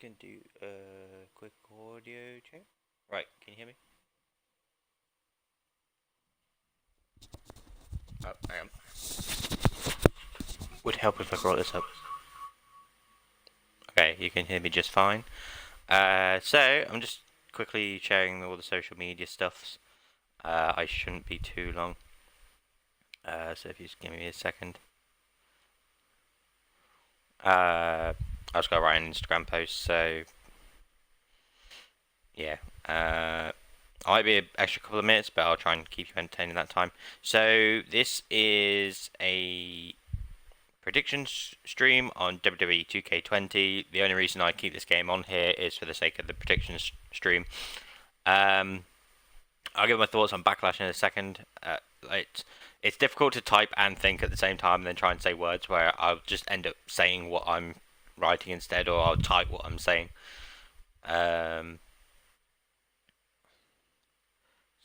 can do a quick audio check. Right, can you hear me? Oh, hang on. Would help if I brought this up. Okay, you can hear me just fine. So I'm just quickly sharing all the social media stuffs. I shouldn't be too long. So if you just give me a second. I just got to write an Instagram post, so yeah. I might be an extra couple of minutes, but I'll try and keep you entertained in that time. So this is a predictions stream on WWE 2K20. The only reason I keep this game on here is for the sake of the predictions stream. I'll give my thoughts on Backlash in a second. It's difficult to type and think at the same time and then try and say words where I'll just end up saying what I'm writing instead, or I'll type what I'm saying. Just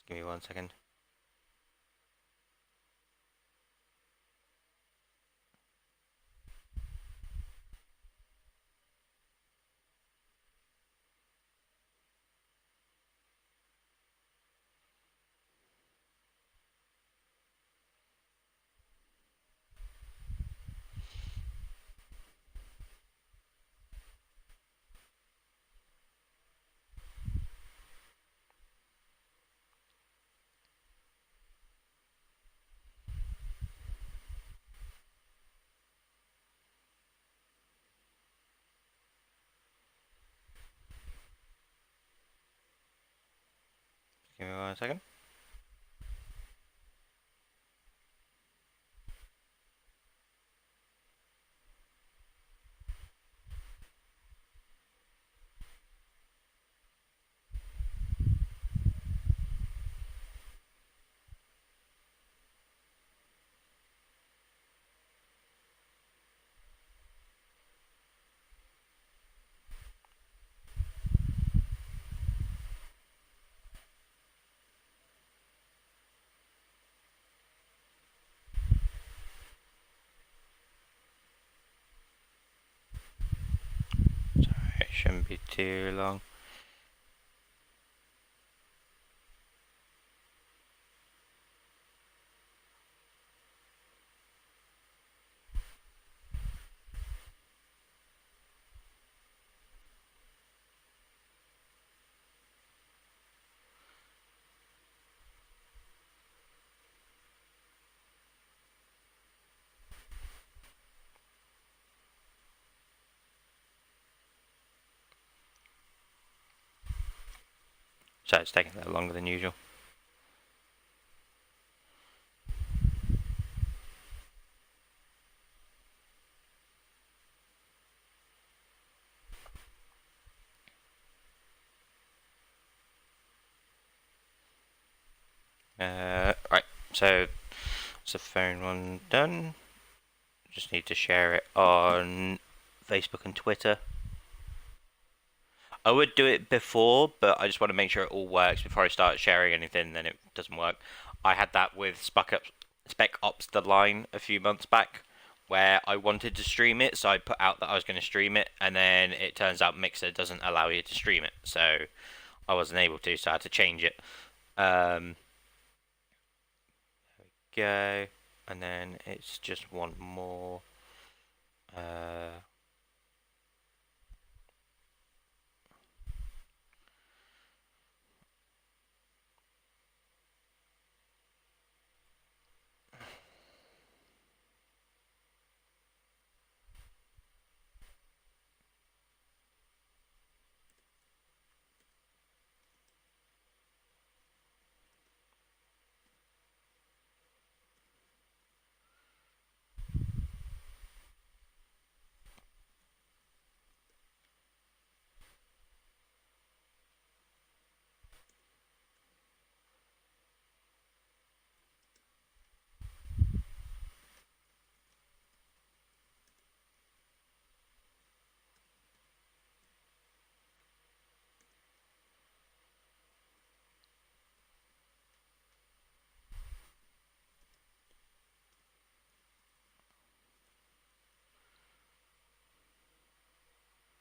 give me 1 second. Give me 1 second. Sorry, it shouldn't be too long. So it's taking a little longer than usual. Right, so it's the phone one done. Just need to share it on Facebook and Twitter. I would do it before, but I just want to make sure it all works before I start sharing anything, then it doesn't work. I had that with Spec Ops The Line a few months back, where I wanted to stream it, so I put out that I was going to stream it, and then it turns out Mixer doesn't allow you to stream it, so I wasn't able to, so I had to change it. There we go, and then it's just one more.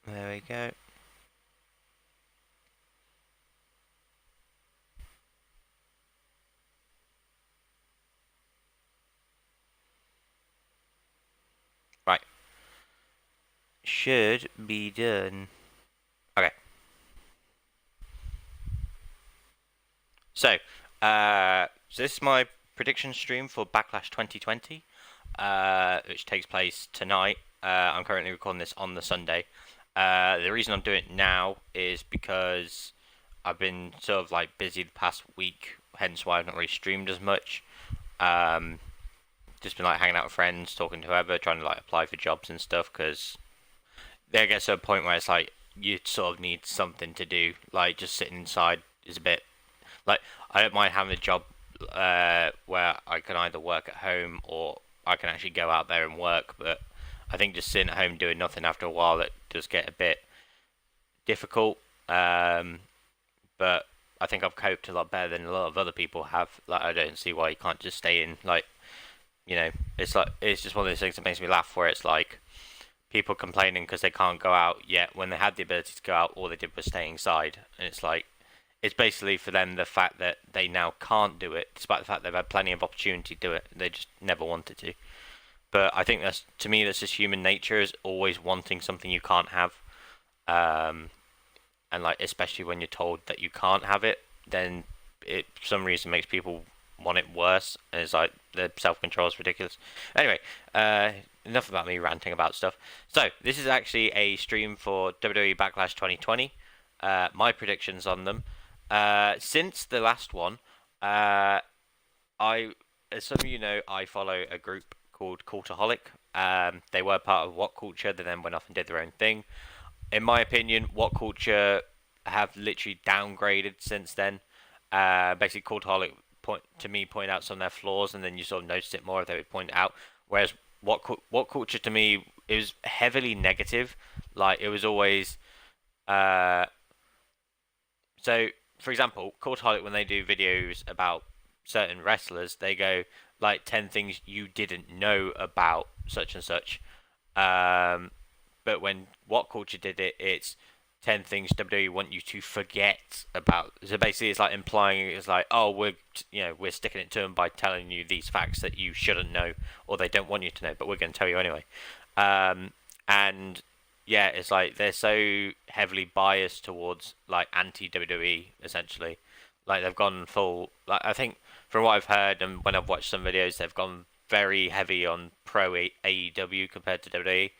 There we go. should be done. Okay. So this is my prediction stream for Backlash 2020, which takes place tonight. I'm currently recording this on the Sunday. The reason I'm doing it now is because I've been sort of like busy the past week, hence why I've not really streamed as much. Just been like hanging out with friends, talking to whoever, trying to like apply for jobs and stuff. Because there gets to a point where it's like you sort of need something to do. Like just sitting inside is a bit like I don't mind having a job where I can either work at home or I can actually go out there and work. But I think just sitting at home doing nothing after a while it does get a bit difficult. But I think I've coped a lot better than a lot of other people have. Like I don't see why you can't just stay in. Like it's just one of those things that makes me laugh. Where it's like people complaining because they can't go out yet when they had the ability to go out, all they did was stay inside, and it's like it's basically for them the fact that they now can't do it, despite the fact they've had plenty of opportunity to do it. They just never wanted to. But I think that's to me that's just human nature is always wanting something you can't have, and like especially when you're told that you can't have it, then it for some reason makes people want it worse, and it's like the self control is ridiculous. Anyway, enough about me ranting about stuff. So this is actually a stream for WWE Backlash 2020. My predictions on them. Since the last one, as some of you know, I follow a group called Cultaholic. They were part of What Culture, they then went off and did their own thing. In my opinion, What Culture have literally downgraded since then. Basically, Cultaholic point out some of their flaws, and then you sort of notice it more if they would point it out. Whereas What Culture to me it was heavily negative. Like it was always. So, for example, Cultaholic when they do videos about certain wrestlers, they go like 10 things you didn't know about such and such. But when What Culture did it, it's 10 things WWE want you to forget about. So basically, it's like implying it's like, oh, we're sticking it to them by telling you these facts that you shouldn't know or they don't want you to know, but we're going to tell you anyway. And yeah, it's like they're so heavily biased towards like anti WWE essentially. Like they've gone full. Like I think from what I've heard and when I've watched some videos, they've gone very heavy on pro AEW compared to WWE.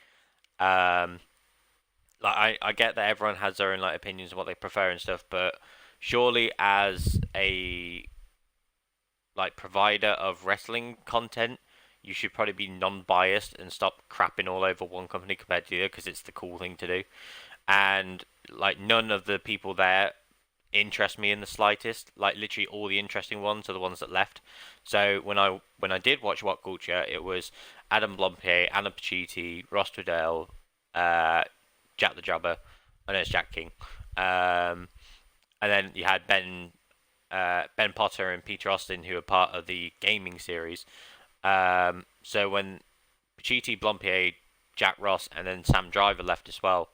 Like I get that everyone has their own like opinions on what they prefer and stuff, but surely as a like provider of wrestling content, you should probably be non-biased and stop crapping all over one company compared to the other because it's the cool thing to do. And like none of the people there interest me in the slightest. Like literally all the interesting ones are the ones that left. So when I did watch What Culture, it was Adam Blompier, Anna Pacitti, Ross Trudell, Jack the Jobber, I know it's Jack King, and then you had Ben Potter and Peter Austin who were part of the gaming series. So when Pacitti, Blompier, Jack Ross, and then Sam Driver left as well.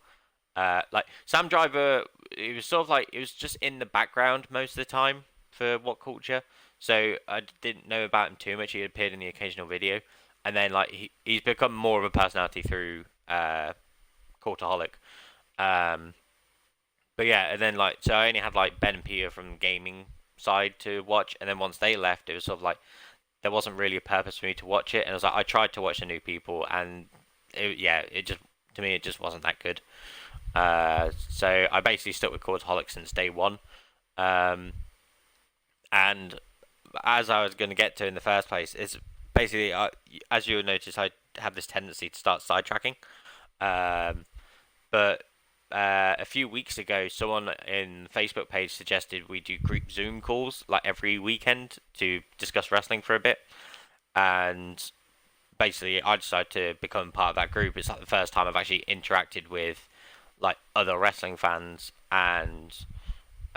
Like Sam Driver, it was sort of like it was just in the background most of the time for What Culture, so I didn't know about him too much. He appeared in the occasional video, and then like he's become more of a personality through Cultaholic. But yeah, and then like so I only had like Ben and Peter from the gaming side to watch, and then once they left, it was sort of like there wasn't really a purpose for me to watch it, and I was like I tried to watch the new people, and it just to me it just wasn't that good. So I basically stuck with Cultaholic since day one. And as I was going to get to in the first place, is basically, as you'll notice, I have this tendency to start sidetracking. But a few weeks ago, someone in the Facebook page suggested we do group Zoom calls like every weekend to discuss wrestling for a bit. And basically, I decided to become part of that group. It's like the first time I've actually interacted with like other wrestling fans, and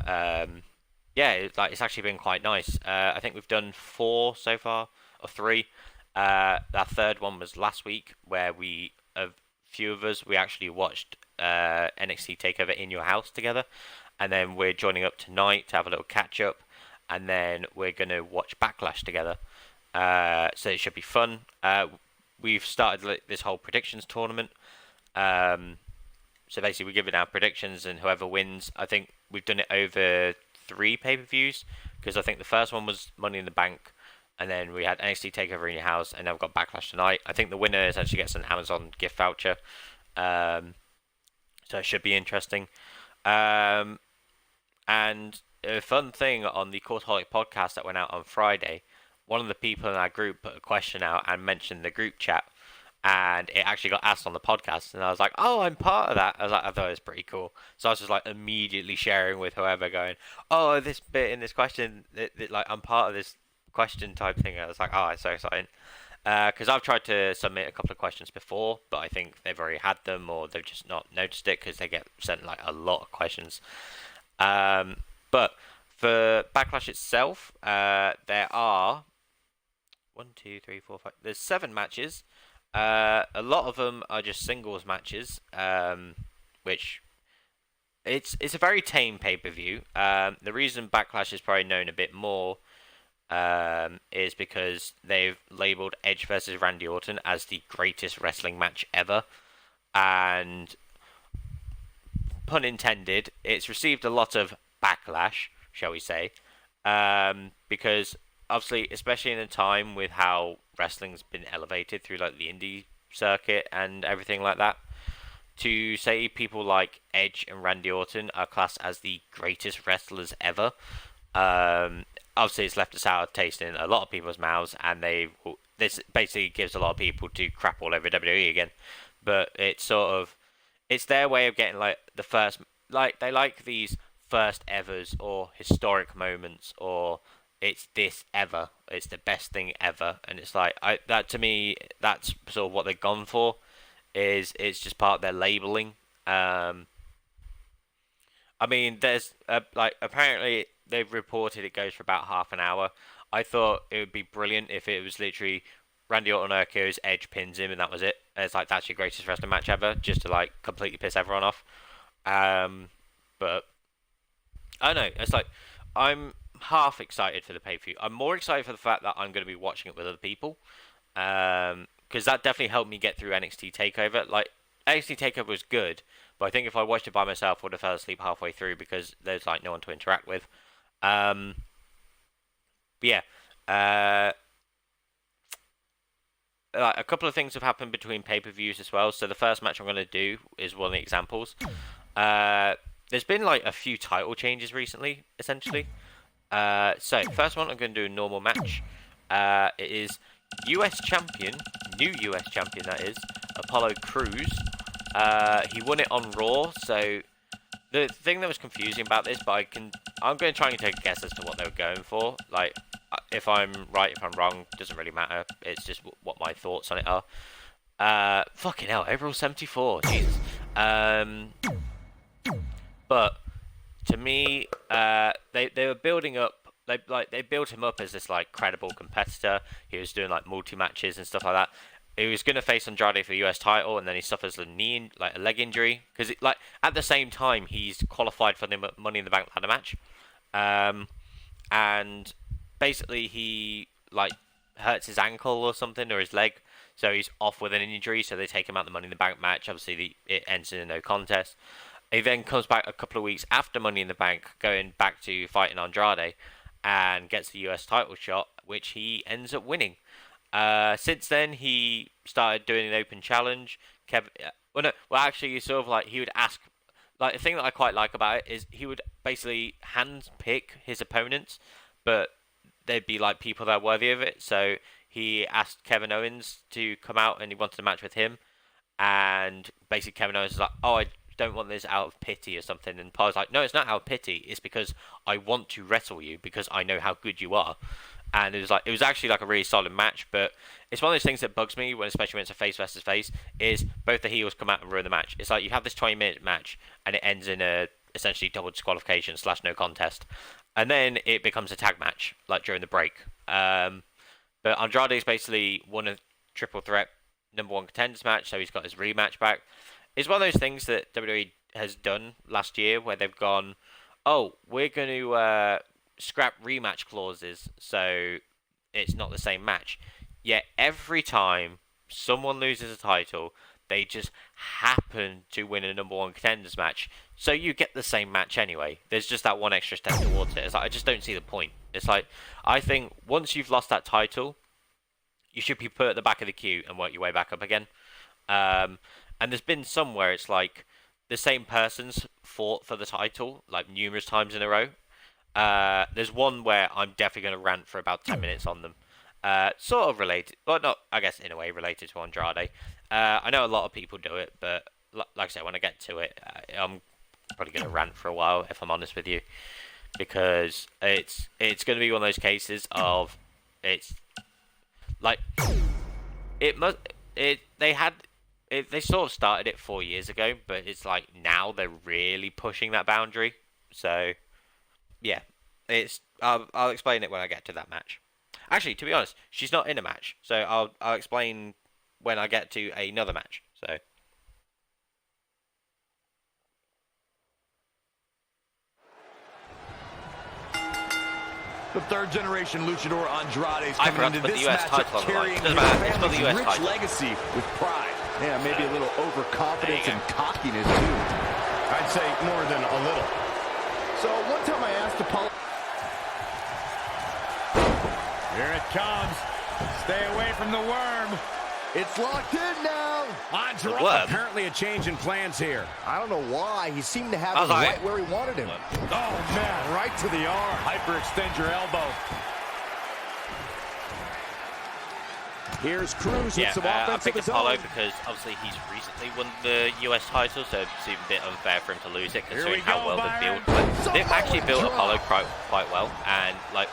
yeah, it's actually been quite nice. I think we've done 4 so far, or 3. Our third one was last week, where a few of us, we actually watched NXT Takeover in your house together, and then we're joining up tonight to have a little catch up, and then we're gonna watch Backlash together. So it should be fun. We've started this whole predictions tournament. Um, so basically, we're giving our predictions, and whoever wins, I think we've done it over 3 pay-per-views because I think the first one was Money in the Bank, and then we had NXT Takeover in Your House, and now we've got Backlash tonight. I think the winner essentially gets an Amazon gift voucher, um, so it should be interesting. Um, and a fun thing on the Courtaholic podcast that went out on Friday, one of the people in our group put a question out and mentioned the group chat, and it actually got asked on the podcast, and I was like, "Oh, I'm part of that." I thought it was pretty cool. So I was just like immediately sharing with whoever, going, "Oh, this bit in this question, like I'm part of this question type thing." I was like, "Oh, it's so exciting." Because I've tried to submit a couple of questions before, but I think they've already had them or they've just not noticed it because they get sent like a lot of questions. Um, but for Backlash itself, there are one, two, three, four, five. There's 7 matches. A lot of them are just singles matches, which it's a very tame pay-per-view. The reason Backlash is probably known a bit more is because they've labeled Edge versus Randy Orton as the greatest wrestling match ever, and pun intended, it's received a lot of backlash, shall we say, because obviously, especially in a time with how wrestling's been elevated through like the indie circuit and everything like that, to say people like Edge and Randy Orton are classed as the greatest wrestlers ever, obviously it's left a sour taste in a lot of people's mouths, and this basically gives a lot of people to crap all over WWE again. But it's their way of getting like the first, like they like these first evers or historic moments, or it's this ever, it's the best thing ever, and it's like that to me, that's sort of what they've gone for. Is it's just part of their labeling. I mean, there's like apparently they've reported it goes for about half an hour. I thought it would be brilliant if it was literally Randy Orton RKO's Edge pins him and that was it. And it's like that's your greatest wrestling match ever, just to like completely piss everyone off. Um, but I don't know. It's like I'm half excited for the pay per view. I'm more excited for the fact that I'm going to be watching it with other people. Because that definitely helped me get through NXT Takeover. Like NXT Takeover was good, but I think if I watched it by myself, I would have fell asleep halfway through because there's like no one to interact with. Um, but yeah, uh, like, a couple of things have happened between pay-per-views as well. So the first match I'm going to do is one of the examples. Uh, there's been like a few title changes recently, essentially. So first one I'm going to do a normal match. It is US champion, new US champion that is, Apollo Crews. He won it on Raw. So the thing that was confusing about this, but I'm going to try and take a guess as to what they were going for. Like, if I'm right, if I'm wrong, doesn't really matter. It's just what my thoughts on it are. Fucking hell, April 74, Jesus. But to me, they were building up. They built him up as this like credible competitor. He was doing like multi matches and stuff like that. He was going to face Andrade for the US title, and then he suffers a a leg injury. Because like at the same time, he's qualified for the Money in the Bank ladder match, and basically he like hurts his ankle or something or his leg, so he's off with an injury. So they take him out the Money in the Bank match. Obviously, it ends in a no contest. He then comes back a couple of weeks after Money in the Bank, going back to fighting Andrade, and gets the US title shot, which he ends up winning. Since then, he started doing an open challenge. Kevin, actually, he sort of like he would ask. Like the thing that I quite like about it is he would basically hand pick his opponents, but they'd be like people that are worthy of it. So he asked Kevin Owens to come out, and he wanted a match with him. And basically, Kevin Owens is like, "Oh, I don't want this out of pity or something." And Paul's like, "No, it's not out of pity. It's because I want to wrestle you because I know how good you are." And it was actually like a really solid match. But it's one of those things that bugs me when, especially when it's a face versus face, is both the heels come out and ruin the match. It's like you have this 20-minute match and it ends in a essentially double disqualification / no contest, and then it becomes a tag match like during the break. But Andrade is basically won a triple threat #1 contenders match, so he's got his rematch back. It's one of those things that WWE has done last year where they've gone, "Oh, we're going to scrap rematch clauses, so it's not the same match." Yet every time someone loses a title, They just happen to win a number one contenders match. So you get the same match anyway. There's just that one extra step towards it. It's like, I just don't see the point. It's like, I think once you've lost that title, you should be put at the back of the queue and work your way back up again. And there's been some where it's like the same person's fought for the title like numerous times in a row. There's one where I'm definitely going to rant for about 10 minutes on them. Sort of related, well, not, I guess in a way related to Andrade. I know a lot of people do it, but like I said, when I get to it, I'm probably going to rant for a while, if I'm honest with you, because it's going to be one of those cases of it's like they sort of started it 4 years ago, but it's like now they're really pushing that boundary. So yeah, I'll explain it when I get to that match. Actually, to be honest, she's not in a match, so I'll explain when I get to another match. So the third generation luchador Andrade is coming into this US matchup carrying his family's rich legacy with pride. Yeah, maybe a little overconfidence and cockiness too. I'd say more than a little. So one time I asked Apollo. Here it comes. Stay away from the worm. It's locked in now. Andrade, apparently a change in plans here. I don't know why. He seemed to have him right where he wanted him. Oh, man, right to the arm. Hyperextend your elbow. Here's Cruz with some offense. I picked Apollo because obviously he's recently won the US title, so it's even a bit unfair for him to lose it considering how well they've built. But they've actually built Apollo quite well, and like,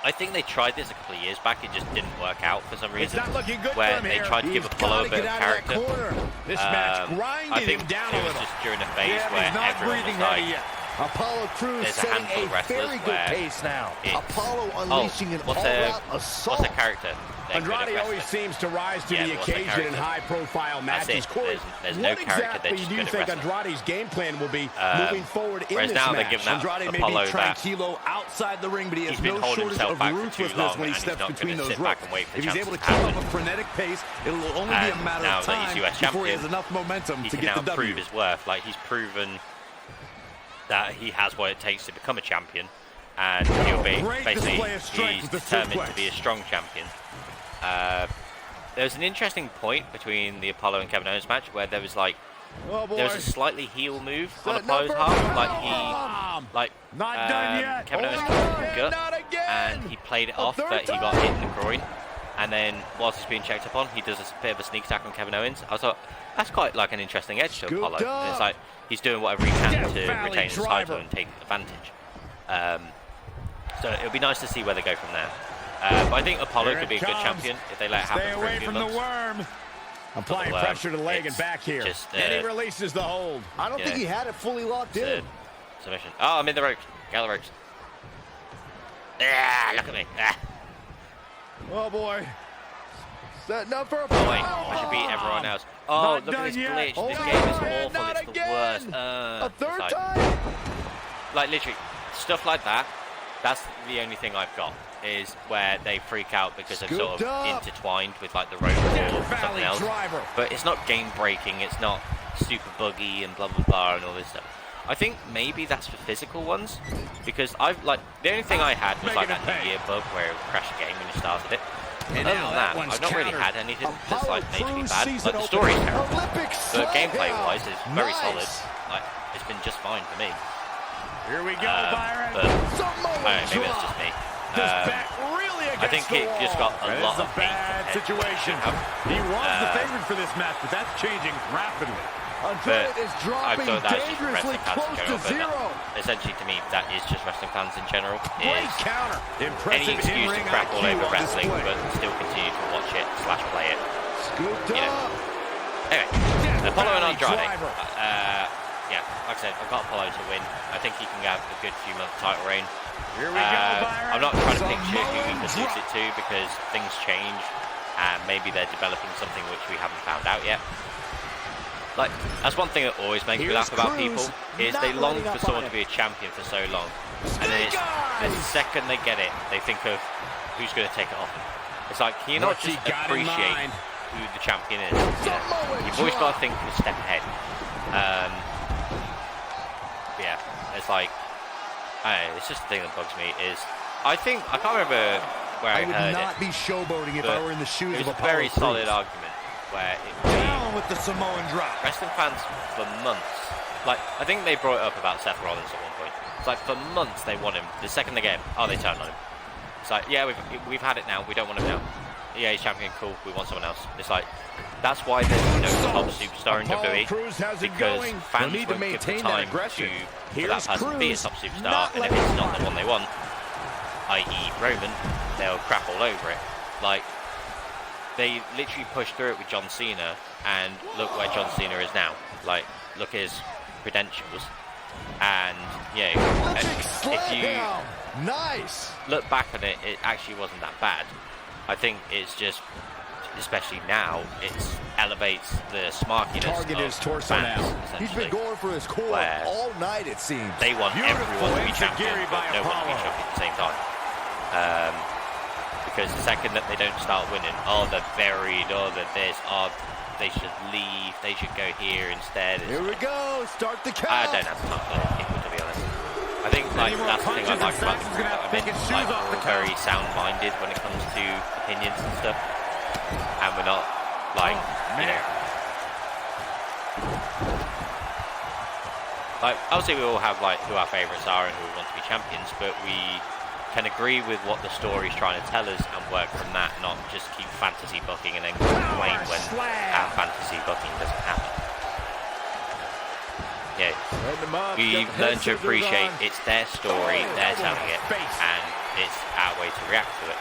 I think they tried this a couple of years back. It just didn't work out for some reason. It's not looking good where for him they here. tried to give Apollo a bit of character. This match grinded him down a little. I think it was just during a phase where everyone was like, Apollo Crews setting a very good pace now. Apollo unleashing an all-out assault. What's a character? Andrade always seems to rise to the occasion in high-profile matches. Corey, there's no what character. exactly do you think Andrade's game plan will be moving forward in this now match? Andrade may be tranquilo outside the ring, but he has no shortage of ruthlessness when he steps between those ropes. If he's able to keep up a frenetic pace, it will only be a matter of time before he has enough momentum to get the W. Prove his worth. Like, he's proven that he has what it takes to become a champion, and he'll be basically he's determined to be a strong champion. There was an interesting point between the Apollo and Kevin Owens match where there was like there was a slightly heel move on Apollo's half, like Kevin Owens kicked the gut and he played it off, but he got hit in the groin, and then whilst he's being checked up on, he does a bit of a sneak attack on Kevin Owens. I thought that's quite like an interesting edge to Apollo. It's like he's doing whatever he can to retain his title and take advantage. So it'll be nice to see where they go from there. But I think Apollo could be a good champion if they let it happen for a few months. The worm. Applying pressure to the leg and back here. And he releases the hold. I don't think he had it fully locked in. Submission. Oh, I'm in the ropes. Get the ropes. Ah, look at me. Ah. Oh, boy. Setting up for a oh, wait. I should beat everyone else. Oh, look at this glitch. This game is awful. It's the worst. A third time? Like, literally, stuff like that. That's the only thing I've got, is where they freak out because they're sort of intertwined with like the rope or something else. But it's not game breaking, it's not super buggy and blah blah blah and all this stuff. I think maybe that's for physical ones, because I've like the only thing I had was like that New Year bug where it would crash the game when you started it. And other than that, I've not really had anything that's like majorly bad. Like the story's terrible, but gameplay wise is very solid. Like it's been just fine for me. Here we go, Byron. But maybe it's just me. I think it just got a lot of bad situation. He was the favorite for this match, but that's changing rapidly. Andrade is dropping dangerously close to zero. Essentially, to me, that is just wrestling fans in general. Great counter. Any excuse to crap all over wrestling, but still continue to watch it / play it. Scooped up. Anyway, Apollo and Andrade. Yeah, like I said, I've got Apollo to win. I think he can have a good few month title reign. Here we go, Byron. I'm not trying to picture who he could lose it to because things change and maybe they're developing something which we haven't found out yet. Like, that's one thing that always makes me laugh about people, is they long for someone to be a champion for so long. And then the second they get it, they think of who's going to take it off them. It's like, can you not just appreciate who the champion is. You've always got to think a step ahead. Yeah, it's like, I don't know, it's just the thing that bugs me is, I can't remember where I heard it. I would not be showboating if I were in the shoes of It was a Apollo very Crews. solid argument where it Down with the Samoan drop. wrestling fans for months, like, I think they brought it up about Seth Rollins at one point. It's like, for months they want him. The second they get him, they turn on him. It's like, yeah, we've had it now. We don't want him now. Yeah, he's champion. Cool. We want someone else. It's like, that's why there's no top superstar in WWE, because fans won't give the time for that person to be a top superstar, and if it's not the one they want, i.e. Roman, they'll crap all over it. Like, they literally pushed through it with John Cena, and look where John Cena is now. Like, look at his credentials, and yeah, if you look back on it, it actually wasn't that bad. I think it's just, especially now, it elevates the smarkiness of fans, He's been going for his core all night, it seems. They want everyone to be champion, but no one to be champion at the same time. Because the second that they don't start winning, they're buried, they're this, they should leave, they should go here instead. Here we go, start the count. I don't have time for people, to be honest. I think like that's the thing I like about the group that I'm in. Like, we're very sound-minded when it comes to opinions and stuff, and we're not like, you know, like obviously we all have like who our favourites are and who we want to be champions, but we can agree with what the story's trying to tell us and work from that, not just keep fantasy booking and then complain when our fantasy booking doesn't happen. Yeah, we've learned to appreciate it's their story, they're telling it, and it's our way to react to it.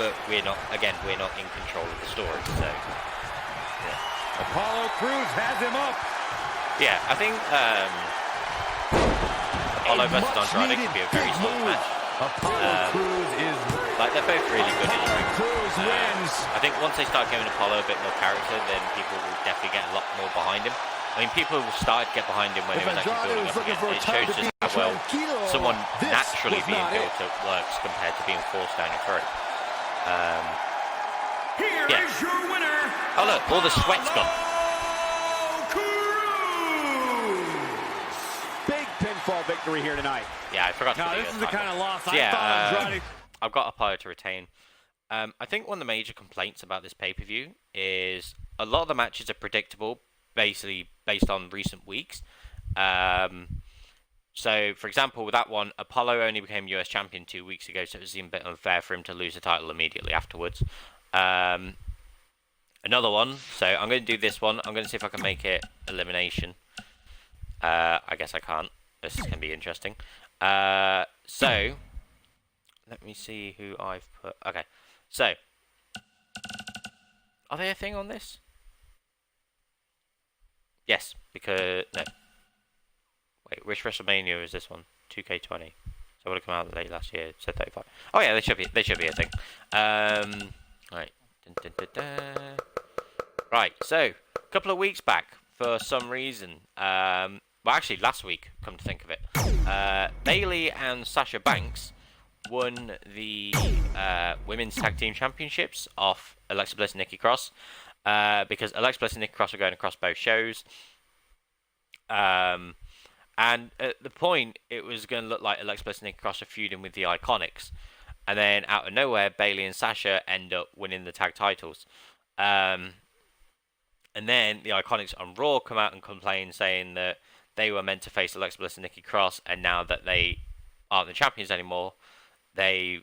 But we're not in control of the story, so yeah. Apollo Crews has him up. Yeah, I think Apollo versus Andrade could be a very solid match. Like, they're both really good in the ring. I think once they start giving Apollo a bit more character, then people will definitely get a lot more behind him. I mean, people started to get behind him when he was actually building up again. It shows just how well someone naturally being built up works compared to being forced down your throat. Here is your winner. Oh look, all the sweat's gone. Big pinfall victory here tonight. Yeah, I forgot to No, do this is the kind of loss I yeah, thought Andrade. I've got Apollo to retain. I think one of the major complaints about this pay-per-view is a lot of the matches are predictable, basically based on recent weeks. So, for example, with that one, Apollo only became US champion 2 weeks ago, so it seemed a bit unfair for him to lose the title immediately afterwards. Another one, so I'm going to do this one. I'm going to see if I can make it elimination. I guess I can't. This is going to be interesting. So, let me see who I've put. Okay, so, are they a thing on this? Yes, because, no. Wait, which WrestleMania is this one? 2K20. So it would have come out late last year. It said 35. Oh yeah, they should be a thing. Right. Dun, dun, dun, dun. Right, so, a couple of weeks back, for some reason, well actually last week, come to think of it, Bayley and Sasha Banks won the Women's Tag Team Championships off Alexa Bliss and Nikki Cross, because Alexa Bliss and Nikki Cross were going across both shows. And at the point, it was going to look like Alexa Bliss and Nikki Cross are feuding with the Iconics. And then, out of nowhere, Bayley and Sasha end up winning the tag titles. And then, the Iconics on Raw come out and complain, saying that they were meant to face Alexa Bliss and Nikki Cross, and now that they aren't the champions anymore, it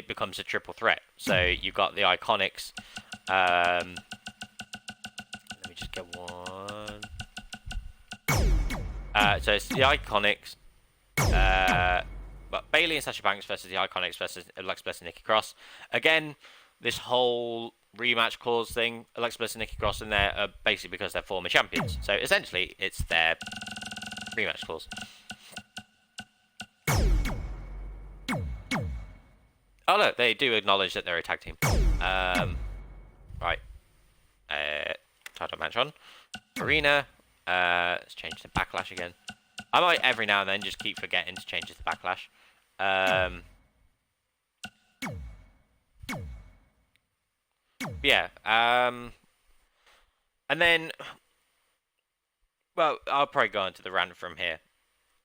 becomes a triple threat. So, you've got the Iconics. Let me just get one. So it's the Iconics, but Bayley and Sasha Banks versus the Iconics versus Alexa Bliss and Nikki Cross. Again, this whole rematch clause thing, Alexa Bliss and Nikki Cross in there are basically because they're former champions. So essentially, it's their rematch clause. Oh look, they do acknowledge that they're a tag team. Right. Title match on. Arena. Let's change to Backlash again. I might every now and then just keep forgetting to change it to Backlash. yeah. And then, well, I'll probably go into the rant from here.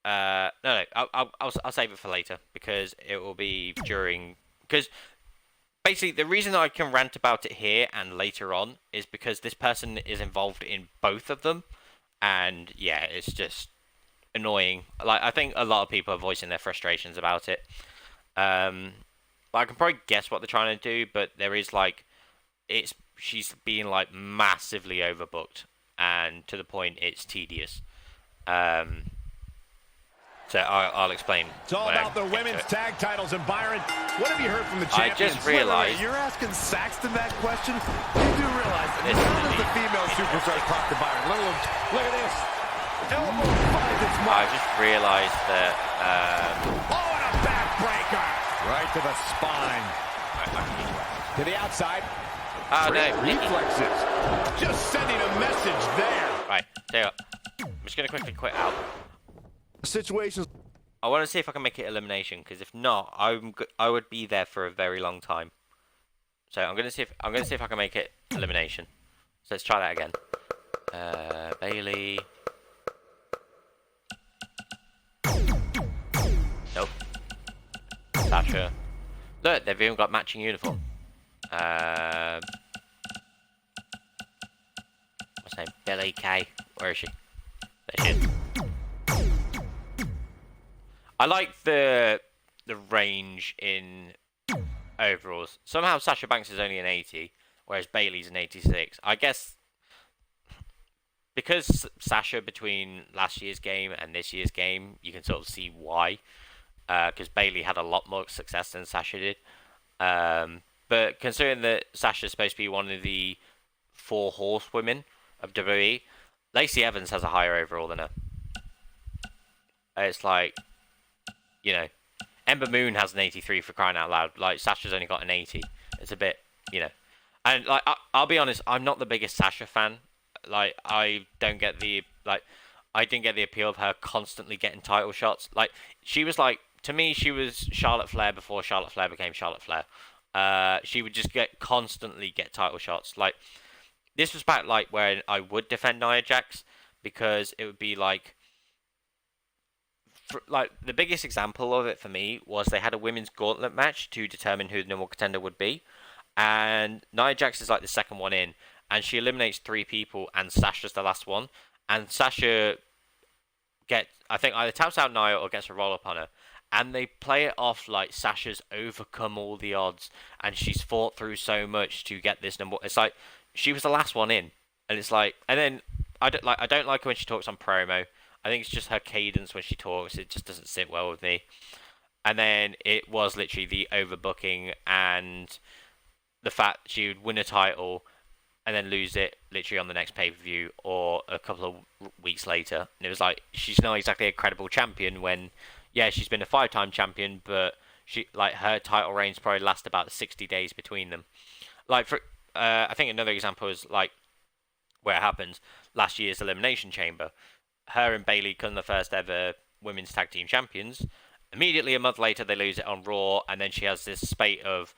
No, I'll save it for later because it will be during. Because basically, the reason I can rant about it here and later on is because this person is involved in both of them, and yeah, it's just annoying. Like, I think a lot of people are voicing their frustrations about it. I can probably guess what they're trying to do, but there is like, she's being like massively overbooked, and to the point it's tedious. So I'll explain. It's all about the women's tag titles. And Byron, what have you heard from the champions? I just realized. You're asking Saxton that question? You do realize that none of the female superstars talk to Byron. Look at this. Elbow finds its mark. I just realized that. Oh, and a backbreaker. Right to the spine. To the outside. Oh, no. Reflexes. Just sending a message there. Right, tell you what. I'm just going to quickly quit out. Situations. I want to see if I can make it elimination, because if not, I would be there for a very long time. So I'm gonna see if I can make it elimination. So let's try that again. Bailey. Nope. Sasha. Look, they've even got matching uniform. What's her name? Billy Kay. Where is she? There she is. I like the range in overalls. Somehow Sasha Banks is only an 80, whereas Bailey's an 86. I guess because Sasha between last year's game and this year's game, you can sort of see why. Because Bailey had a lot more success than Sasha did. But considering that Sasha's supposed to be one of the 4 horsewomen of WWE, Lacey Evans has a higher overall than her. It's like, you know, Ember Moon has an 83 for crying out loud. Like, Sasha's only got an 80. It's a bit, you know. And, like, I'll be honest, I'm not the biggest Sasha fan. Like, I didn't get the appeal of her constantly getting title shots. Like, she was like, to me, she was Charlotte Flair before Charlotte Flair became Charlotte Flair. She would just constantly get title shots. Like, this was back, like, where I would defend Nia Jax, because it would be like, the biggest example of it for me was they had a women's gauntlet match to determine who the number one contender would be, and Nia Jax is like the second one in, and she eliminates 3 people, and Sasha's the last one, and Sasha I think either taps out Nia or gets a roll up on her, and they play it off like Sasha's overcome all the odds, and she's fought through so much to get this number. It's like she was the last one in, and it's like, and then I don't like her when she talks on promo. I think it's just her cadence when she talks. It just doesn't sit well with me. And then it was literally the overbooking and the fact she would win a title and then lose it literally on the next pay-per-view or a couple of weeks later. And it was like, she's not exactly a credible champion when, yeah, she's been a 5-time champion, but her title reigns probably last about 60 days between them. Like, I think another example is like where it happens, last year's Elimination Chamber. Her and Bailey become the first ever women's tag team champions. Immediately a month later, they lose it on Raw, and then she has this spate of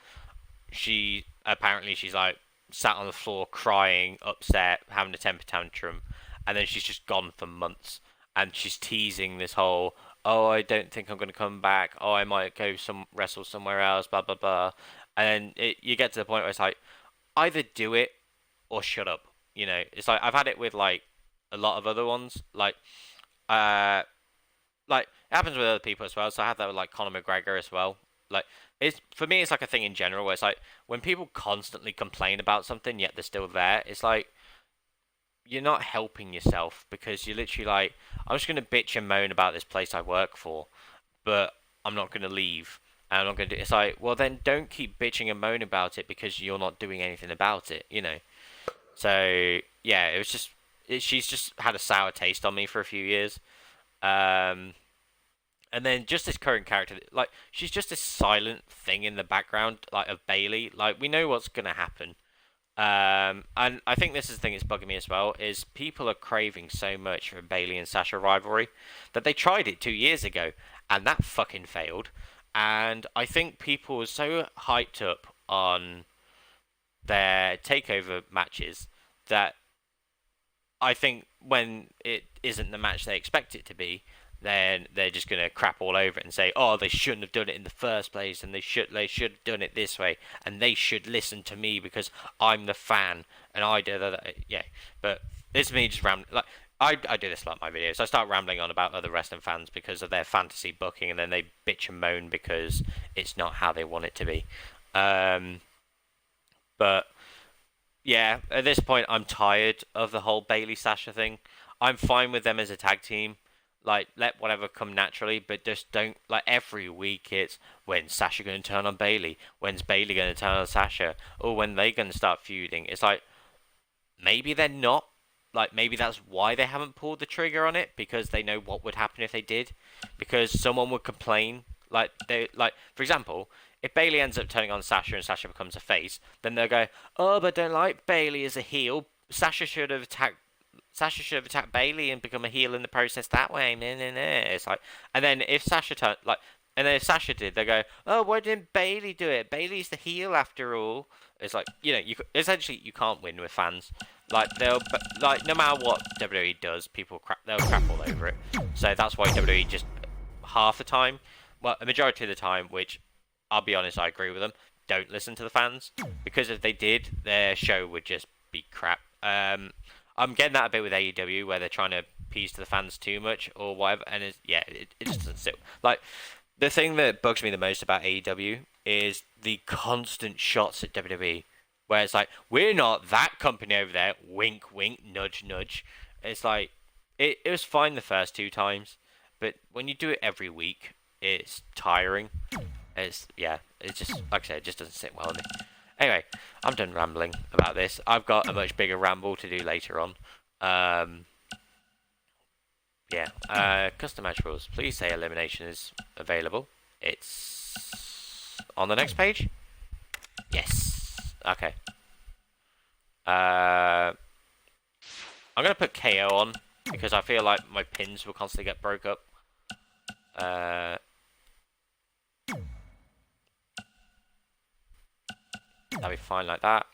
she's like sat on the floor crying, upset, having a temper tantrum, and then she's just gone for months, and she's teasing this whole, oh, I don't think I'm going to come back, oh, I might go wrestle somewhere else, blah blah blah, and you get to the point where it's like, either do it or shut up. You know, it's like I've had it with like a lot of other ones, like it happens with other people as well. So I have that with like Conor McGregor as well. Like, it's for me, it's like a thing in general where it's like when people constantly complain about something yet they're still there, it's like you're not helping yourself, because you're literally like, I'm just gonna bitch and moan about this place I work for, but I'm not gonna leave. And I'm not gonna do. It's like, well, then don't keep bitching and moaning about it because you're not doing anything about it, you know. So yeah, it was just. She's just had a sour taste on me for a few years. And then just this current character, like, she's just this silent thing in the background, like, of Bailey. Like, we know what's going to happen. And I think this is the thing that's bugging me as well, is people are craving so much for Bailey and Sasha rivalry that they tried it 2 years ago, and that fucking failed. And I think people were so hyped up on their takeover matches that I think when it isn't the match they expect it to be, then they're just gonna crap all over it and say, "Oh, they shouldn't have done it in the first place, and they should have done it this way, and they should listen to me because I'm the fan and I do that." Yeah, but this is me just rambling. Like I do this a lot in my videos. I start rambling on about other wrestling fans because of their fantasy booking, and then they bitch and moan because it's not how they want it to be. But yeah, at this point, I'm tired of the whole Bailey Sasha thing. I'm fine with them as a tag team. Like, let whatever come naturally, but just don't, like, every week it's, when's Sasha going to turn on Bailey? When's Bailey going to turn on Sasha? Or when they going to start feuding? It's like, maybe they're not. Like, maybe that's why they haven't pulled the trigger on it, because they know what would happen if they did. Because someone would complain. Like, for example, if Bailey ends up turning on Sasha and Sasha becomes a face, then they'll go, "Oh, but don't like Bailey as a heel. Sasha should have attacked Bailey and become a heel in the process that way." It's like, and then if Sasha if Sasha did, they go, "Oh, why didn't Bailey do it? Bailey's the heel after all." It's like, essentially you can't win with fans. Like no matter what WWE does, they'll crap all over it. So that's why WWE just half the time, well, a majority of the time, which I'll be honest, I agree with them, don't listen to the fans, because if they did, their show would just be crap. I'm getting that a bit with AEW, where they're trying to appease to the fans too much or whatever, and it just doesn't sit. Like, the thing that bugs me the most about AEW is the constant shots at WWE, where it's like, we're not that company over there, wink, wink, nudge, nudge. It's like, it was fine the first 2 times, but when you do it every week, it's tiring. It's just, like I said, it just doesn't sit well with me. Anyway, I'm done rambling about this. I've got a much bigger ramble to do later on. Custom match rules. Please say elimination is available. It's on the next page? Yes. Okay. I'm going to put KO on, because I feel like my pins will constantly get broke up. That'll be fine like that.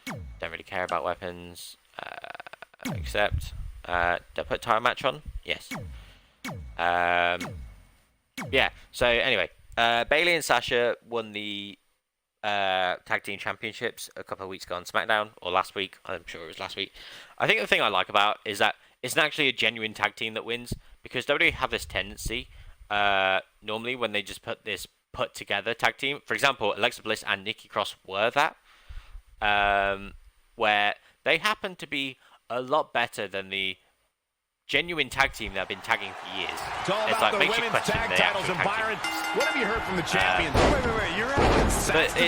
Don't really care about weapons. Except, did I put title match on? Yes. Yeah, so anyway, Bailey and Sasha won the tag team championships a couple of weeks ago on SmackDown, or last week. I'm sure it was last week. I think the thing I like about is that it's actually a genuine tag team that wins, because WWE have this tendency, normally when they just put together tag team. For example, Alexa Bliss and Nikki Cross were that, where they happen to be a lot better than the genuine tag team that have been tagging for years. It's like, makes you question the actual tag team. What have you heard from the champions? Wait, you're but it's an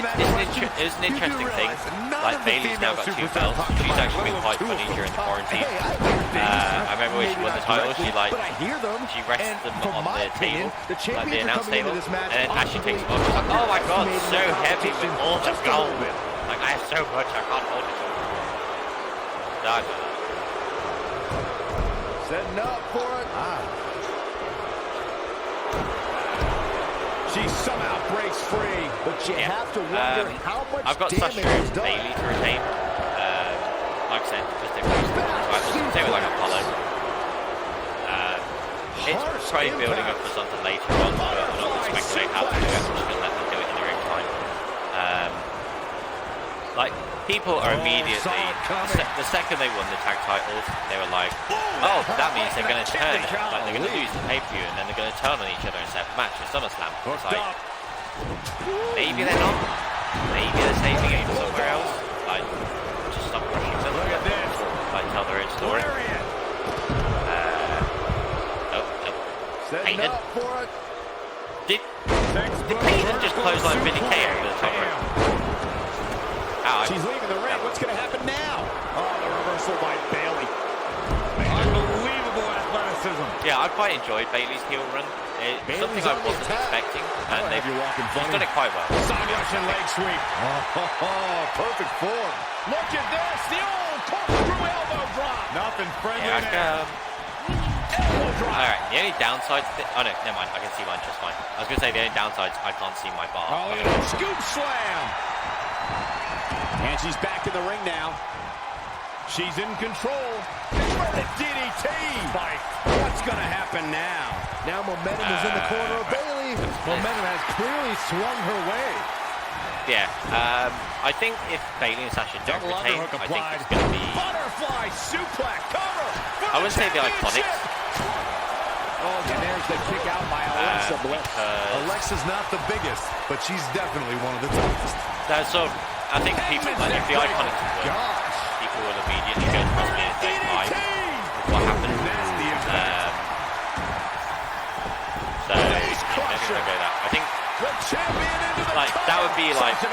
interesting thing. Like, Bailey's now got 2 belts. She's actually been quite funny during the quarantine. I remember when she won the title, she rests them on the table, like the announce table, and then as she takes them off, she's like, "Oh my god, so heavy with all the gold. Like, I have so much, I can't hold it all." No, I don't know. Setting up for it. She somehow breaks free, but you have to wonder how much I've got damage Sasha is and done. Bailey to retain. Like I said, just different reasons. Same with like Apollo. It's probably building up for something later on, but I'm not going to speculate how to do it. I'm just going to let them do it in their own time. Like, people are immediately, the second they won the tag titles, they were like, "Oh, that means they're going to turn, like they're going to lose the pay-per-view, and then they're going to turn on each other in a separate match at SummerSlam." It's like, maybe they're not. Maybe they're saving it somewhere else. Like, just stop rushing them. Like, tell their own story. Setting up for it. Did Peyton just clothesline Vinny K over the top rope? She's leaving the ring. What's going to happen now? Oh, the reversal by Bailey. Unbelievable athleticism. Yeah, I quite enjoyed Bailey's heel run. It's something I wasn't expecting, and she's done it quite well. Side Russian leg sweep. Perfect form. Look at this. The old corkscrew elbow drop. Nothing friendly there. Alright, the only downside to oh no, never mind, I can see mine just fine. I was going to say the only downside is I can't see my bar. Oh, look at that scoop slam. And she's back in the ring now. She's in control. The DDT. Spike. What's going to happen now? Now momentum is in the corner of Bayley. Momentum has clearly swung her way. Yeah, I think if Bayley and Sasha don't retain, I think it's going to be... Butterfly suplex cover. I wouldn't say the Iconics. Oh, and there's the kick out by Alexa Bliss. Alexa's not the biggest, but she's definitely one of the toughest. That's sort of, I think people, like, if the Iconics win, people will immediately go to WrestleMania 35 with what happened. So, yeah, they're going to go that. I think, like, that would be, like, the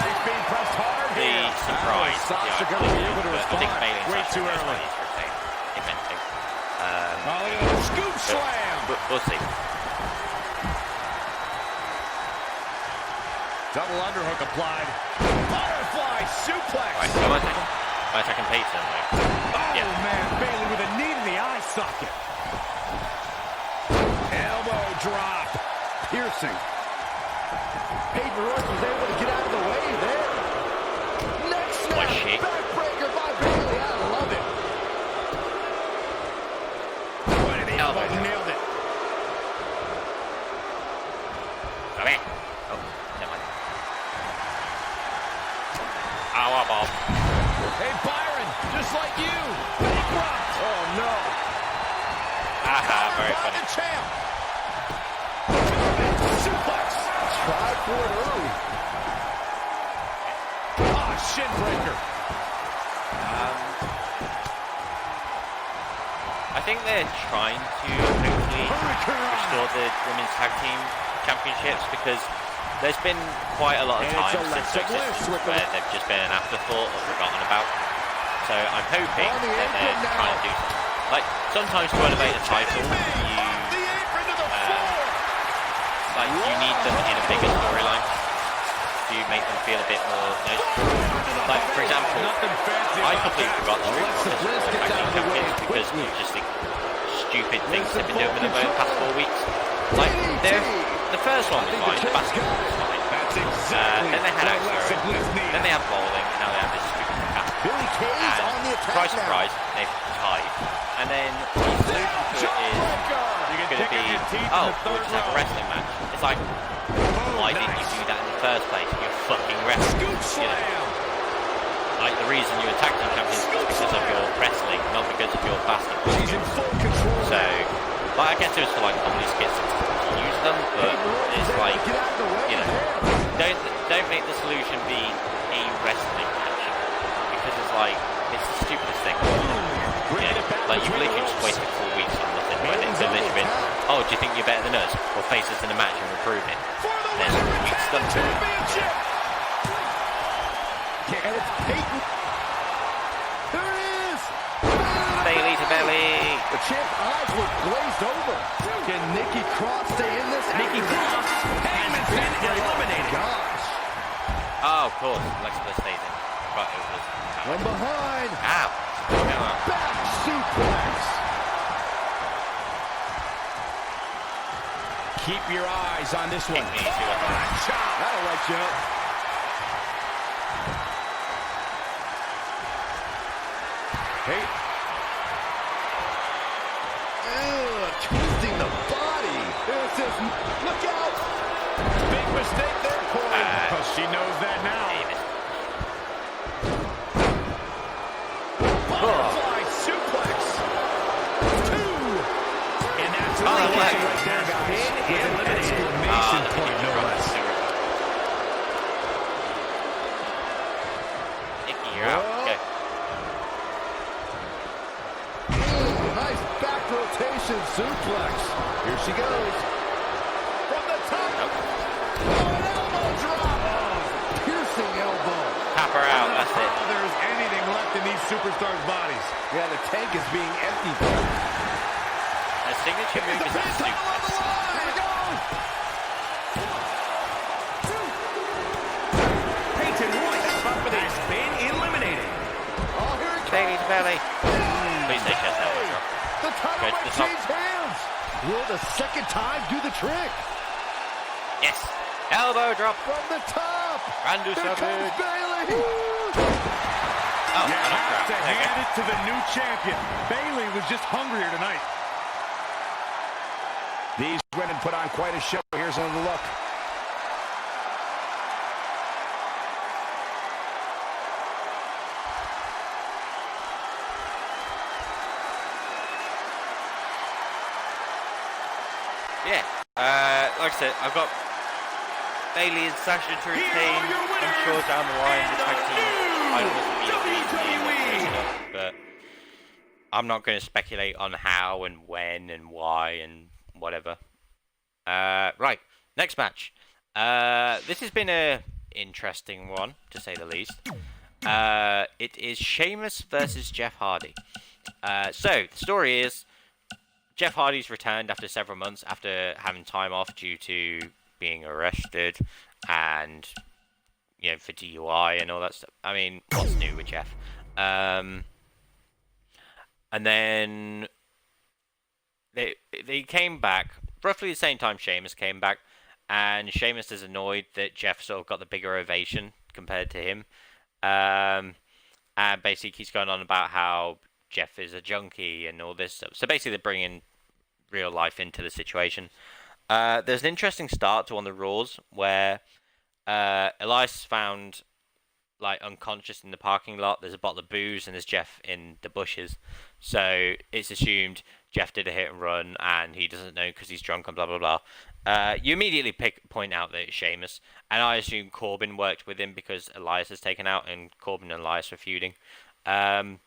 surprise. But I think Bayley and Sasha are going to retain, if anything. Scoop slam. We'll see. Double underhook applied. Butterfly suplex. Right, come on, second pace then, like. Oh, man, Bayley with a knee in the eye socket. Elbow drop. Piercing. Peyton Royce was able to get out of the way there. Next snap. Backbreaker by Bayley. I love it. Point of the elbow. Nailed it. Come here. Oh, never mind. Ow, Bob. Hey, Byron, just like you. Bankrupt. Oh, no. Aha, very funny. The champ. Suplex. Try for it early. Ah, shin breaker. I think they're trying to hopefully restore the women's tag team championships because there's been quite a lot of times since their existence where they've just been an afterthought or forgotten about. So I'm hoping that they're trying to do something. Like, sometimes to elevate a title, you need them in a bigger storyline. Do you make them feel a bit more like, for example, I completely forgot the tag team champions because of just the stupid things they've been doing with them over the past 4 weeks. Like, the first one was fine, the basketball was fine. Then they had Axel, then they had bowling, and now they have this stupid crap. And surprise, surprise, they've tied. And then the solution to it is going to be, oh, we'll just have a wrestling match. It's like, why didn't you do that in the first place? You fucking wrestling. You know? Like, the reason you're tag team champions is because of your wrestling, not because of your basketball. She's in full control. So, like, I guess it was for, like, comedy skits to use them, but it's like, you know, don't make the solution be a wrestling match. Because it's like, it's the stupidest thing. Yeah, like, you've literally just wasted 4 weeks on nothing when it's literally been, oh, do you think you're better than us? Well, face us in a match and we'll prove it. Then weeks done to it. And it's Peyton. There it is. Bayley to belly. The champ's eyes were glazed over. Can Nikki Cross stay in this? Nikki Cross has been eliminated. Gosh. Oh, of course, Alexa Bliss stays in. But it was... From behind. Ow. Back suplex. Keep your eyes on this one. Kick me, see what happens. That'll light you up. Hey. Ugh, twisting the body. This is, look out. Big mistake there, Corey. Because she knows that now. Butterfly suplex. 2. And that's right there, guys. With an exclamation point, no less. Nikki, you're out. Okay. Nice back rotation suplex. Here she goes. From the top. Nope. Oh, an elbow drop. Oh, piercing elbow. Tap her out, that's it. Oh, there's anything left in these superstars' bodies. Yeah, the tank is being emptied. Her signature move is that suplex. Here we go. Peyton Royce has been eliminated. Oh, here it comes. Bailey's belly. Please say chest elbow drop. The title Go to the might top. change hands. Will the second time do the trick? Yes. Elbow drop. From the top. Randu Here comes Savage. Bayley. Oh, You I have to okay. hand it to the new champion. Bayley was just hungrier tonight. These women put on quite a show. Here's another look. Yeah, like I said, I've got Bayley and Sasha to retain. I'm sure down the line the tag team titles will be enough, but I'm not going to speculate on how and when and why and whatever. Right, next match. This has been a interesting one, to say the least. It is Sheamus versus Jeff Hardy. So, the story is, Jeff Hardy's returned after several months after having time off due to being arrested and, you know, for DUI and all that stuff. I mean, what's new with Jeff? And then they came back roughly the same time Sheamus came back, and Sheamus is annoyed that Jeff sort of got the bigger ovation compared to him. And basically he's going on about how Jeff is a junkie and all this stuff. So basically they're bringing real life into the situation. There's an interesting start to one of the Raws where Elias found like unconscious in the parking lot. There's a bottle of booze and there's Jeff in the bushes. So it's assumed Jeff did a hit and run and he doesn't know because he's drunk and blah blah blah. You immediately point out that it's Sheamus, and I assume Corbin worked with him because Elias is taken out and Corbin and Elias were feuding. And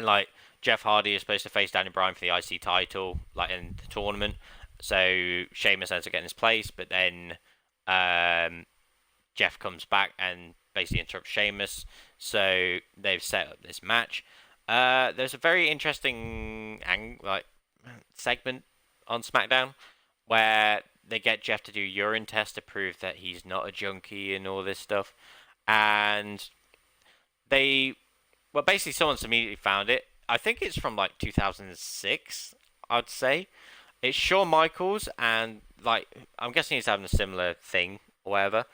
like Jeff Hardy is supposed to face Daniel Bryan for the IC title, like in the tournament. So Sheamus ends up getting his place, but then Jeff comes back and basically interrupts Sheamus. So they've set up this match. There's a very interesting segment on SmackDown where they get Jeff to do urine tests to prove that he's not a junkie and all this stuff. And basically someone's immediately found it. I think it's from like 2006, I'd say. It's Shawn Michaels, and like I'm guessing he's having a similar thing or whatever.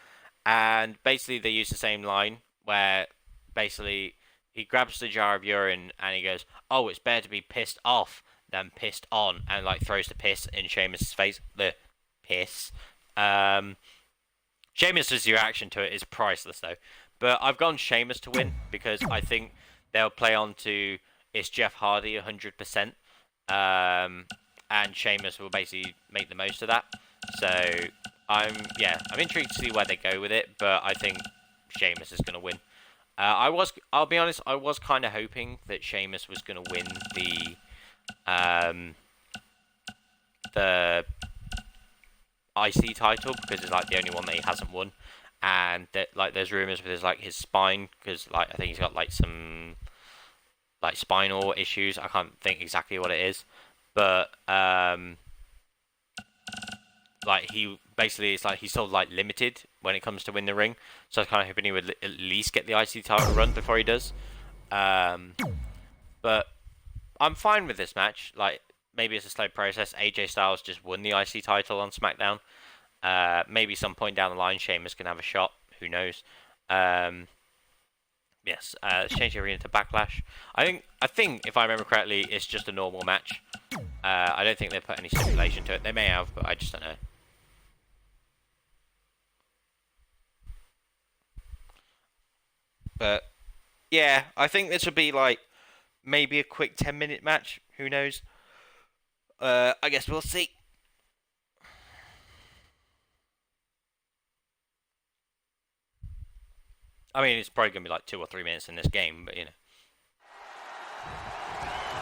And basically they use the same line where basically he grabs the jar of urine and he goes, "Oh, it's better to be pissed off than pissed on," and like throws the piss in Sheamus' face. The piss. Sheamus' reaction to it is priceless though. But I've gone Sheamus to win because I think they'll play on to it's Jeff Hardy 100%. And Sheamus will basically make the most of that. So I'm intrigued to see where they go with it, but I think Sheamus is going to win. I'll be honest, I was kind of hoping that Sheamus was going to win the IC title because it's like the only one that he hasn't won, and that like there's rumors with his spine because like I think he's got like some like spinal issues. I can't think exactly what it is, but like he basically it's like he's sort of like limited when it comes to win the ring. So I was kind of hoping he would at least get the IC title run before he does. But I'm fine with this match. Like maybe it's a slow process. AJ Styles just won the IC title on SmackDown. Maybe some point down the line Sheamus can have a shot. Who knows? Yes, let's change the arena to Backlash. I think if I remember correctly, it's just a normal match. I don't think they put any stipulation to it. They may have, but I just don't know. But yeah, I think this would be like maybe a quick 10-minute match. Who knows? I guess we'll see. I mean, it's probably going to be like 2 or 3 minutes in this game, but you know.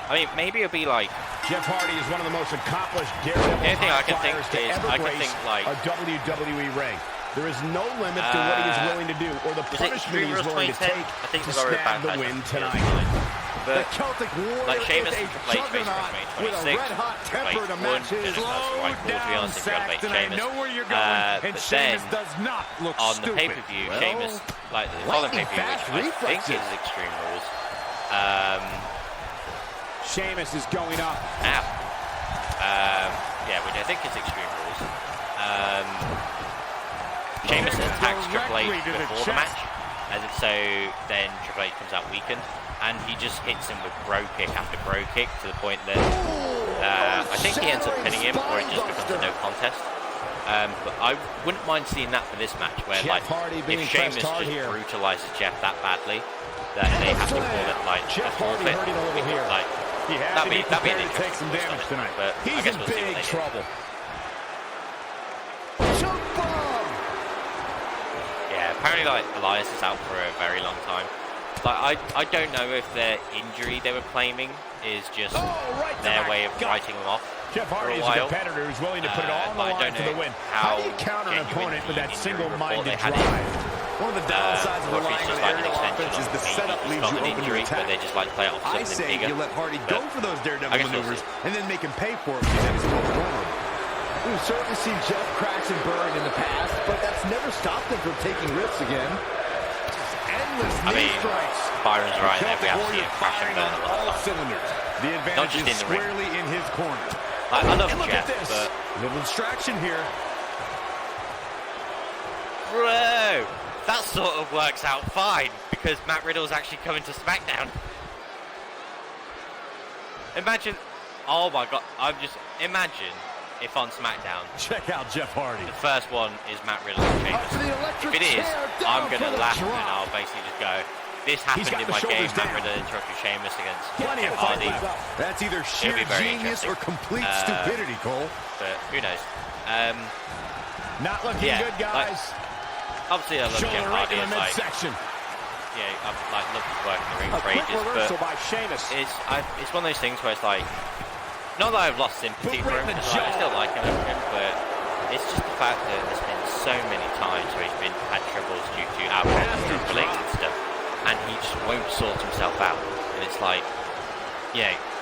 I mean, maybe it'll be like... Jeff Hardy is one of the most accomplished daredevil the only thing I can think to is, ever I can grace think like... a WWE ring. There is no limit to what he is willing to do or the punishment he is willing to take to snag the win tonight. The But Celtic Warrior like Sheamus is and a Triple H faced juggernaut with a 26, red-hot temper to won, match didn't his. know that's the right call, to be honest, if you had to Saxton, make I know where you're Sheamus. going, and But Sheamus then, does not look on stupid. the pay-per-view, Well, Sheamus, like the following lightning pay-per-view, fast which I think reflexes. is Extreme Rules. Sheamus is going up. Yeah, which I think is Extreme Rules. Sheamus attacks Triple H Directly to the before the chest. match, and so then Triple H comes out weakened, and he just hits him with bro kick after bro kick to the point that I think he ends up pinning him, or it just becomes a no contest. But I wouldn't mind seeing that for this match, where like if Sheamus just brutalizes Jeff that badly that they have to call it like a forfeit, like that'd be an interesting twist on it. But I guess we'll see what they do. Yeah, apparently like Elias is out for a very long time. Like I don't know if the injury they were claiming is just their way of writing him off. Jeff Hardy is a competitor who's willing to put it all on the line for the win. How do you counter an opponent with that single-minded drive? One of the downsides of relying on aerial offense is the setup leaves you open to attack. They just like play it off I say you let Hardy go for those daredevil maneuvers and then make him pay for it because then he's more vulnerable. We've certainly seen Jeff crash and burn in the past, but that's never stopped him from taking risks again. Endless knee strikes. Byron's right there. We have to see him crash and burn a lot of cylinders. The advantage is squarely in his corner. I love Jeff, but little distraction here. Bro, that sort of works out fine because Matt Riddle's actually coming to SmackDown. Imagine, oh my God, imagine if on SmackDown. Check out Jeff Hardy. The first one is Matt Riddle and Sheamus. If it is, I'm gonna laugh and I'll basically just go, this happened in my game. Matt Riddle interrupted Sheamus against Jeff Hardy. That's either sheer genius or complete stupidity, Cole. But who knows? Not looking good, guys. Like, obviously, I love Jeff Hardy. I've like loved his work in the ring for ages, but it's one of those things where it's like, not that I've lost sympathy for him, because I still like him, but it's just the fact that there's been so many times where he's had troubles due to alcohol-related stuff. And he just won't sort himself out. And it's like,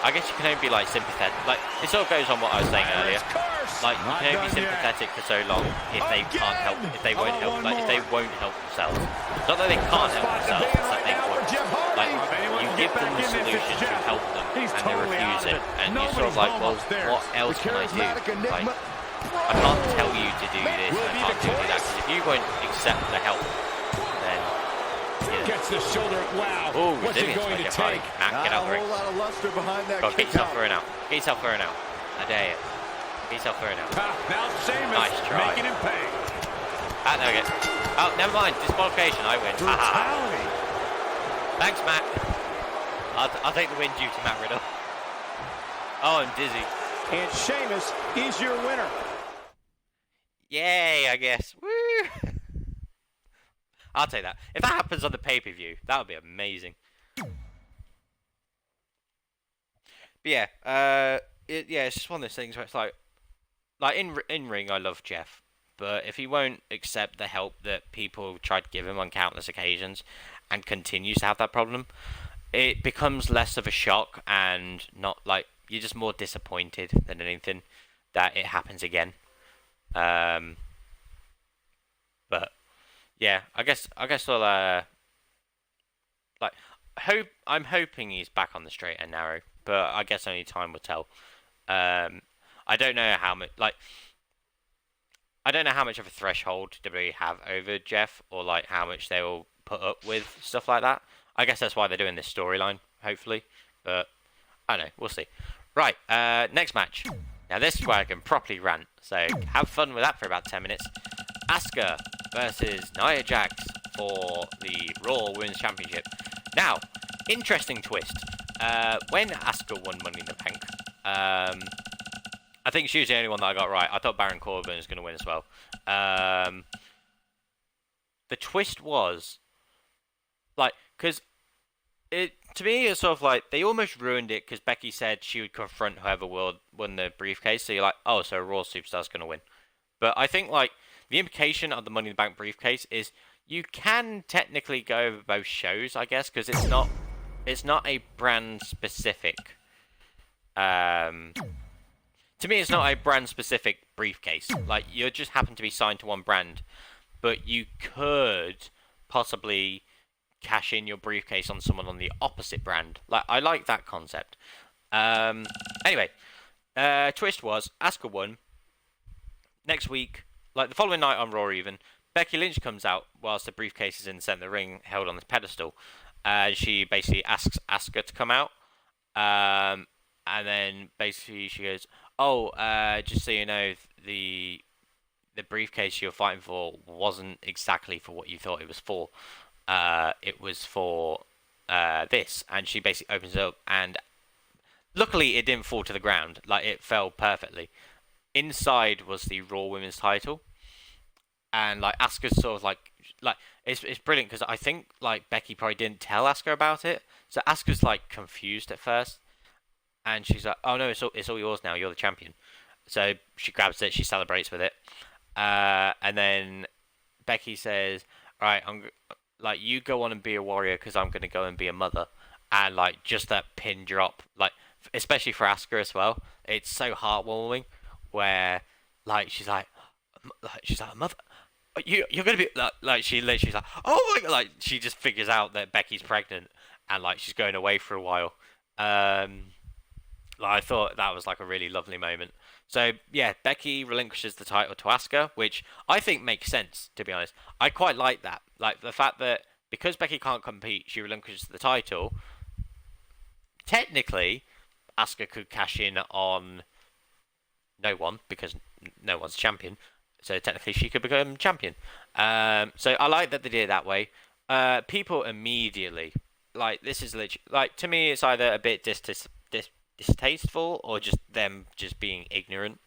I guess you can only be like sympathetic. Like, it sort of goes on what I was saying earlier. Like, you can only be sympathetic for so long if they can't help, if they won't help, like, if they won't help themselves. Not that they can't help themselves, it's that they won't. Like, you give them the solution to help them, and they refuse it. And you're sort of like, well, what else can I do? Like, I can't tell you to do this, I can't do that, because if you won't accept the help, then gets the shoulder. Wow. Oh, what's it going to take? Get out the ring. Get yourself thrown out. Get yourself thrown out. I dare you. Get yourself thrown out. Now Sheamus nice try. making him pay. There we go. Oh, never mind. Disqualification. I win. Thanks, Matt. I'll take the win due to Matt Riddle. Oh, I'm dizzy. And Sheamus is your winner. Yay, I guess. Woo! I'll take that. If that happens on the pay-per-view, that would be amazing. But yeah, it's just one of those things where it's like in ring, I love Jeff, but if he won't accept the help that people try to give him on countless occasions, and continues to have that problem, it becomes less of a shock and not like you're just more disappointed than anything that it happens again. But yeah, I guess I'll I'm hoping he's back on the straight and narrow, but I guess only time will tell. I don't know how much of a threshold WWE have over Jeff, or like how much they will put up with stuff like that. I guess that's why they're doing this storyline, hopefully. But I don't know, we'll see. Right, next match. Now this is where I can properly rant, so have fun with that for about 10 minutes. Asuka versus Nia Jax for the Raw Women's Championship. Now, interesting twist. When Asuka won Money in the Bank, I think she was the only one that I got right. I thought Baron Corbin was going to win as well. The twist was, like, because to me, it's sort of like, they almost ruined it because Becky said she would confront whoever won the briefcase. So you're like, oh, so Raw Superstar's going to win. But I think, like, the implication of the Money in the Bank briefcase is you can technically go over both shows, I guess, because it's not a brand specific. To me, it's not a brand specific briefcase. Like, you just happen to be signed to one brand, but you could possibly cash in your briefcase on someone on the opposite brand. Like, I like that concept. Anyway, twist was Asuka won. Next week, like the following night on Raw even, Becky Lynch comes out whilst the briefcase is in the center of the ring, held on this pedestal. She basically asks Asuka to come out, and then basically she goes, "Oh, just so you know, the briefcase you're fighting for wasn't exactly for what you thought it was for. It was for this." And she basically opens it up, and luckily it didn't fall to the ground. Like, it fell perfectly. Inside was the Raw Women's title, and like Asuka's sort of like it's brilliant because I think like Becky probably didn't tell Asuka about it, so Asuka's like confused at first, and she's like, "Oh no, it's all yours now. You're the champion." So she grabs it, she celebrates with it, and then Becky says, "All right, like, you go on and be a warrior because I'm gonna go and be a mother." And like just that pin drop, like especially for Asuka as well, it's so heartwarming. Where like she's like, "Mother, you're gonna be like," she literally's like, "Oh my god!" Like, she just figures out that Becky's pregnant, and like she's going away for a while. Um, like, I thought that was like a really lovely moment. So yeah, Becky relinquishes the title to Asuka, which I think makes sense, to be honest. I quite like that. Like, the fact that because Becky can't compete, she relinquishes the title. Technically, Asuka could cash in on no one because no one's champion. So technically, she could become champion. So I like that they did it that way. People immediately, like, this is literally, like, to me, it's either a bit distasteful or just them just being ignorant.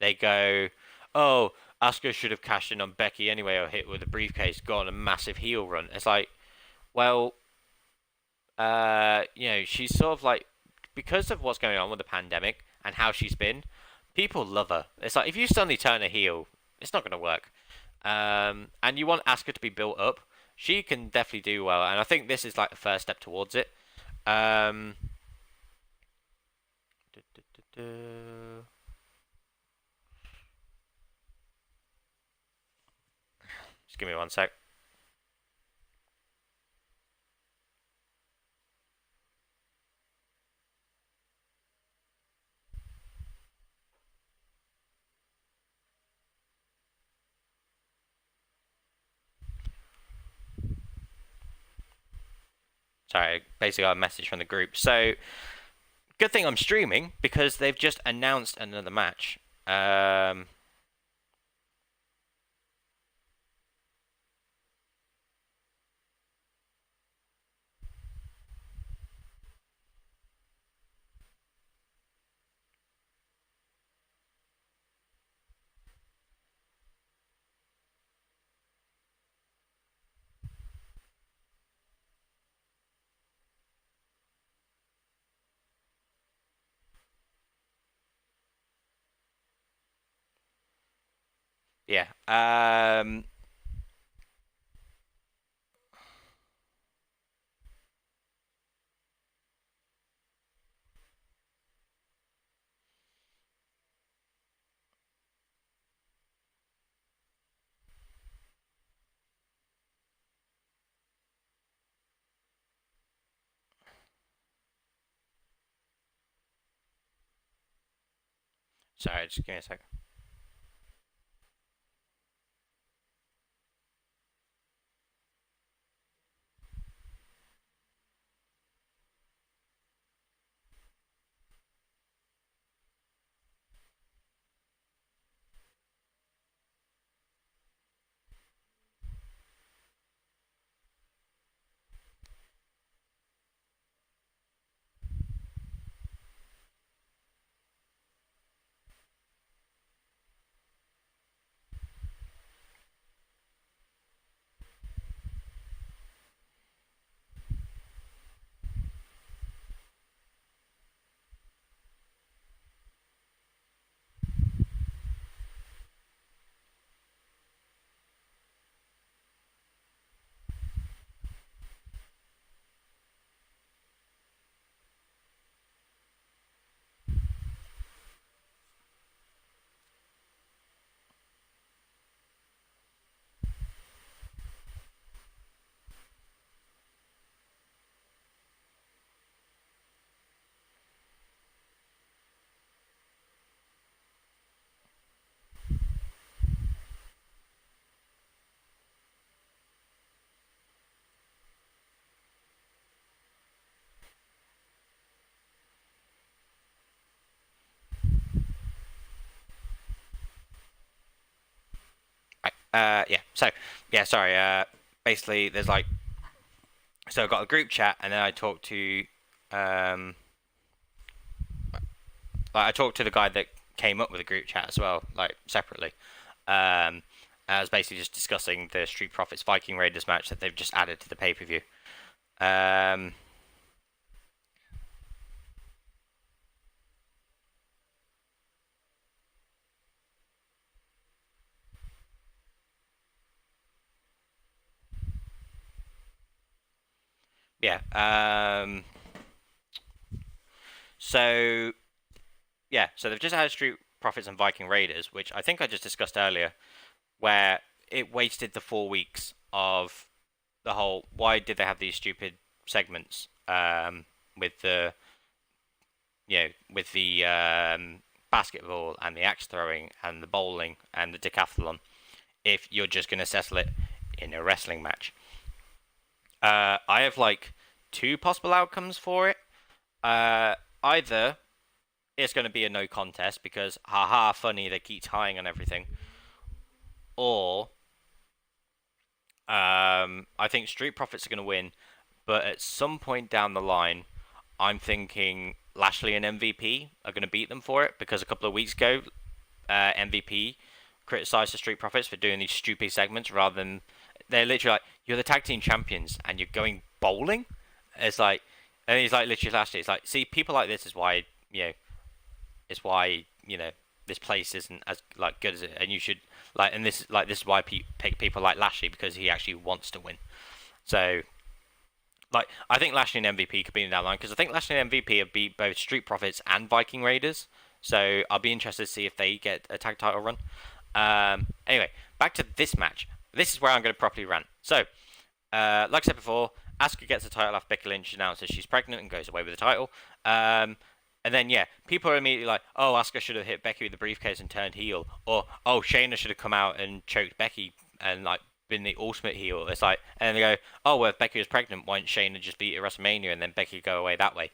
They go, "Oh, Asuka should have cashed in on Becky anyway, or hit with a briefcase, go on a massive heel run." It's like, well, she's sort of like, because of what's going on with the pandemic and how she's been, people love her. It's like, if you suddenly turn a heel, it's not going to work. And you want Asuka to be built up. She can definitely do well, and I think this is like the first step towards it. Um, Just give me one sec. Sorry, I basically got a message from the group. So, good thing I'm streaming because they've just announced another match. Yeah. Sorry, just give me a sec. Yeah. So, yeah. Sorry. Basically, there's like, so I got a group chat, and then I talked to, I talked to the guy that came up with the group chat as well, like separately. I was basically just discussing the Street Profits Viking Raiders match that they've just added to the pay per view. Yeah. So yeah. So they've just added Street Profits and Viking Raiders, which I think I just discussed earlier, where it wasted the 4 weeks of the whole. Why did they have these stupid segments with the basketball and the axe throwing and the bowling and the decathlon if you're just going to settle it in a wrestling match? I have like two possible outcomes for it. Either it's going to be a no contest because haha funny they keep tying on everything, or I think Street Profits are going to win, but at some point down the line I'm thinking Lashley and MVP are going to beat them for it, because a couple of weeks ago MVP criticized the Street Profits for doing these stupid segments rather than, they're literally like, you're the tag team champions and you're going bowling. It's like, and he's like, literally Lashley, it's like, see, people like this is why, it's why, this place isn't as like good as it, and you should like, and this is why pick people like Lashley, because he actually wants to win. So like, I think Lashley and MVP could be in that line, because I think Lashley and MVP have beat both Street Profits and Viking Raiders. So I'll be interested to see if they get a tag title run. Anyway, back to this match. This is where I'm going to properly rant. So, like I said before, Asuka gets the title after Becky Lynch announces she's pregnant and goes away with the title. And then, yeah, people are immediately like, oh, Asuka should have hit Becky with the briefcase and turned heel. Or, oh, Shayna should have come out and choked Becky and, like, been the ultimate heel. It's like, and then they go, oh, well, if Becky was pregnant, why didn't Shayna just beat her at WrestleMania and then Becky go away that way?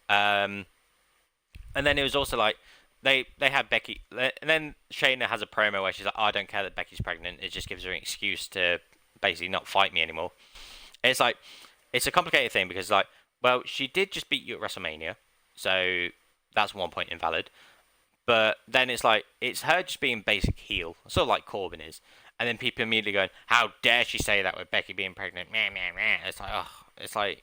And then it was also like, they had Becky, and then Shayna has a promo where she's like, oh, I don't care that Becky's pregnant. It just gives her an excuse to basically not fight me anymore. And it's like, it's a complicated thing because, like, well, she did just beat you at WrestleMania, so that's 1 point invalid. But then it's like, it's her just being basic heel, sort of like Corbin is. And then people immediately going, how dare she say that with Becky being pregnant? Meh, meh, meh. It's like, oh, it's like,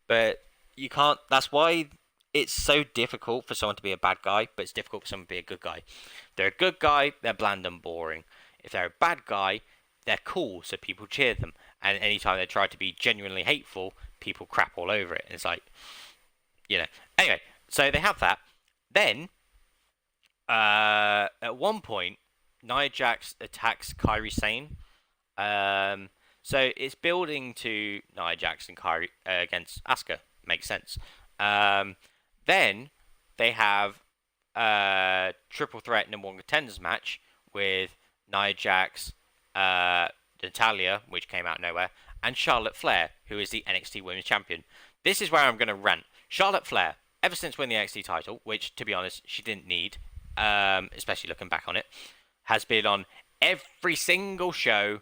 But you can't, that's why it's so difficult for someone to be a bad guy, but it's difficult for someone to be a good guy. If they're a good guy, they're bland and boring. If they're a bad guy, they're cool, so people cheer them. And anytime they try to be genuinely hateful, people crap all over it. And it's like, Anyway, so they have that. Then, at one point, Nia Jax attacks Kairi Sane. So it's building to Nia Jax and Kairi against Asuka. Makes sense. Then they have a triple threat number one contenders match with Nia Jax, Natalya, which came out of nowhere, and Charlotte Flair, who is the NXT Women's Champion. This is where I'm going to rant. Charlotte Flair, ever since winning the NXT title, which, to be honest, she didn't need, especially looking back on it, has been on every single show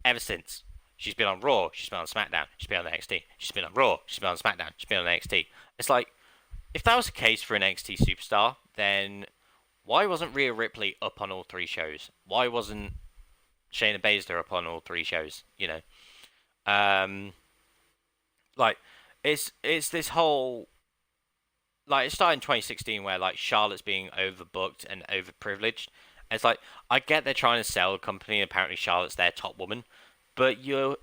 ever since. She's been on Raw, she's been on SmackDown, she's been on NXT, she's been on Raw, she's been on SmackDown, she's been on NXT. It's like, if that was the case for an NXT superstar, then why wasn't Rhea Ripley up on all three shows? Why wasn't Shayna Baszler up on all three shows? Like, it's this whole, like, it started in 2016 where, like, Charlotte's being overbooked and overprivileged. And it's like, I get they're trying to sell a company, and apparently Charlotte's their top woman, but you're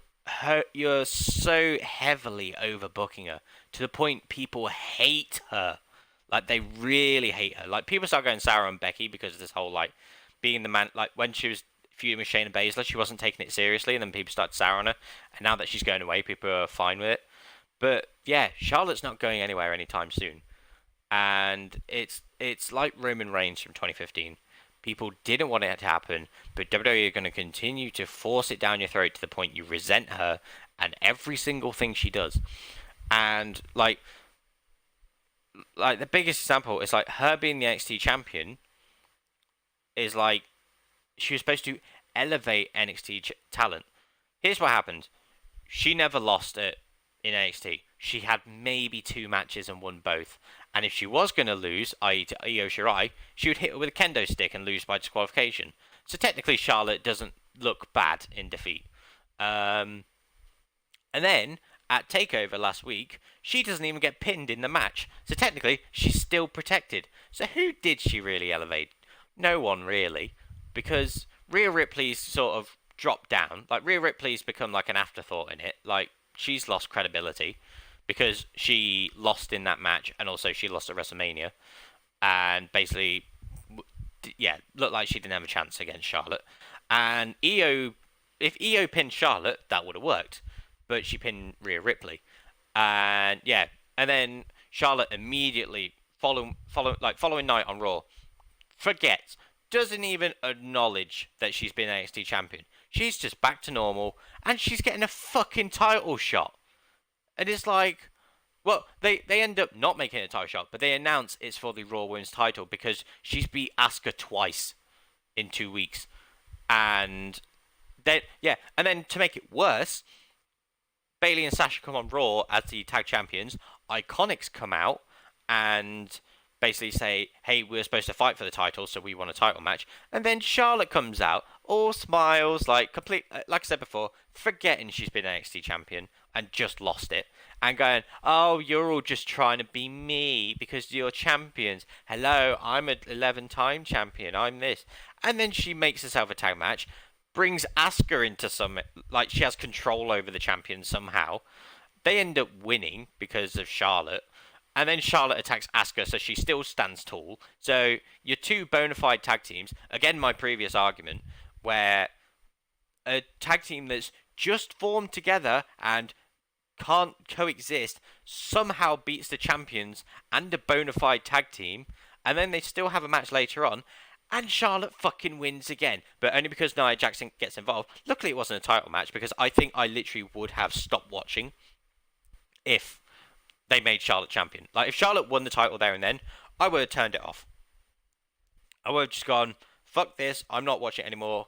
so heavily overbooking her to the point people hate her. Like, they really hate her. Like, people start going sour on Becky because of this whole, like, being the man. Like, when she was feuding with Shayna Baszler, she wasn't taking it seriously, and then people started sour on her. And now that she's going away, people are fine with it. But yeah, Charlotte's not going anywhere anytime soon. And it's like Roman Reigns from 2015. People didn't want it to happen, but WWE are going to continue to force it down your throat to the point you resent her and every single thing she does. And like the biggest example is like her being the NXT champion is like, she was supposed to elevate NXT talent. Here's what happened. She never lost it in NXT. She had maybe 2 matches and won both. And if she was going to lose, i.e. to Io Shirai, she would hit her with a kendo stick and lose by disqualification. So technically Charlotte doesn't look bad in defeat. And then, at TakeOver last week, she doesn't even get pinned in the match. So technically, she's still protected. So who did she really elevate? No one, really. Because Rhea Ripley's sort of dropped down. Like, Rhea Ripley's become like an afterthought in it. Like, she's lost credibility because she lost in that match and also she lost at WrestleMania. And basically, yeah, looked like she didn't have a chance against Charlotte. And if Io pinned Charlotte, that would have worked. But she pinned Rhea Ripley. And yeah, and then Charlotte immediately, following night on Raw, forgets, doesn't even acknowledge that she's been NXT champion. She's just back to normal, and she's getting a fucking title shot. And it's like, well, they end up not making it a title shot, but they announce it's for the Raw Women's title because she's beat Asuka twice in 2 weeks. And then, yeah, and then to make it worse, Bayley and Sasha come on Raw as the tag champions. Iconics come out and basically say, hey, we're supposed to fight for the title, so we want a title match. And then Charlotte comes out, all smiles, like I said before, forgetting she's been NXT champion and just lost it. And going, oh, you're all just trying to be me because you're champions. Hello, I'm an 11-time champion. I'm this. And then she makes herself a tag match, brings Asuka into some, like she has control over the champion somehow. They end up winning because of Charlotte. And then Charlotte attacks Asuka, so she still stands tall. So your 2 bona fide tag teams, again my previous argument, where a tag team that's just formed together and can't coexist somehow beats the champions and a bona fide tag team, and then they still have a match later on, and Charlotte fucking wins again. But only because Nia Jax gets involved. Luckily it wasn't a title match, because I think I literally would have stopped watching if they made Charlotte champion. Like, if Charlotte won the title there and then, I would have turned it off. I would have just gone, fuck this, I'm not watching it anymore.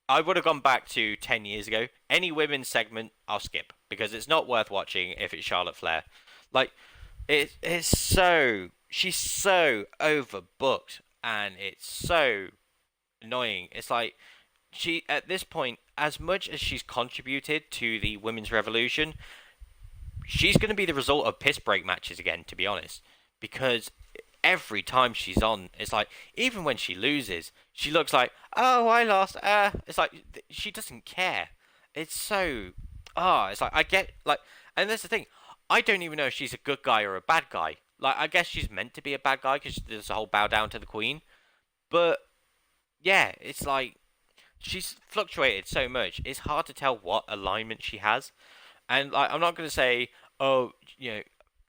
I would have gone back to 10 years ago. Any women's segment, I'll skip. Because it's not worth watching if it's Charlotte Flair. Like, it's so... She's so overbooked. And it's so annoying. It's like, she, at this point, as much as she's contributed to the women's revolution, she's going to be the result of piss break matches again, to be honest. Because every time she's on, it's like, even when she loses, she looks like, oh, I lost. It's like, she doesn't care. It's so, it's like, I get, like, and that's the thing. I don't even know if she's a good guy or a bad guy. Like, I guess she's meant to be a bad guy because there's a whole bow down to the queen. But, yeah, it's like, she's fluctuated so much. It's hard to tell what alignment she has. And, like, I'm not going to say, oh, you know,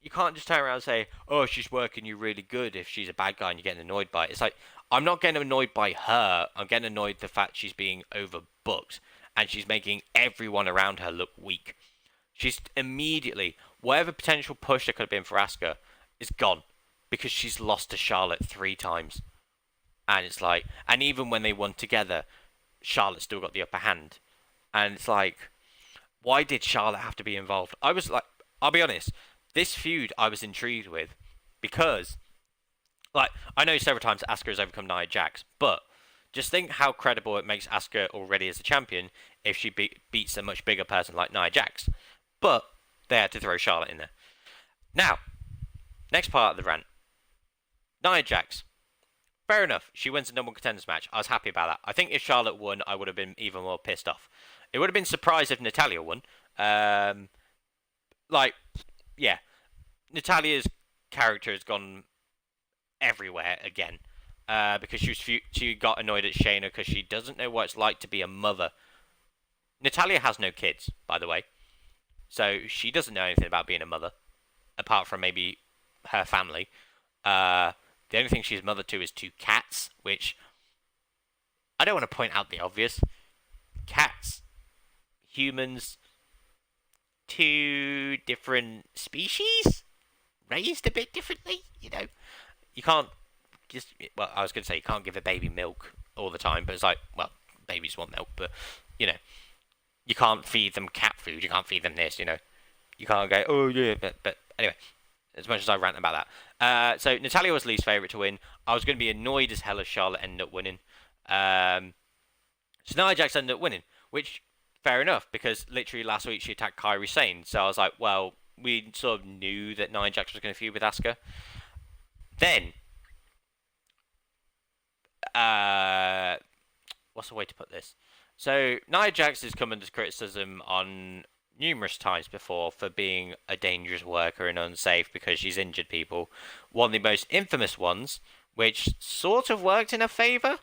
you can't just turn around and say, oh, she's working you really good if she's a bad guy and you're getting annoyed by it. It's like, I'm not getting annoyed by her. I'm getting annoyed the fact she's being overbooked. And she's making everyone around her look weak. She's immediately, whatever potential push there could have been for Asuka is gone. Because she's lost to Charlotte 3 times. And it's like, and even when they won together, Charlotte still got the upper hand. And it's like, why did Charlotte have to be involved? I was like, I'll be honest, this feud I was intrigued with because, like, I know several times Asuka has overcome Nia Jax, but just think how credible it makes Asuka already as a champion if she beats a much bigger person like Nia Jax. But they had to throw Charlotte in there. Now, next part of the rant. Nia Jax. Fair enough, she wins the number 1 contenders match. I was happy about that. I think if Charlotte won, I would have been even more pissed off. It would have been surprised if Natalya won. Like, yeah. Natalya's character has gone everywhere again. Because she got annoyed at Shayna because she doesn't know what it's like to be a mother. Natalya has no kids, by the way. So she doesn't know anything about being a mother. Apart from maybe her family. The only thing she's mother to is 2 cats, which I don't want to point out the obvious. Cats, humans, 2 different species, raised a bit differently, you know. You can't just, well, I was going to say you can't give a baby milk all the time, but it's like, well, babies want milk, but you know, you can't feed them cat food. You can't feed them this. You know, you can't go, oh yeah. But anyway, as much as I rant about that. So Natalya was Lee's favourite to win. I was going to be annoyed as hell if Charlotte ended up winning. So Nia Jax ended up winning, which, fair enough, because literally last week she attacked Kairi Sane. So I was like, well, we sort of knew that Nia Jax was going to feud with Asuka. Then, what's the way to put this? So Nia Jax has come under criticism on numerous times before for being a dangerous worker and unsafe because she's injured people. One of the most infamous ones, which sort of worked in her favour,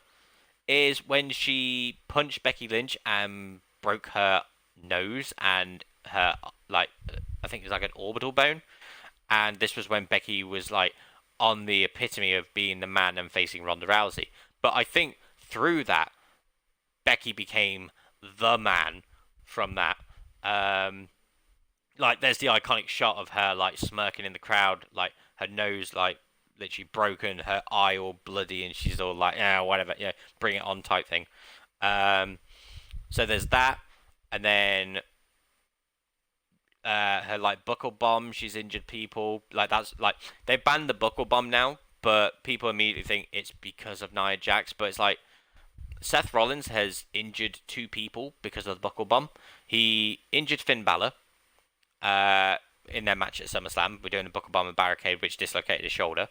is when she punched Becky Lynch and broke her nose and her, like, I think it was like an orbital bone. And this was when Becky was like on the epitome of being the man and facing Ronda Rousey. But I think through that, Becky became the man from that. Like, there's the iconic shot of her like smirking in the crowd, like her nose like literally broken, her eye all bloody, and she's all like, yeah, whatever, yeah, bring it on type thing. So there's that, and then her like buckle bomb. She's injured people. Like, that's like they banned the buckle bomb now, but people immediately think it's because of Nia Jax. But it's like Seth Rollins has injured 2 people because of the buckle bomb. He injured Finn Balor in their match at SummerSlam. We're doing a buckle bomb and barricade, which dislocated his shoulder.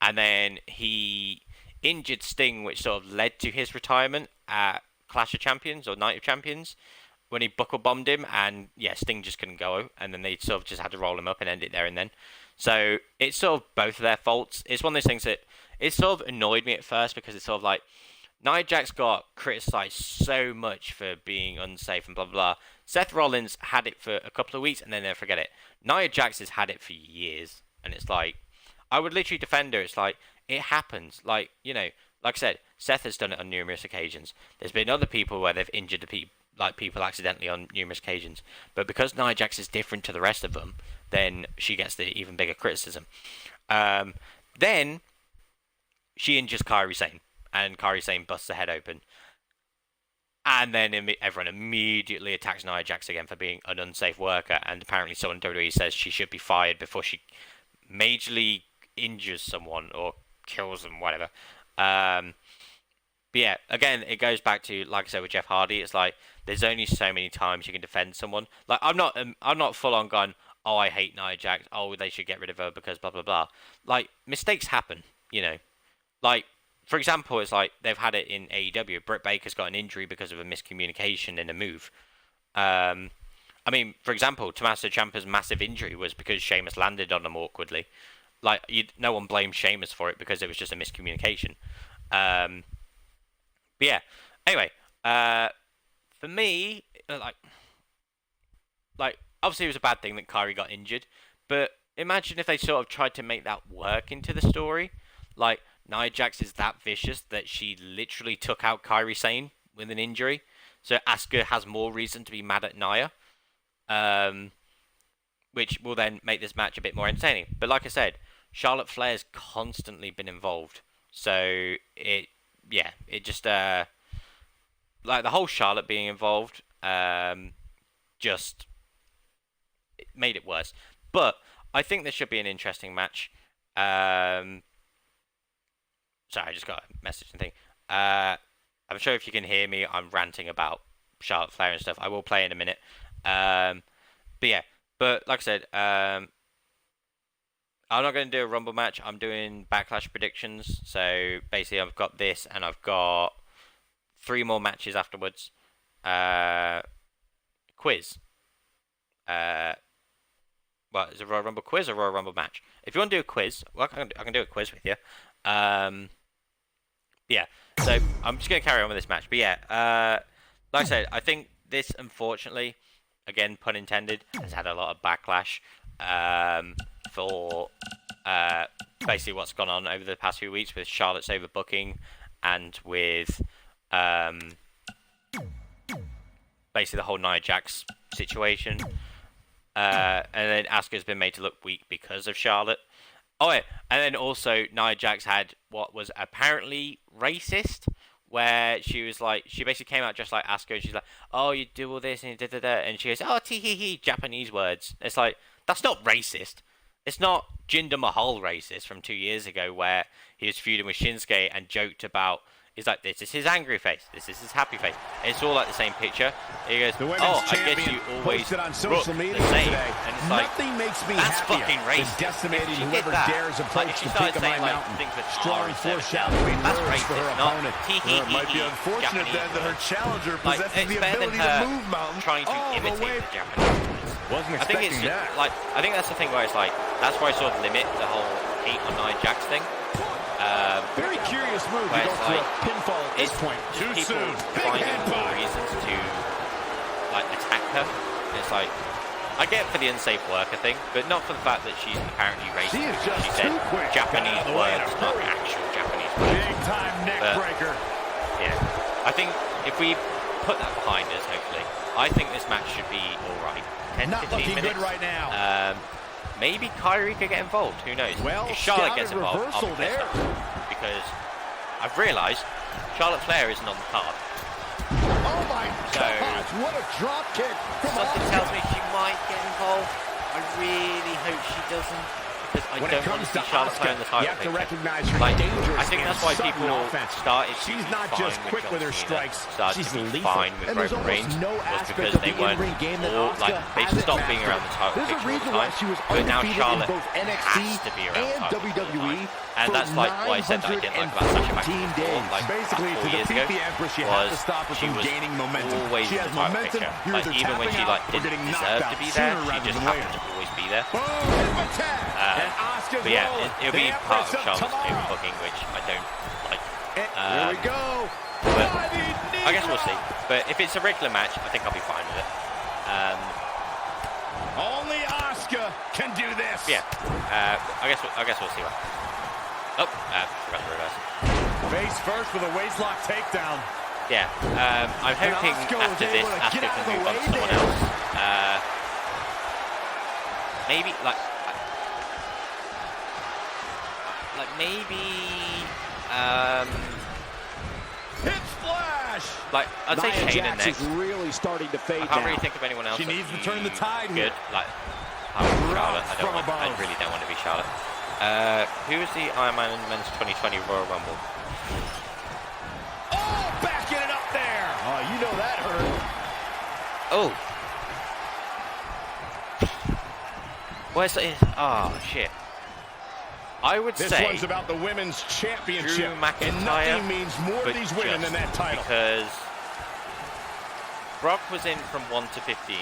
And then he injured Sting, which sort of led to his retirement at Clash of Champions or Night of Champions when he buckle bombed him. And yeah, Sting just couldn't go. And then they sort of just had to roll him up and end it there and then. So it's sort of both of their faults. It's one of those things that it sort of annoyed me at first because it's sort of like Nia Jax got criticised so much for being unsafe and blah, blah, blah. Seth Rollins had it for a couple of weeks and then they'll forget it. Nia Jax has had it for years. And it's like, I would literally defend her. It's like, it happens. Like, you know, like I said, Seth has done it on numerous occasions. There's been other people where they've injured people accidentally on numerous occasions. But because Nia Jax is different to the rest of them, then she gets the even bigger criticism. Then she injures Kairi Sane. And Kairi Sane busts her head open. And then everyone immediately attacks Nia Jax again for being an unsafe worker. And apparently someone in WWE says she should be fired before she majorly injures someone or kills them, whatever. But yeah, again, it goes back to, like I said with Jeff Hardy, it's like there's only so many times you can defend someone. Like, I'm not full on going, oh, I hate Nia Jax, oh, they should get rid of her because blah blah blah. Like, mistakes happen, you know. Like, for example, it's like they've had it in AEW. Britt Baker's got an injury because of a miscommunication in a move. I mean, for example, Tommaso Ciampa's massive injury was because Sheamus landed on him awkwardly. Like, no one blames Sheamus for it because it was just a miscommunication. But yeah, anyway, for me, like obviously it was a bad thing that Kairi got injured, but imagine if they sort of tried to make that work into the story. Like, Nia Jax is that vicious that she literally took out Kairi Sane with an injury, so Asuka has more reason to be mad at Nia, which will then make this match a bit more entertaining. But like I said, Charlotte Flair's constantly been involved, so it just like the whole Charlotte being involved just made it worse. But I think this should be an interesting match. Sorry, I just got a message and thing. I'm sure if you can hear me, I'm ranting about Charlotte Flair and stuff. I will play in a minute. But yeah, but like I said, I'm not going to do a Rumble match. I'm doing Backlash predictions. So basically, I've got this, and I've got 3 more matches afterwards. Quiz. Well, is it a Royal Rumble quiz or Royal Rumble match? If you want to do a quiz, well, I can do a quiz with you. Yeah, so I'm just going to carry on with this match. But yeah, like I said, I think this, unfortunately, again, pun intended, has had a lot of backlash for basically what's gone on over the past few weeks with Charlotte's overbooking and with basically the whole Nia Jax situation. And then Asuka's been made to look weak because of Charlotte. Oh, yeah. And then also Nia Jax had what was apparently racist where she was like, she basically came out just like Asuka, and she's like, oh, you do all this and da da da, and she goes, oh, tee hee hee, Japanese words. It's like, that's not racist. It's not Jinder Mahal racist from 2 years ago, where he was feuding with Shinsuke and joked about, he's like, this is his angry face, this is his happy face. And it's all like the same picture. He goes, oh, I guess you always on social media the same. today. And it's like, nothing makes me that's happier fucking racist. than decimating If she whoever did that, dares approach if she the started peak of my saying, like, mountain, things with strong R instead of foreshadowing that's words for her racist, not opponent. it might be unfortunate then that her challenger possesses the ability to move mountains trying to imitate the Japanese. Wasn't I think expecting that. like, I think that's the thing where it's like, that's why I sort of limit the whole 8 or 9 Jacks thing. Very curious move to where go it's for like, a pinfall at this point. just Too people soon. Big finding head more bump. reasons to like attack her. It's like, I get it for the unsafe worker thing, but not for the fact that she's apparently racist. She is just she said too quick. Japanese Got out of the way in a words, not hurry. actual Japanese words. Big time neck But, breaker. Yeah, I think if we put that behind us, hopefully, I think this match should be alright. 10, Not 15 looking minutes. good right now. Maybe Kyrie could get involved. Who knows? Well, if Charlotte gets scouted involved, I'll reversal be pissed there. off. Because I've realised Charlotte Flair isn't on the card. Oh my gosh, what a drop kick from Something Asuka. tells me she might get involved. I really hope she doesn't. Because I When don't it want comes to see to Charlotte Flair in Asuka, the title you have to picture. recognize her Like, dangerous I think that's why and people sudden offense. started to She's be not fine just quick with her John Cena, strikes, started she's to be lethal. fine with And there's Roman almost Reigns no was aspect because of they the weren't in-ring game that all, Asuka like, they hasn't stopped being mastered. around the title There's a picture all reason the why time. she was But now undefeated in Charlotte both NXT has to be around and the title all the WWE time. And for that's like why I said that I didn't like about Sasha Banks 915 before, days. like Basically, about 4 to years defeat ago, the Empress, you have was to stop her she from was gaining momentum. always She in has the title momentum. picture. You're Like, either even when tapping she out like or didn't getting deserve knocked to out be there, sooner she rather just than happened later. to always be there. Boom, attack. And Asuka's But yeah, rolling. it'll The be Empress part of of Charlotte's tomorrow. new booking, which I don't like. Here we go. But Diving knee I guess we'll see. drop. But if it's a regular match, I think I'll be fine with it. Only Asuka can do this. Yeah, I guess we'll see what. Oh, forgot to reverse. Face first with a waistlock takedown. Yeah, I'm hoping Asuka was after this, able to Asuka get out can of the move on to way someone there. else. Maybe maybe Hip splash. like I'd say Nia Shayna Jax next. is really starting to fade I can't now. really think of anyone else. She that needs to would turn the be tide good. here. Like Charlotte. from I above. really don't want to be Charlotte. Who was the Iron Man in Men's 2020 Royal Rumble? Oh, backing it up there. Oh, you know that hurt. Oh. Where's the... Oh, shit. I would This say... one's about the women's championship, Drew McIntyre, and nothing means more to but these women than that title. Because Brock was in from 1 to 15.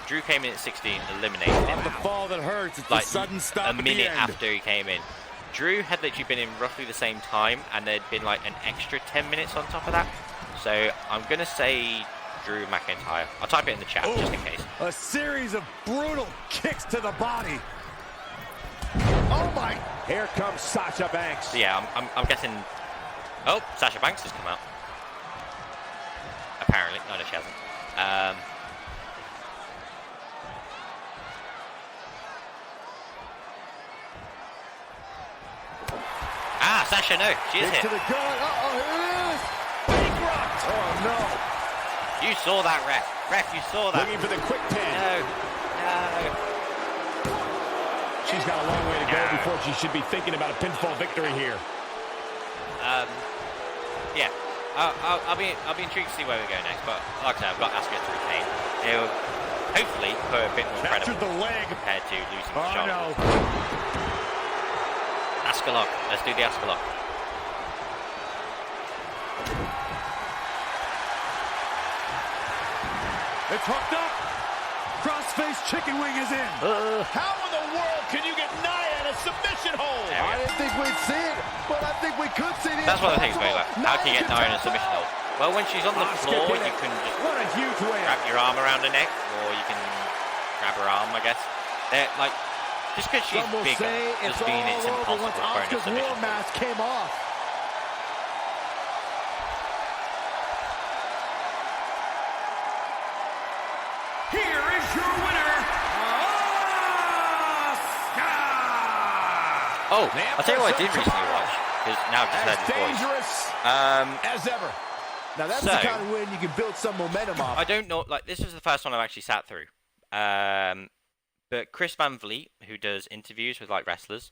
Drew came in at 16, eliminated him. The fall that hurts. It's Like, the sudden stop a at the minute end. after he came in. Drew had literally been in roughly the same time, and there'd been like an extra 10 minutes on top of that. So I'm going to say Drew McIntyre. I'll type it in the chat just in case. A series of brutal kicks to the body. Oh my. Here comes Sasha Banks. So yeah, I'm guessing... Oh, Sasha Banks has come out. Apparently. No, she hasn't. Sasha, no. She is Kick hit. to the gut. Uh-oh, here it is. Bankrupt. Oh, no. You saw that, ref. Ref, you saw that. Looking for the quick pin. No. She's got a long way to go before she should be thinking about a pinfall victory here. Yeah. I'll be intrigued to see where we go next, but like I said, I've got Asuka to retain. It'll hopefully put a bit more Captured credible the leg. compared to losing to Oh, Charlotte. no. Asuka lock. Let's do the Asuka lock. It's hooked up. Crossface chicken wing is in. How in the world can you get Nia in a submission hold? There we I go. didn't think we'd see it, but I think we could see it. That's one of the things about how can you get Nia in a submission hold? Well, when she's on the Asuka floor, did you it. can just What a huge win. grab your arm around her neck, or you can grab her arm, I guess. They're like, just because she's Some will bigger say it's doesn't mean it's all over impossible once for her in a Asuka's submission war hold. mask came off. Here is your winner, Asuka. Oh, I'll tell you what I did recently watch, because now I've just heard his voice. Dangerous as ever. Now that's the kind of win you can build some momentum off. I don't know, like, this was the first one I've actually sat through. But Chris Van Vliet, who does interviews with, like, wrestlers,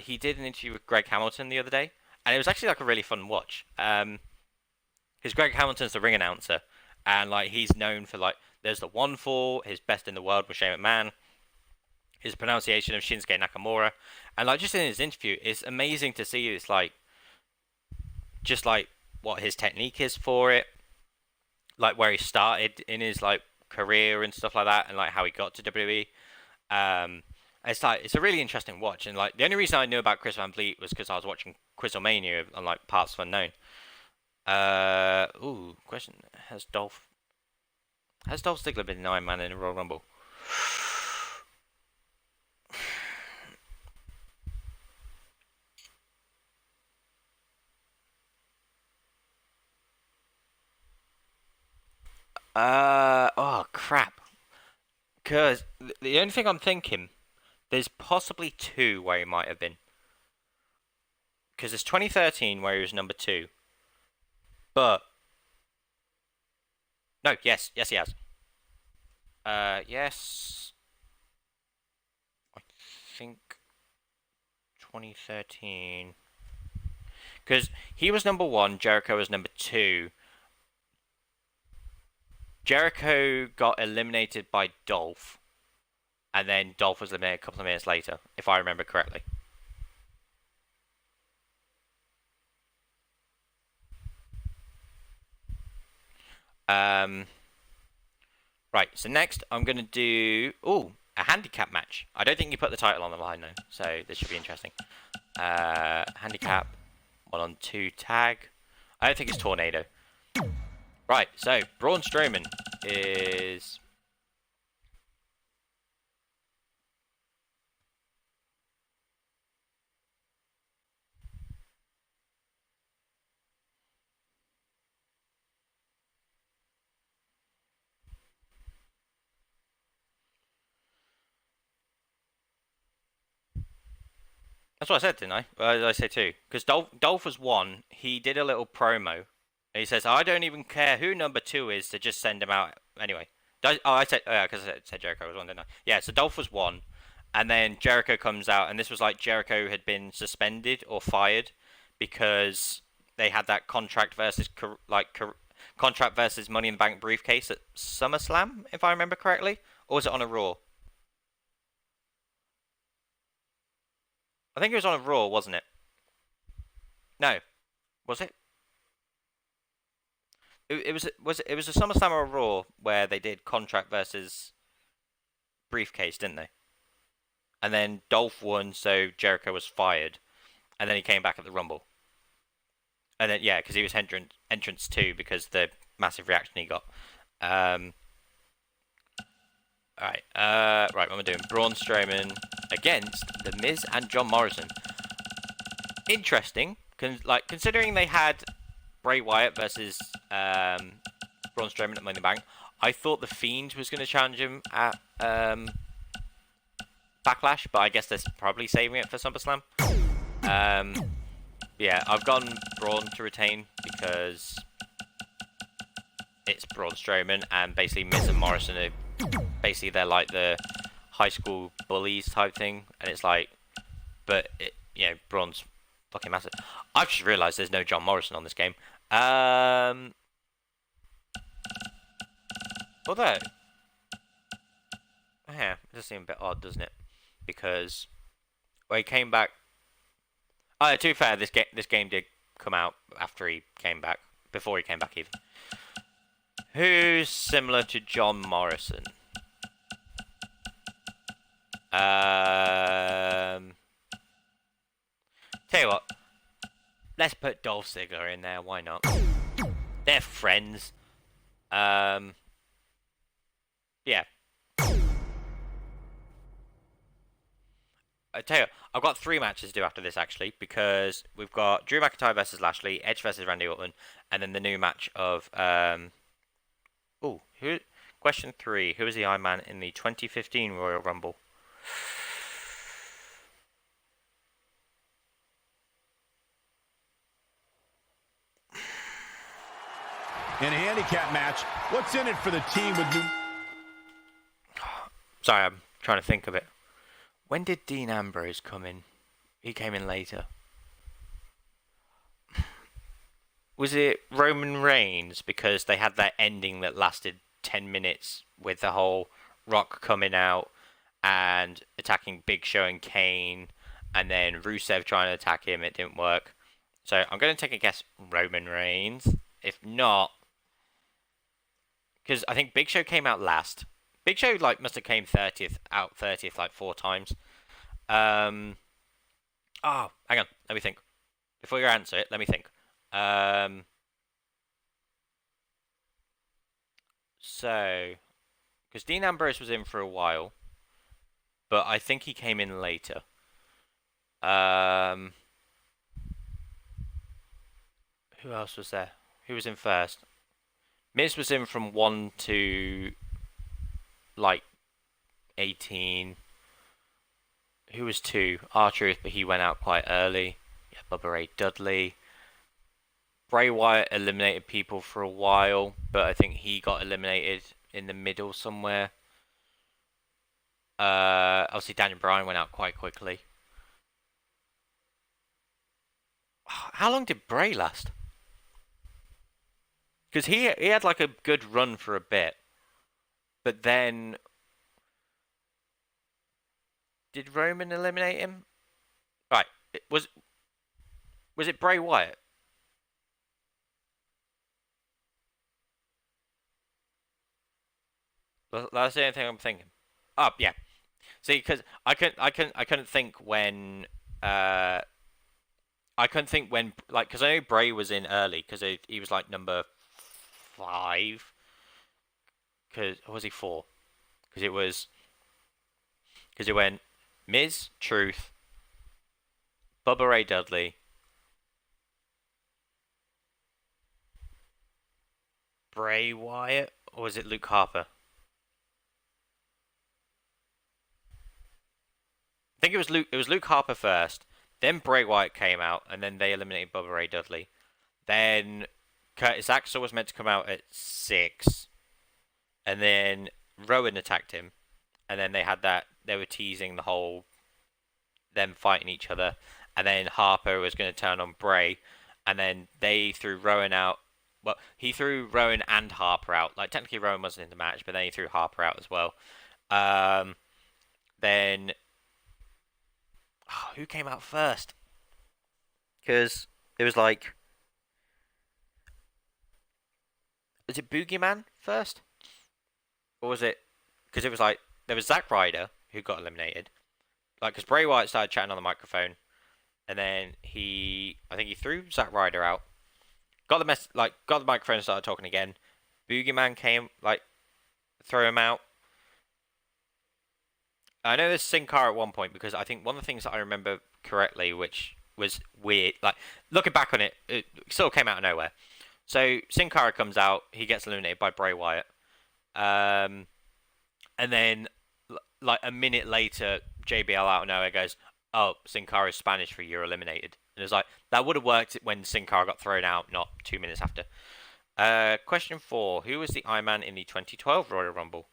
he did an interview with Greg Hamilton the other day, and it was actually, like, a really fun watch. Because Greg Hamilton's the ring announcer, and, like, he's known for, like, there's the 1-4, his best in the world was Shane McMahon, his pronunciation of Shinsuke Nakamura, and, like, just in his interview, it's amazing to see this, like, just, like, what his technique is for it, like, where he started in his, like, career and stuff like that, and, like, how he got to WWE. It's, like, it's a really interesting watch, and, like, the only reason I knew about Chris Van Vliet was because I was watching Quizlemania on, like, Parts of Unknown. Question: Has Dolph Ziggler been an Iron Man in a Royal Rumble? Oh crap! Because the only thing I'm thinking, there's possibly 2 where he might have been. Because there's 2013 where he was number 2. But no, yes he has. Yes, I think 2013. Because he was number 1, Jericho was number 2. Jericho got eliminated by Dolph, and then Dolph was eliminated a couple of minutes later, if I remember correctly. Right, so next I'm going to do a handicap match. I don't think you put the title on the line though, so this should be interesting. Handicap, 1-on-2 tag. I don't think it's Tornado. Right, so Braun Strowman is... That's what I said, didn't I? Did I say 2? Because Dolph was 1. He did a little promo. And he says, I don't even care who number 2 is to just send him out. Anyway. I said, because I said Jericho was 1, didn't I? Yeah, so Dolph was 1. And then Jericho comes out. And this was like Jericho had been suspended or fired because they had that contract versus Money in the Bank briefcase at SummerSlam, if I remember correctly. Or was it on a Raw? I think it was on a Raw, wasn't it? No. Was it? It was a SummerSlam or a Raw where they did contract versus briefcase, didn't they? And then Dolph won, so Jericho was fired, and then he came back at the Rumble. And then because he was entrance 2 because the massive reaction he got. Alright, what am I doing? Braun Strowman against The Miz and John Morrison. Interesting, considering they had Bray Wyatt versus Braun Strowman at Money in the Bank. I thought The Fiend was going to challenge him at Backlash, but I guess they're probably saving it for SummerSlam. Yeah, I've gone Braun to retain because it's Braun Strowman, and basically Miz and Morrison are basically they're like the high school bullies type thing, and it's like, but Braun's fucking massive. I've just realised there's no John Morrison on this game. Although, yeah, it does seem a bit odd, doesn't it? Because he came back. Oh, to be fair, this game did come out after he came back, before he came back even. Who's similar to John Morrison? Tell you what, let's put Dolph Ziggler in there. Why not? They're friends. Yeah. I tell you, I've got 3 matches to do after this actually, because we've got Drew McIntyre versus Lashley, Edge versus Randy Orton, and then the new match of question 3: who is the Iron Man in the 2015 Royal Rumble? In a handicap match, what's in it for the team with new... Sorry, I'm trying to think of it. When did Dean Ambrose come in? He came in later. Was it Roman Reigns? Because they had that ending that lasted 10 minutes with the whole Rock coming out and attacking Big Show and Kane, and then Rusev trying to attack him. It didn't work. So I'm going to take a guess Roman Reigns. If not, because I think Big Show came out last. Big Show must have came 30th like 4 times. Oh, hang on. Let me think. Before you answer it, let me think. So, because Dean Ambrose was in for a while, but I think he came in later. Who else was there? Who was in first? Miz was in from 1 to 18. Who was 2? R-Truth, but he went out quite early. Yeah, Bubba Ray Dudley. Bray Wyatt eliminated people for a while, but I think he got eliminated in the middle somewhere. Obviously Daniel Bryan went out quite quickly. How long did Bray last? Because he had like a good run for a bit, but then did Roman eliminate him? Right, was it Bray Wyatt? That's the only thing I'm thinking. Oh yeah, see, because I couldn't think when because I know Bray was in early because he was like number 5. Or was he 4? Because it went Miz, Truth, Bubba Ray Dudley, Bray Wyatt, or was it Luke Harper? I think it was Luke. It was Luke Harper first. Then Bray Wyatt came out, and then they eliminated Bubba Ray Dudley. Then Curtis Axel was meant to come out at 6, and then Rowan attacked him, and then they had that. They were teasing the whole them fighting each other, and then Harper was going to turn on Bray, and then they threw Rowan out. Well, he threw Rowan and Harper out. Like technically Rowan wasn't in the match, but then he threw Harper out as well. Then. Oh, who came out first? Because it was like... Was it Boogeyman first? Or was it... Because it was like... There was Zack Ryder, who got eliminated. Like, because Bray Wyatt started chatting on the microphone. And then I think he threw Zack Ryder out. Got the microphone and started talking again. Boogeyman came, throw him out. I know there's Sin Cara at one point because I think one of the things that I remember correctly, which was weird, looking back on it, it sort of came out of nowhere. So Sin Cara comes out, he gets eliminated by Bray Wyatt, and then a minute later, JBL out of nowhere goes, "Oh, Sin Cara's Spanish for you're eliminated," and it's like that would have worked when Sin Cara got thrown out, not 2 minutes after. Question 4: Who was the Iron Man in the 2012 Royal Rumble?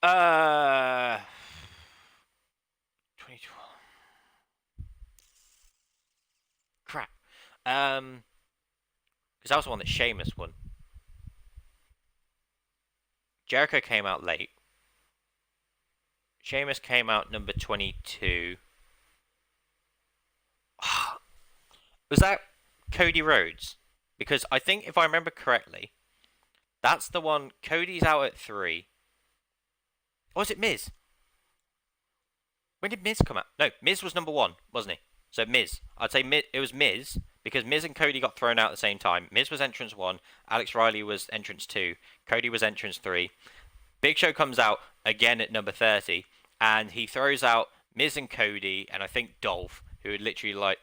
2012. Crap. Because that was the one that Sheamus won. Jericho came out late. Sheamus came out number 22. Was that Cody Rhodes? Because I think if I remember correctly, that's the one. Cody's out at 3. Or was it Miz? When did Miz come out? No, Miz was number 1, wasn't he? So Miz. I'd say it was Miz, because Miz and Cody got thrown out at the same time. Miz was entrance 1, Alex Riley was entrance 2, Cody was entrance 3. Big Show comes out again at number 30, and he throws out Miz and Cody, and I think Dolph, who had literally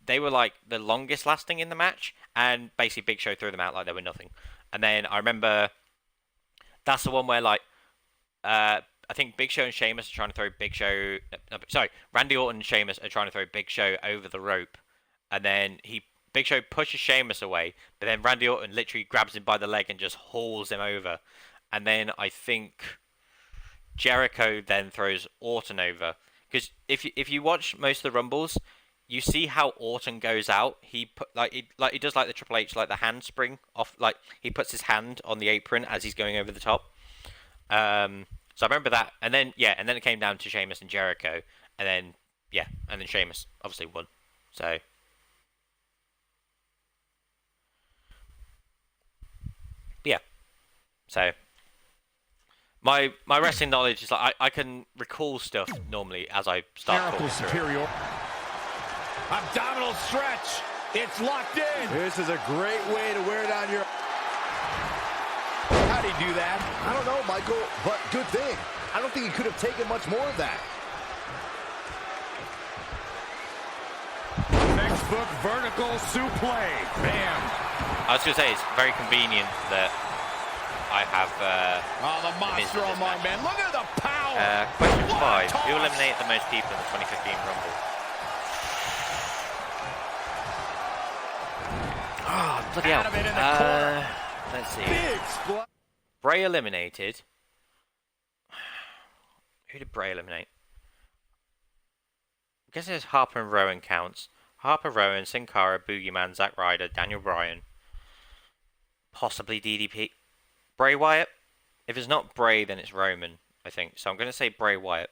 they were the longest lasting in the match, and basically Big Show threw them out like they were nothing. And then I remember that's the one where I think Big Show and Sheamus are trying to throw Randy Orton and Sheamus are trying to throw Big Show over the rope, and then Big Show pushes Sheamus away, but then Randy Orton literally grabs him by the leg and just hauls him over. And then I think Jericho then throws Orton over. Because if you watch most of the Rumbles, you see how Orton goes out. He he does like the Triple H, like the handspring off. Like he puts his hand on the apron as he's going over the top. So I remember that, and then it came down to Sheamus and Jericho, and then Sheamus obviously won. So yeah, so my wrestling knowledge is like I can recall stuff normally as I start talking through it. Abdominal stretch. It's locked in. This is a great way to wear down your... How'd he do that? I don't know, Michael, but good thing. I don't think he could have taken much more of that. Textbook vertical suplex. Bam. I was going to say, it's very convenient that I have... the monster on my man. Look at the power. Question 5. Who eliminated the most people in the 2015 Rumble? Oh, bloody hell. Let's see. Bray eliminated. Who did Bray eliminate? I guess it's Harper and Rowan counts. Harper, Rowan, Sin Cara, Boogeyman, Zack Ryder, Daniel Bryan. Possibly DDP. Bray Wyatt? If it's not Bray, then it's Roman, I think. So I'm going to say Bray Wyatt.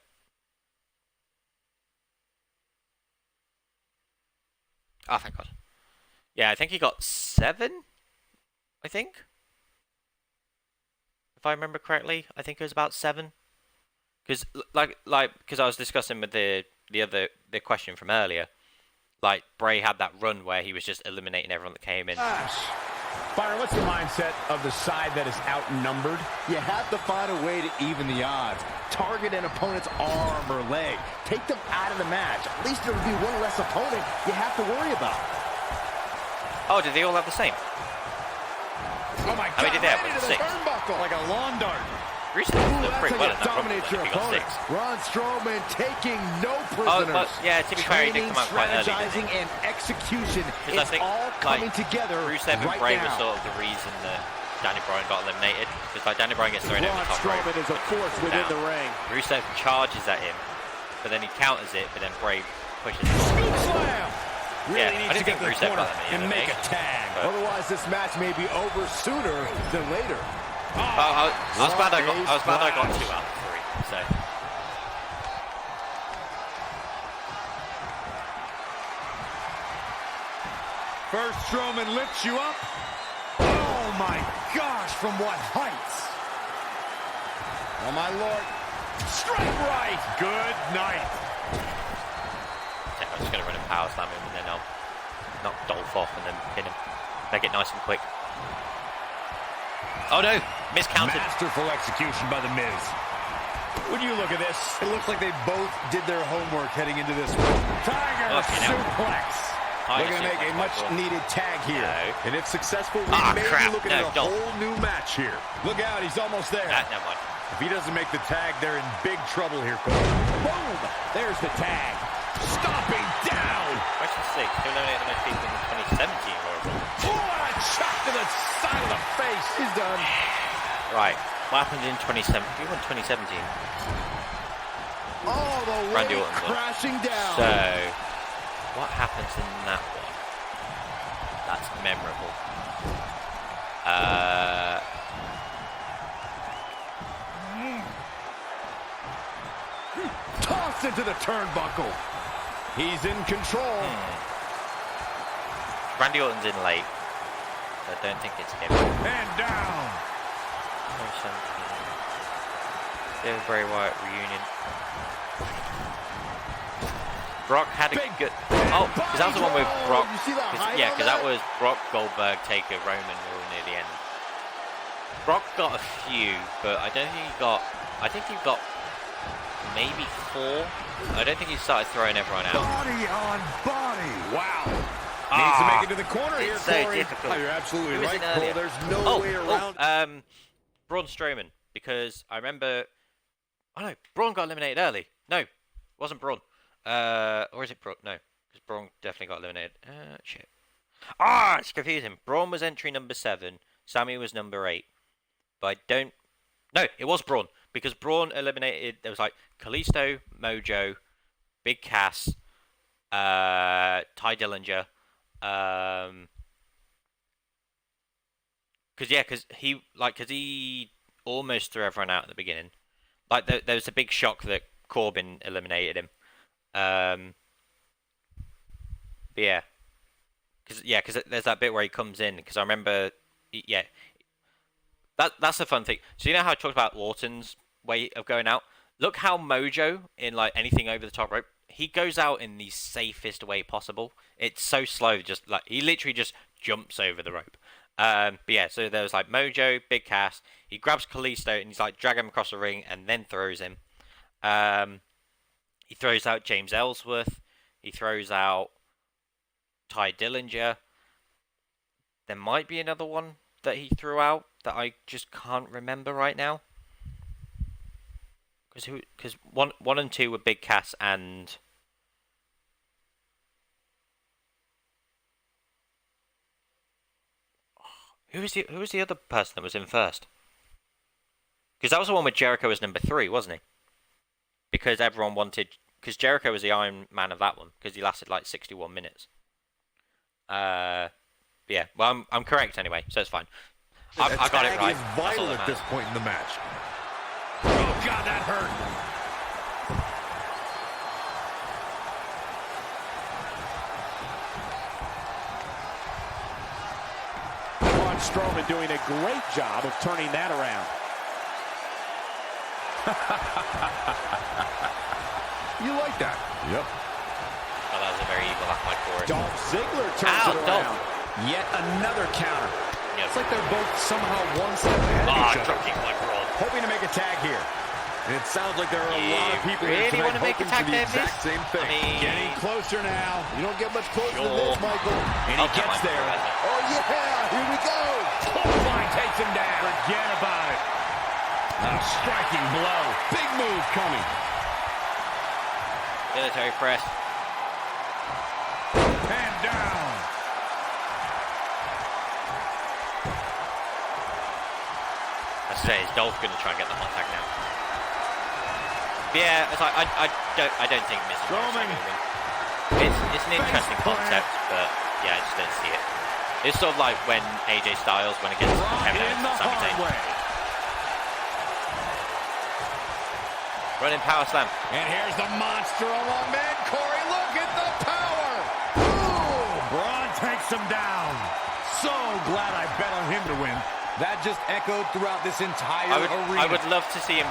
Oh, thank God. Yeah, I think he got 7, I think. If I remember correctly, I think it was about 7. Because because I was discussing with the question from earlier, like Bray had that run where he was just eliminating everyone that came in. Byron, what's the mindset of the side that is outnumbered? You have to find a way to even the odds. Target an opponent's arm or leg. Take them out of the match. At least there will be one less opponent you have to worry about. Oh, did they all have the same? Oh my God! How many did they have? Right 6. Like a lawn dart. Rusev did pretty well in that Rumble. I think he got 6. Braun Strowman taking no prisoners. Oh, but yeah, to be fair, he did come out quite early. Strategizing and execution is all coming together Rusev and right Bray now. were sort of the reason that Daniel Bryan got eliminated. Because like Daniel Bryan gets thrown over the top rope. Braun Strowman is a force within the ring. Rusev charges at him, but then he counters it, but then Bray pushes him. Slam. Really Yeah, I didn't think Rusev got that and make a tag. Otherwise, this match may be over sooner than later. I was glad I got 2 out of 3. So. First, Strowman lifts you up. Oh my gosh, from what heights? Oh my Lord. Strike right. Good night. Yeah, I'm just going to run and power slam him, and then I'll knock Dolph off and then pin him. Make it nice and quick. Oh no! Miscounted. Masterful execution by The Miz. When you look at this, it looks like they both did their homework heading into this one. Tiger suplex. They're going to make a much-needed tag here. No. And if successful, we may be looking at a whole new match here. Look out, he's almost there. Never mind. If he doesn't make the tag, they're in big trouble here, Cole. Boom! There's the tag. Stomping down. Question 6. Who eliminated the most people in the 2017 Royal Rumble? What a shot to the side of the face. He's done. Right. What happened in 2017? Who won 2017? All the way Randy Orton won. crashing down. So, what happens in that one? That's memorable. Tossed into the turnbuckle. He's in control. Randy Orton's in late. So I don't think it's him. And down. 2017. David Bray Wyatt reunion. Brock had a good... Oh, because that was the one with Brock... Yeah, because that was Brock, Goldberg, Taker, Roman all near the end. Brock got a few, but I don't think he got... I think he got maybe 4. I don't think he started throwing everyone out. Body on body. Wow. Needs to make it to the corner here, so Corey. difficult. Oh, you're absolutely Who was right, in Cole. earlier? There's no way around. Braun Strowman, because I remember... Oh no, Braun got eliminated early. No, it wasn't Braun. Or is it Braun? No, because Braun definitely got eliminated. Shit. It's confusing. Braun was entry number 7. Sammy was number 8. But I don't. No, it was Braun because Braun eliminated. There was like Kalisto, Mojo, Big Cass, Ty Dillinger. Because he almost threw everyone out at the beginning. Like there was a big shock that Corbin eliminated him. But because there's that bit where he comes in. Because I remember, that's the fun thing. So you know how I talked about Orton's way of going out? Look how Mojo in like anything over the top rope, he goes out in the safest way possible. It's so slow, just like he literally just jumps over the rope. So there was like Mojo, Big Cass. He grabs Kalisto and he's like dragging him across the ring and then throws him. He throws out James Ellsworth. He throws out Ty Dillinger. There might be another one that he threw out that I just can't remember right now. Because one and 2 were Big Cass and who was the other person that was in first? Because that was the one with Jericho as number 3, wasn't he? Because everyone wanted, because Jericho was the Iron Man of that one because he lasted like 61 minutes. Well, I'm correct anyway, so it's fine. I got it right. Is vital at this point in the match. Oh God, that hurt. Braun Strowman doing a great job of turning that around. You like that? Yep. Oh, that was a very evil act like for it. Dolph Ziggler turns it around. Yet another counter. Yep. It's like they're both somehow one step ahead of each other. Dropkick like Braun. Hoping to make a tag here. And it sounds like there are a lot of people really here want to make a tag the there, exact same thing. I mean, getting closer now. You don't get much closer than this, Michael. And he gets there. Oh, yeah. Here we go. Clothesline takes him down. Forget about it. A striking blow. Big move coming. Military press. And down. I say, is Dolph going to try and get the hot tag now? But yeah, it's like I don't think Miz is going to win. It's an interesting concept, but yeah, I just don't see it. It's sort of like when AJ Styles went against Kevin Owens and Sami Zayn. Running power slam. And here's the monster along man. Corey, look at the power. Ooh, Braun takes him down. So glad I bet on him to win. That just echoed throughout this entire arena. I would love to see him.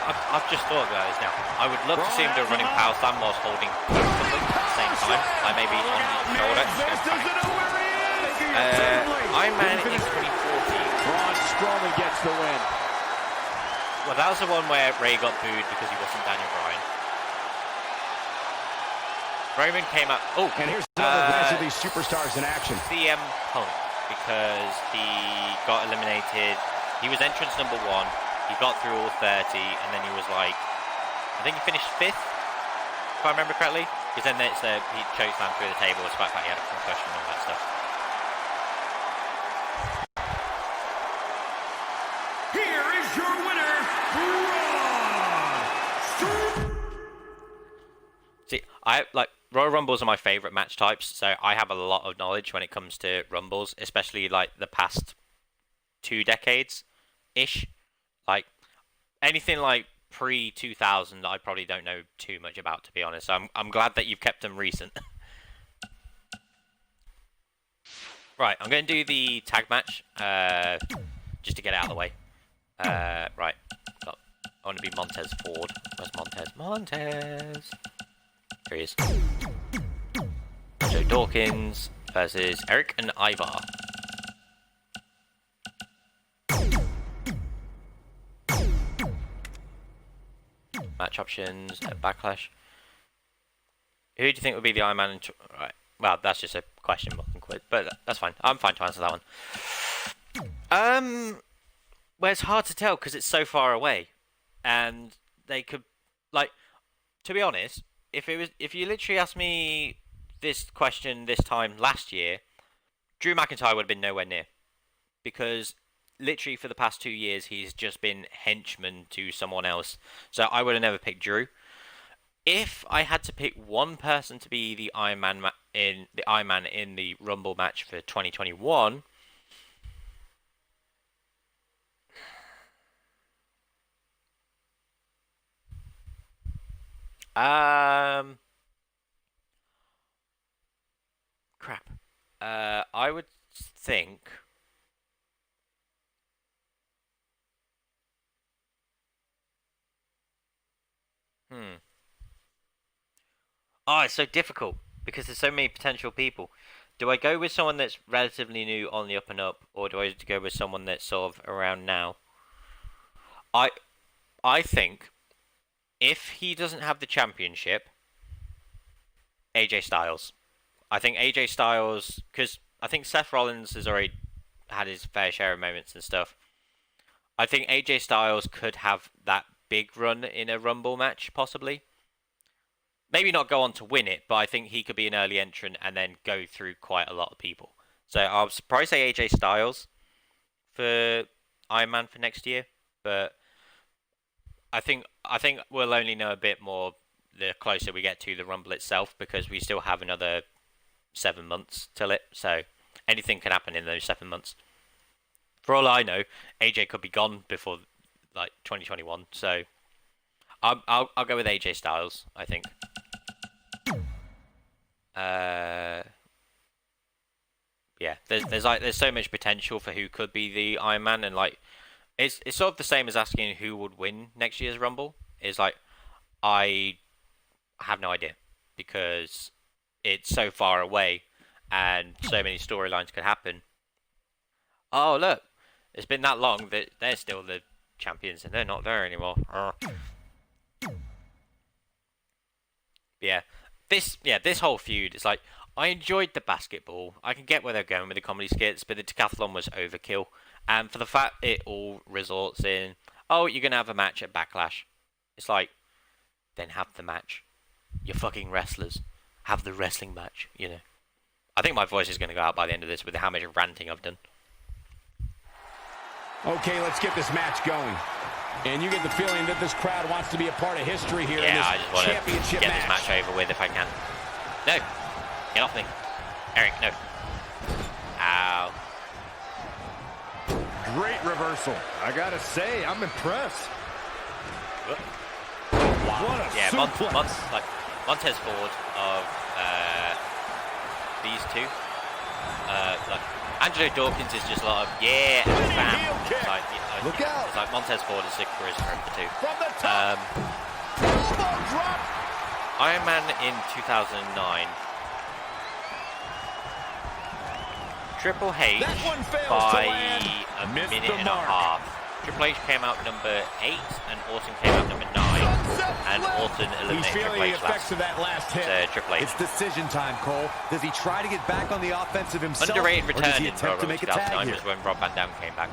I've just thought about this now. I would love to see him do a running power slam whilst holding both of them at the same time. Like maybe on each shoulder. Iron Man in 2014. Braun Strowman gets the win. Well, that was the one where Ray got booed because he wasn't Daniel Bryan. Roman came up. Oh, and here's another match of these superstars in action. CM Punk, because he got eliminated. He was entrance number 1. He got through all 30, and then he was like, I think he finished 5th, if I remember correctly. Because then he chokeslammed through the table, despite the fact he had a concussion and all that stuff. Here is your winner, Braun. See, Royal Rumbles are my favourite match types, so I have a lot of knowledge when it comes to Rumbles, especially like the past 2 decades-ish. Like, anything like pre-2000 I probably don't know too much about, to be honest. So I'm glad that you've kept them recent. Right, I'm going to do the tag match, just to get it out of the way. Right. I want to be Montez Ford. Where's Montez? Montez! Here he is. Joe Dawkins versus Eric and Ivar. Match options at Backlash. Who do you think would be the Iron Man? Right. Well, that's just a question mark and quit, but that's fine. I'm fine to answer that one. Well, it's hard to tell because it's so far away, and they could, like, to be honest, if you literally asked me this question this time last year, Drew McIntyre would have been nowhere near. Because literally for the past 2 years, he's just been henchman to someone else. So I would have never picked Drew. If I had to pick one person to be the Iron Man in the Rumble match for 2021, crap. I would think. Oh, it's so difficult because there's so many potential people. Do I go with someone that's relatively new on the up and up, or do I go with someone that's sort of around now? I think if he doesn't have the championship, AJ Styles. I think AJ Styles, because I think Seth Rollins has already had his fair share of moments and stuff. I think AJ Styles could have that big run in a Rumble match, possibly. Maybe not go on to win it, but I think he could be an early entrant and then go through quite a lot of people. So I'll probably say AJ Styles for Iron Man for next year, but I think we'll only know a bit more the closer we get to the Rumble itself, because we still have another 7 months till it. So anything can happen in those 7 months. For all I know, AJ could be gone before like 2021. So I'll go with AJ Styles, I think. Yeah, there's so much potential for who could be the Iron Man, and like it's sort of the same as asking who would win next year's Rumble. It's like I have no idea because it's so far away and so many storylines could happen. Oh look, it's been that long that they're still the champions and they're not there anymore. Yeah, this whole feud is like, I enjoyed the basketball. I can get where they're going with the comedy skits, but the decathlon was overkill. And for the fact it all results in, oh, you're gonna have a match at Backlash. It's like, then have the match. You're fucking wrestlers. Have the wrestling match, you know. I think my voice is gonna go out by the end of this with how much ranting I've done. Okay, let's get this match going. And you get the feeling that this crowd wants to be a part of history here in this I just want to championship get this match over with if I can. No! Get off me. Eric, no. Ow. Great reversal. I gotta say, I'm impressed. Wow. What a suplex. Montez Ford of these two. Like Angelo Dawkins is just a lot of and bam. Look out. It's like Montez Ford is sick for his for two. From the top. Elbow drop. Iron Man in 2009. Triple H by a minute and a half. Triple H came out number 8 and Orton came out number 9. And Orton eliminated Triple H effects of that last hit. Triple H. It's decision time, Cole. Does he try to get back on the offensive himself? Underrated or does return he in attempt to make a tag 2009 here? was when Rob Van Dam came back.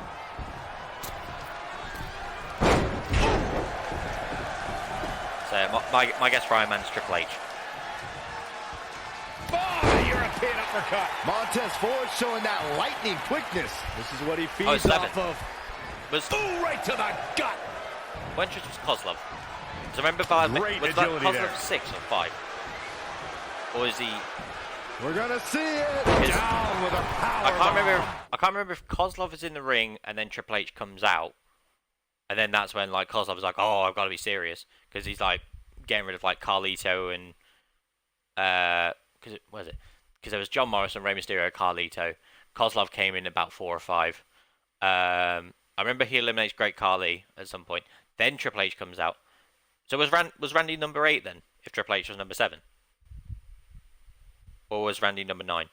So my guess for Iron Man is Triple H. European uppercut. Montez Ford showing that lightning quickness. This is what he feeds off of. Ooh, right to the gut. When was Kozlov? Because I remember was that Kozlov 6 or 5? Or is he? We're gonna see it. Down with a power. I can't remember if Kozlov is in the ring and then Triple H comes out, and then that's when like Kozlov is like, oh, I've got to be serious, because he's like getting rid of like Carlito and because there was John Morrison, Rey Mysterio, Carlito. Kozlov came in about 4 or 5. I remember he eliminates Great Khali at some point. Then Triple H comes out. So was Randy number 8 then, if Triple H was number 7? Or was Randy number 9?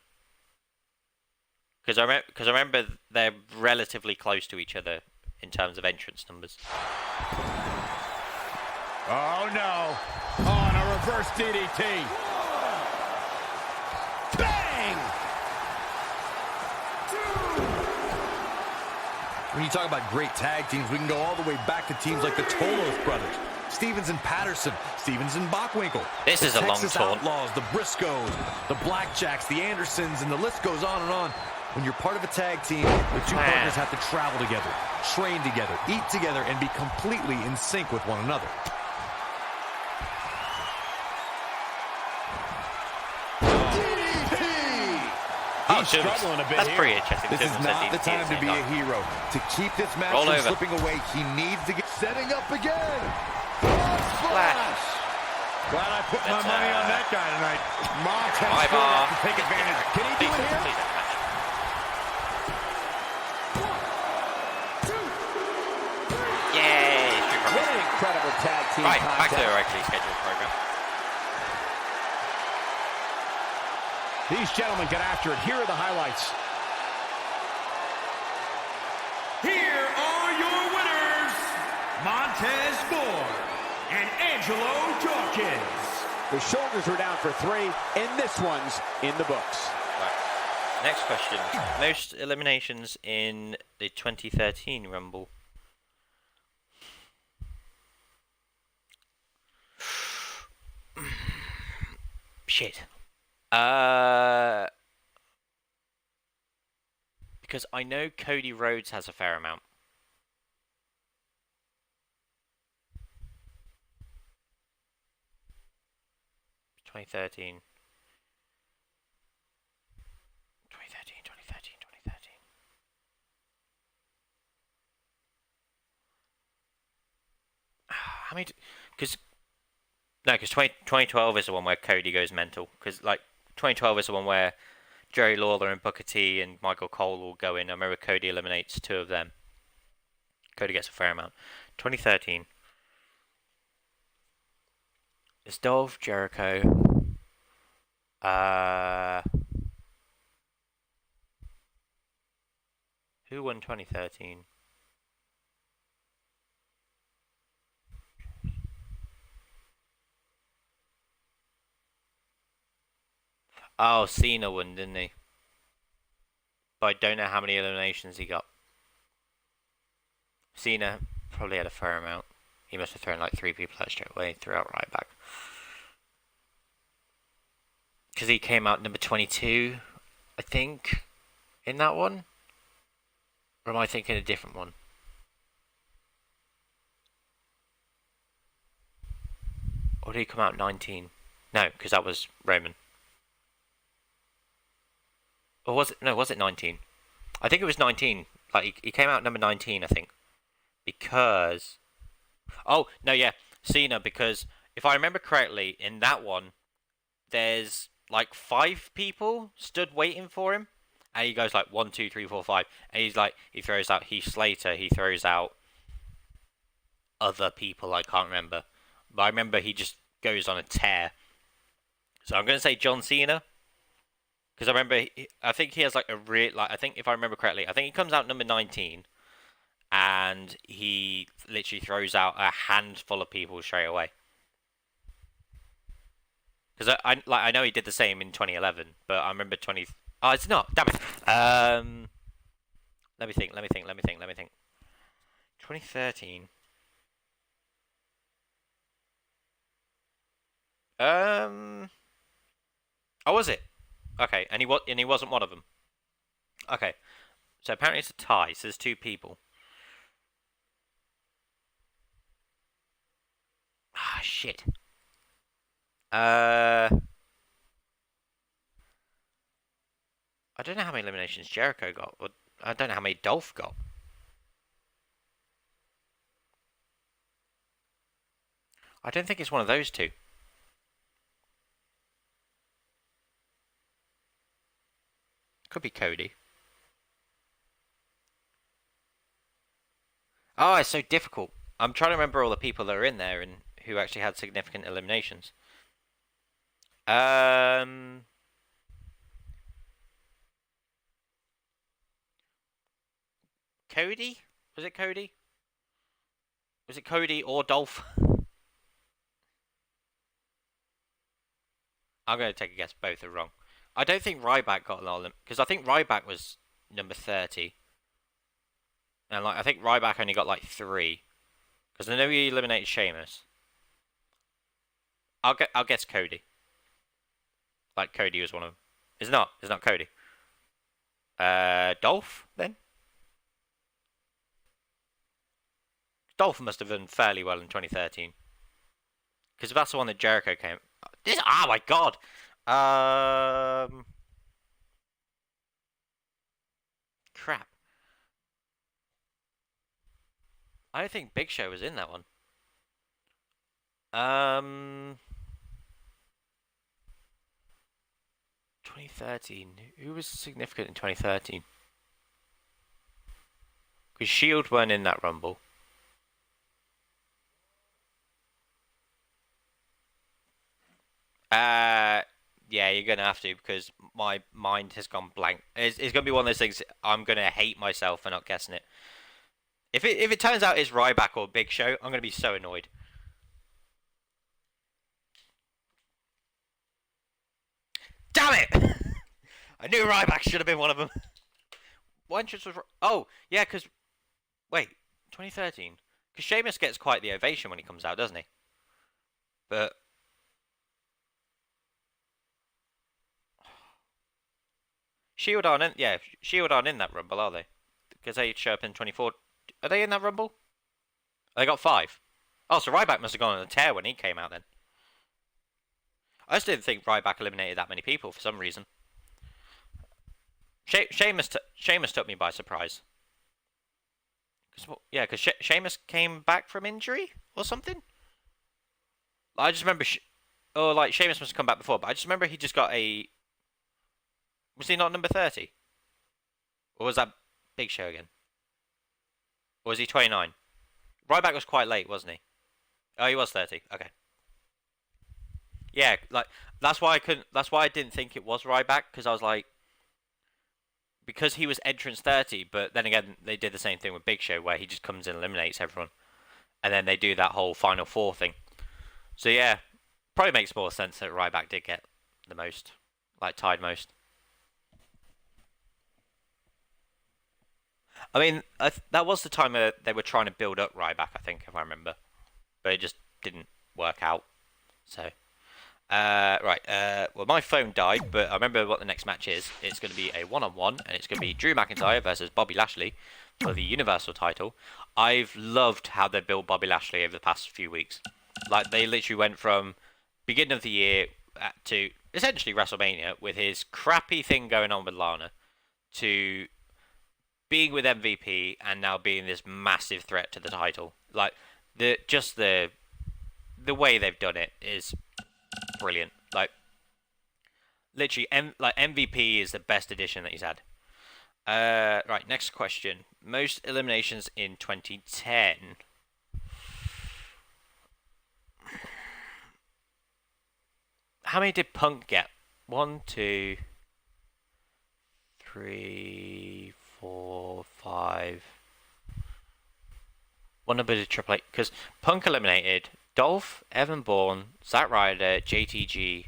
Because I remember they're relatively close to each other in terms of entrance numbers. Oh no. On a reverse DDT. Bang! When you talk about great tag teams, we can go all the way back to teams like the Tolos brothers, Stevens and Patterson, Stevens and Bockwinkel. This is a long Texas taunt. Outlaws, the Briscoes, the Blackjacks, the Andersons, and the list goes on and on. When you're part of a tag team, the two partners have to travel together, train together, eat together, and be completely in sync with one another. He's struggling a bit. That's pretty interesting. This is not the time to be a hero. To keep this match from slipping away, he needs to get setting up again. Splash. Glad I put my money on that guy tonight. Montez has to take advantage. Can he do it here? Yay! What an incredible tag team contest. Back to the regularly scheduled program. These gentlemen get after it. Here are the highlights. Here are your winners, Montez Ford and Angelo Dawkins. The shoulders were down for 3, and this one's in the books. Right. Next question. Most eliminations in the 2013 Rumble. Shit. Because I know Cody Rhodes has a fair amount. Twenty thirteen. 2013. How many? Because 2012 is the one where Cody goes mental. Because like 2012 is the one where Jerry Lawler and Booker T and Michael Cole will go in. I remember Cody eliminates 2 of them. Cody gets a fair amount. 2013. It's Dolph, Jericho. Who won 2013? Oh, Cena won, didn't he? But I don't know how many eliminations he got. Cena probably had a fair amount. He must have thrown like 3 people out straight away, threw out right back. Because he came out number 22, I think, in that one? Or am I thinking a different one? Or did he come out 19? No, because that was Roman. Or was it? No, was it 19? I think it was 19. Like, he came out number 19, I think. Because... Oh, no, yeah. Cena, because if I remember correctly, in that one, there's like 5 people stood waiting for him. And he goes like 1, 2, 3, 4, 5. And he's like, he throws out Heath Slater. He throws out other people, I can't remember. But I remember he just goes on a tear. So I'm going to say John Cena. Because I remember, I think he has like a real, like, I think if I remember correctly, I think he comes out number 19. And he literally throws out a handful of people straight away. Because I know he did the same in 2011, but I remember 20... Oh, it's not. Damn it. Let me think. 2013. Oh, was it? Okay, and he wasn't one of them. Okay, so apparently it's a tie. So there's 2 people. Ah, shit. I don't know how many eliminations Jericho got. Or I don't know how many Dolph got. I don't think it's one of those 2. Could be Cody. Oh, it's so difficult. I'm trying to remember all the people that are in there and who actually had significant eliminations. Cody? Was it Cody? Was it Cody or Dolph? I'm going to take a guess. Both are wrong. I don't think Ryback got an all because I think Ryback was number 30. And like I think Ryback only got like 3. Because I know he eliminated Sheamus. I'll guess Cody. Like Cody was one of them. It's not Cody. Dolph then. Dolph must have done fairly well in 2013 because that's the one that Jericho came. This. Oh my god. Crap. I don't think Big Show was in that one. 2013. Who was significant in 2013? Because Shield weren't in that Rumble. Yeah, you're gonna have to because my mind has gone blank. It's gonna be one of those things. I'm gonna hate myself for not guessing it. If it turns out it's Ryback or Big Show, I'm gonna be so annoyed. Damn it! I knew Ryback should have been one of them. What entrance was? Oh, yeah, because wait, 2013. Because Sheamus gets quite the ovation when he comes out, doesn't he? But Shield aren't in. Yeah, Shield aren't in that Rumble, are they? Because they show up in 24. Are they in that Rumble? They got 5. Oh, so Ryback must have gone on a tear when he came out then. I just didn't think Ryback eliminated that many people for some reason. Sheamus took me by surprise. Yeah, because Sheamus came back from injury or something. I just remember, like Sheamus must have come back before, but I just remember he just got a. Was he not number 30? Or was that Big Show again? Or was he 29? Ryback was quite late, wasn't he? Oh, he was 30. Okay. Yeah, like that's why I couldn't. That's why I didn't think it was Ryback because I was like, because he was entrance 30. But then again, they did the same thing with Big Show where he just comes and eliminates everyone, and then they do that whole final 4 thing. So yeah, probably makes more sense that Ryback did get the most, like tied most. I mean, that was the time they were trying to build up Ryback, I think, if I remember, but it just didn't work out. So. Right. Well, my phone died, but I remember what the next match is. It's going to be a one-on-one, and it's going to be Drew McIntyre versus Bobby Lashley for the Universal title. I've loved how they built Bobby Lashley over the past few weeks. Like, they literally went from beginning of the year to essentially WrestleMania with his crappy thing going on with Lana to being with MVP and now being this massive threat to the title. Like, the way they've done it is brilliant. Like, literally, MVP is the best addition that he's had. Right, next question. Most eliminations in 2010. How many did Punk get? 1, 2, 3, 4, 5. What number did Triple H? Because Punk eliminated Dolph, Evan Bourne, Zack Ryder, JTG,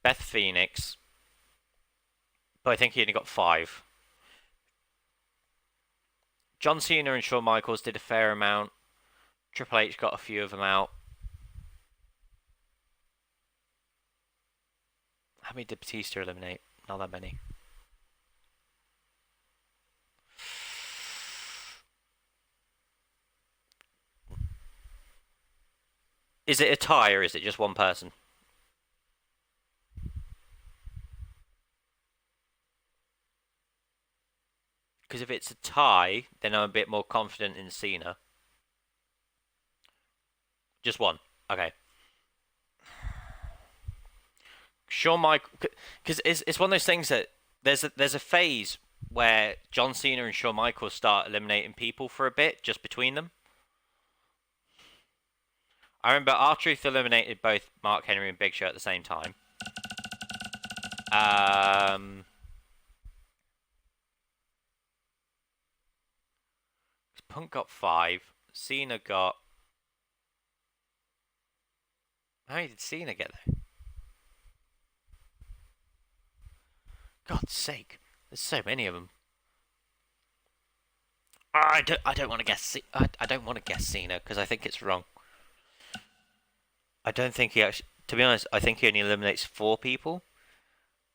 Beth Phoenix, but I think he only got 5. John Cena and Shawn Michaels did a fair amount. Triple H got a few of them out. How many did Batista eliminate? Not that many. Is it a tie or is it just one person? Because if it's a tie, then I'm a bit more confident in Cena. Just one. Okay. Shawn Michaels, because it's one of those things that there's a phase where John Cena and Shawn Michaels start eliminating people for a bit just between them. I remember R-Truth eliminated both Mark Henry and Big Show at the same time. Punk got 5. Cena got... How many did Cena get though? God's sake, there's so many of them. I don't want to guess. I don't want to guess Cena because I think it's wrong. I don't think he actually. To be honest, I think he only eliminates 4 people.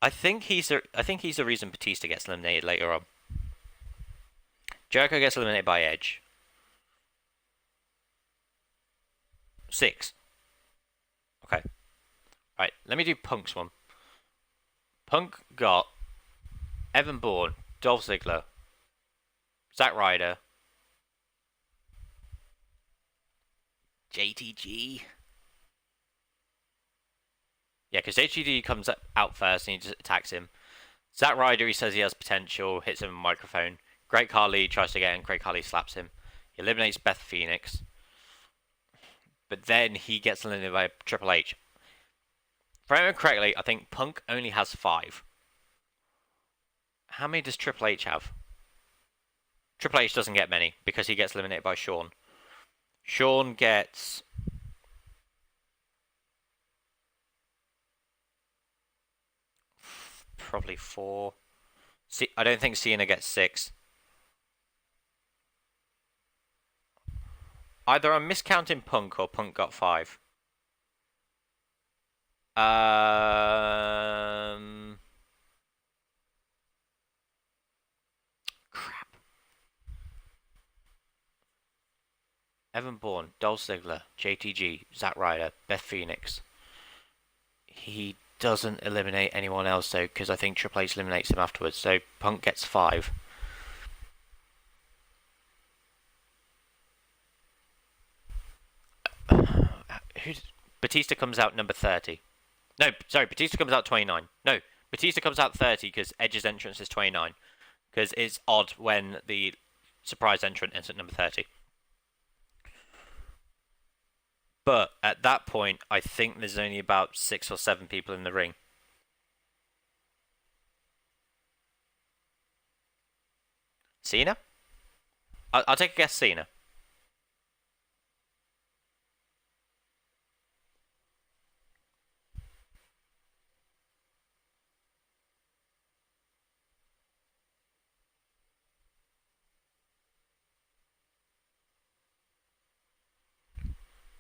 I think he's the reason Batista gets eliminated later on. Jericho gets eliminated by Edge. 6. Okay. Right, let me do Punk's one. Punk got Evan Bourne, Dolph Ziggler, Zack Ryder, JTG. Yeah, because JTG comes out first and he just attacks him. Zack Ryder, he says he has potential, hits him with a microphone. Great Khali tries to get in, Great Khali slaps him. He eliminates Beth Phoenix. But then he gets eliminated by Triple H. If I remember correctly, I think Punk only has 5. How many does Triple H have? Triple H doesn't get many because he gets eliminated by Shawn. Shawn gets... probably 4. I don't think Cena gets 6. Either I'm miscounting Punk or Punk got 5. Crap. Evan Bourne, Dolph Ziggler, JTG, Zack Ryder, Beth Phoenix. He doesn't eliminate anyone else though, because I think Triple H eliminates him afterwards. So Punk gets 5. Batista comes out number 30. No, sorry, Batista comes out 29. No, Batista comes out 30 because Edge's entrance is 29. Because it's odd when the surprise entrant ends at number 30. But at that point, I think there's only about 6 or 7 people in the ring. Cena? I'll take a guess, Cena.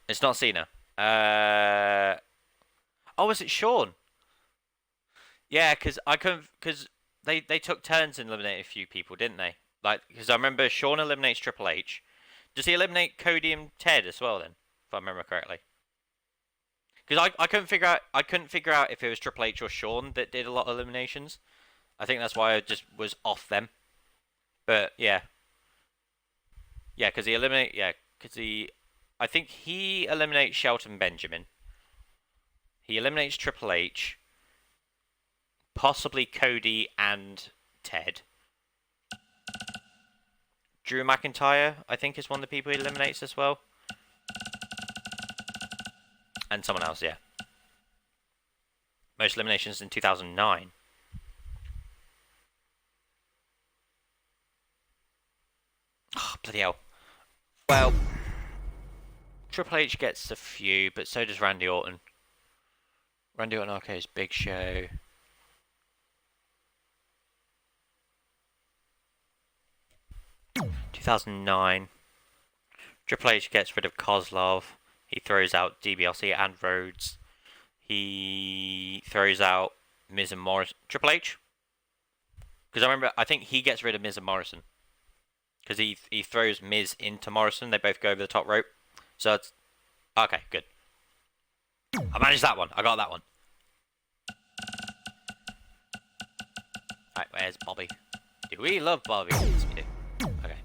It's not Cena. Oh, was it Shawn? Yeah, because they took turns in eliminating a few people, didn't they? Like, because I remember Shawn eliminates Triple H. Does he eliminate Cody and Ted as well then? If I remember correctly. Because I couldn't figure out if it was Triple H or Shawn that did a lot of eliminations. I think that's why I just was off them. But yeah, because I think he eliminates Shelton Benjamin. He eliminates Triple H. Possibly Cody and Ted. Drew McIntyre, I think, is one of the people he eliminates as well. And someone else, yeah. Most eliminations in 2009. Oh, bloody hell. Well... Triple H gets a few, but so does Randy Orton. Randy Orton RKO's Big Show. In 2009. Triple H gets rid of Kozlov. He throws out DiBiase and Rhodes. He throws out Miz and Morrison. Triple H? Because I think he gets rid of Miz and Morrison. Because he throws Miz into Morrison. They both go over the top rope. So it's... Okay, good. I managed that one. I got that one. Right, where's Bobby? Do we love Bobby? Yes, we do. Okay.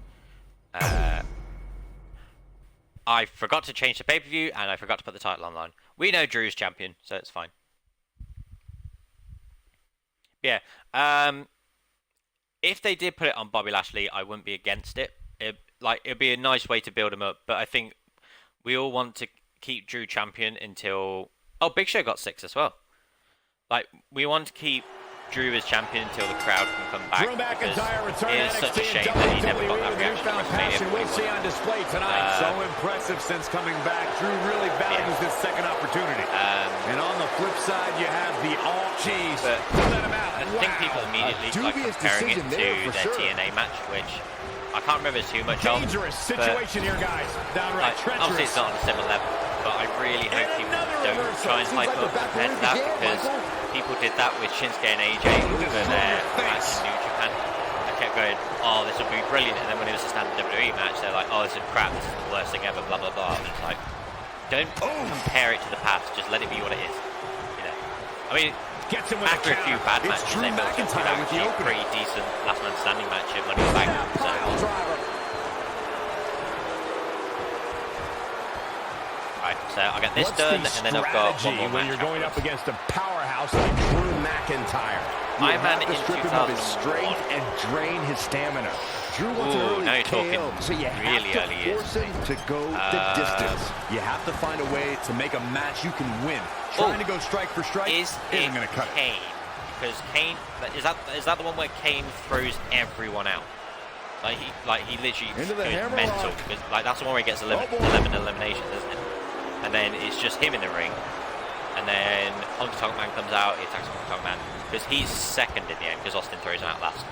I forgot to change the pay-per-view, and I forgot to put the title online. We know Drew's champion, so it's fine. Yeah. If they did put it on Bobby Lashley, I wouldn't be against it. It'd be a nice way to build him up, but I think we all want to keep Drew champion until... Oh, Big Show got 6 as well. Like, we want to keep Drew as champion until the crowd can come back. Drew McIntyre returned it is such a shame that he never got that reaction at WrestleMania. We'll see on display tonight. So impressive since coming back. Drew really values this second opportunity. And on the flip side, you have the all-cheese. Let him out. I think people immediately comparing it to their TNA match, which I can't remember too much of. Dangerous situation here, guys. Downright treacherous. Obviously, it's not on a similar level. but I really hope people don't try and hype up compared to that, because people did that with Shinsuke and AJ for their match in New Japan. I kept going, oh, this would be brilliant, and then when it was a standard WWE match, they're like, oh, this is crap, this is the worst thing ever, blah, blah, blah. And it's like, don't compare it to the past, just let it be what it is. You know, I mean, after a few bad matches, they built up to actually a pretty decent last man standing match at Money in the Bank. So, right, so I'll get this done, and then I've got one more match when you're going up against a powerhouse like Drew McIntyre. Iron Man in strip him of his strength and drain his stamina. Drew wants an early now you're talking KO, so you really have early to force him to go the distance. You have to find a way to make a match you can win. Trying to go strike for strike isn't going to cut it. Kane? Because Kane, is that the one where Kane throws everyone out? Like he literally goes mental. Because like that's the one where he gets 11 eliminations, isn't it? And then it's just him in the ring. And then Honky Tonk Man comes out, he attacks Honky Tonk Man. Because he's second in the end, because Austin throws him out last.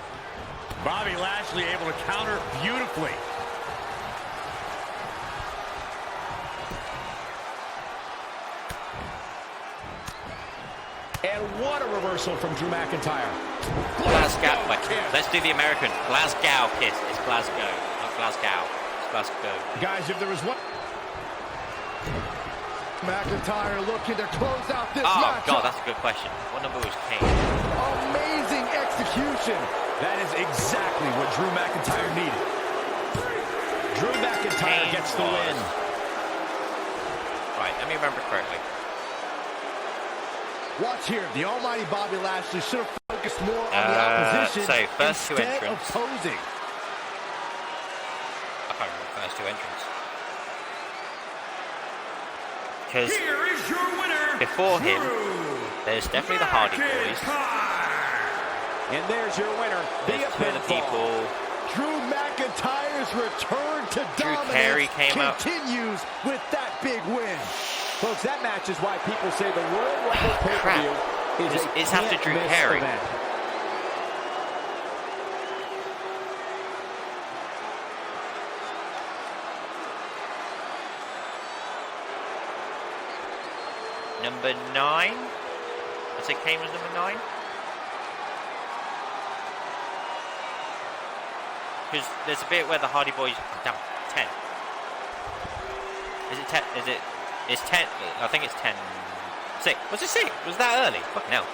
Bobby Lashley able to counter beautifully. And what a reversal from Drew McIntyre. Glasgow. Wait, let's do the American. Glasgow kiss. It's Glasgow, not Glasgow. It's Glasgow. Guys, if there was one... McIntyre looking to close out this match. Oh, God, that's a good question. What number was Kane? Amazing execution. That is exactly what Drew McIntyre needed. Drew McIntyre gets the win. Right, let me remember correctly. Watch here. The almighty Bobby Lashley should have focused more on the opposition so first two instead entrants. of posing. I can't remember the first two entrants. Because before him, there's definitely the Hardy Boys. And there's your winner, There's two other people. Drew McIntyre's return to Drew Carey dominance came out. continues with that big win. Folks, that match is why people say the Royal Rumble pay-per-view is It's after Drew Carey. Event. Number 9. I say Kane was number 9. Because there's a bit where the Hardy Boys. Damn, 10. Is it 10? Is it? It's 10. I think it's 10. 6. Was it 6? Was that early? Fucking hell.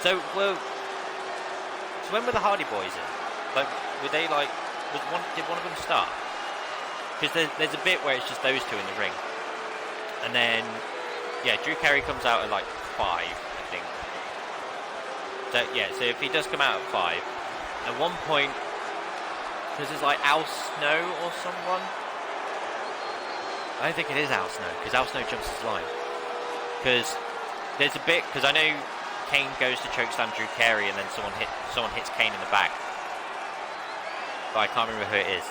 So, well. So when were the Hardy Boys in? Like, were they like? Did one of them start? Because there's a bit where it's just those two in the ring, and then yeah, Drew Carey comes out at like 5, I think. So yeah, so if he does come out at 5, at one point, because it's like Al Snow or someone. I don't think it is Al Snow, because Al Snow jumps his line. Because there's a bit, because I know Kane goes to chokeslam Drew Carey, and then someone hits Kane in the back. But I can't remember who it is.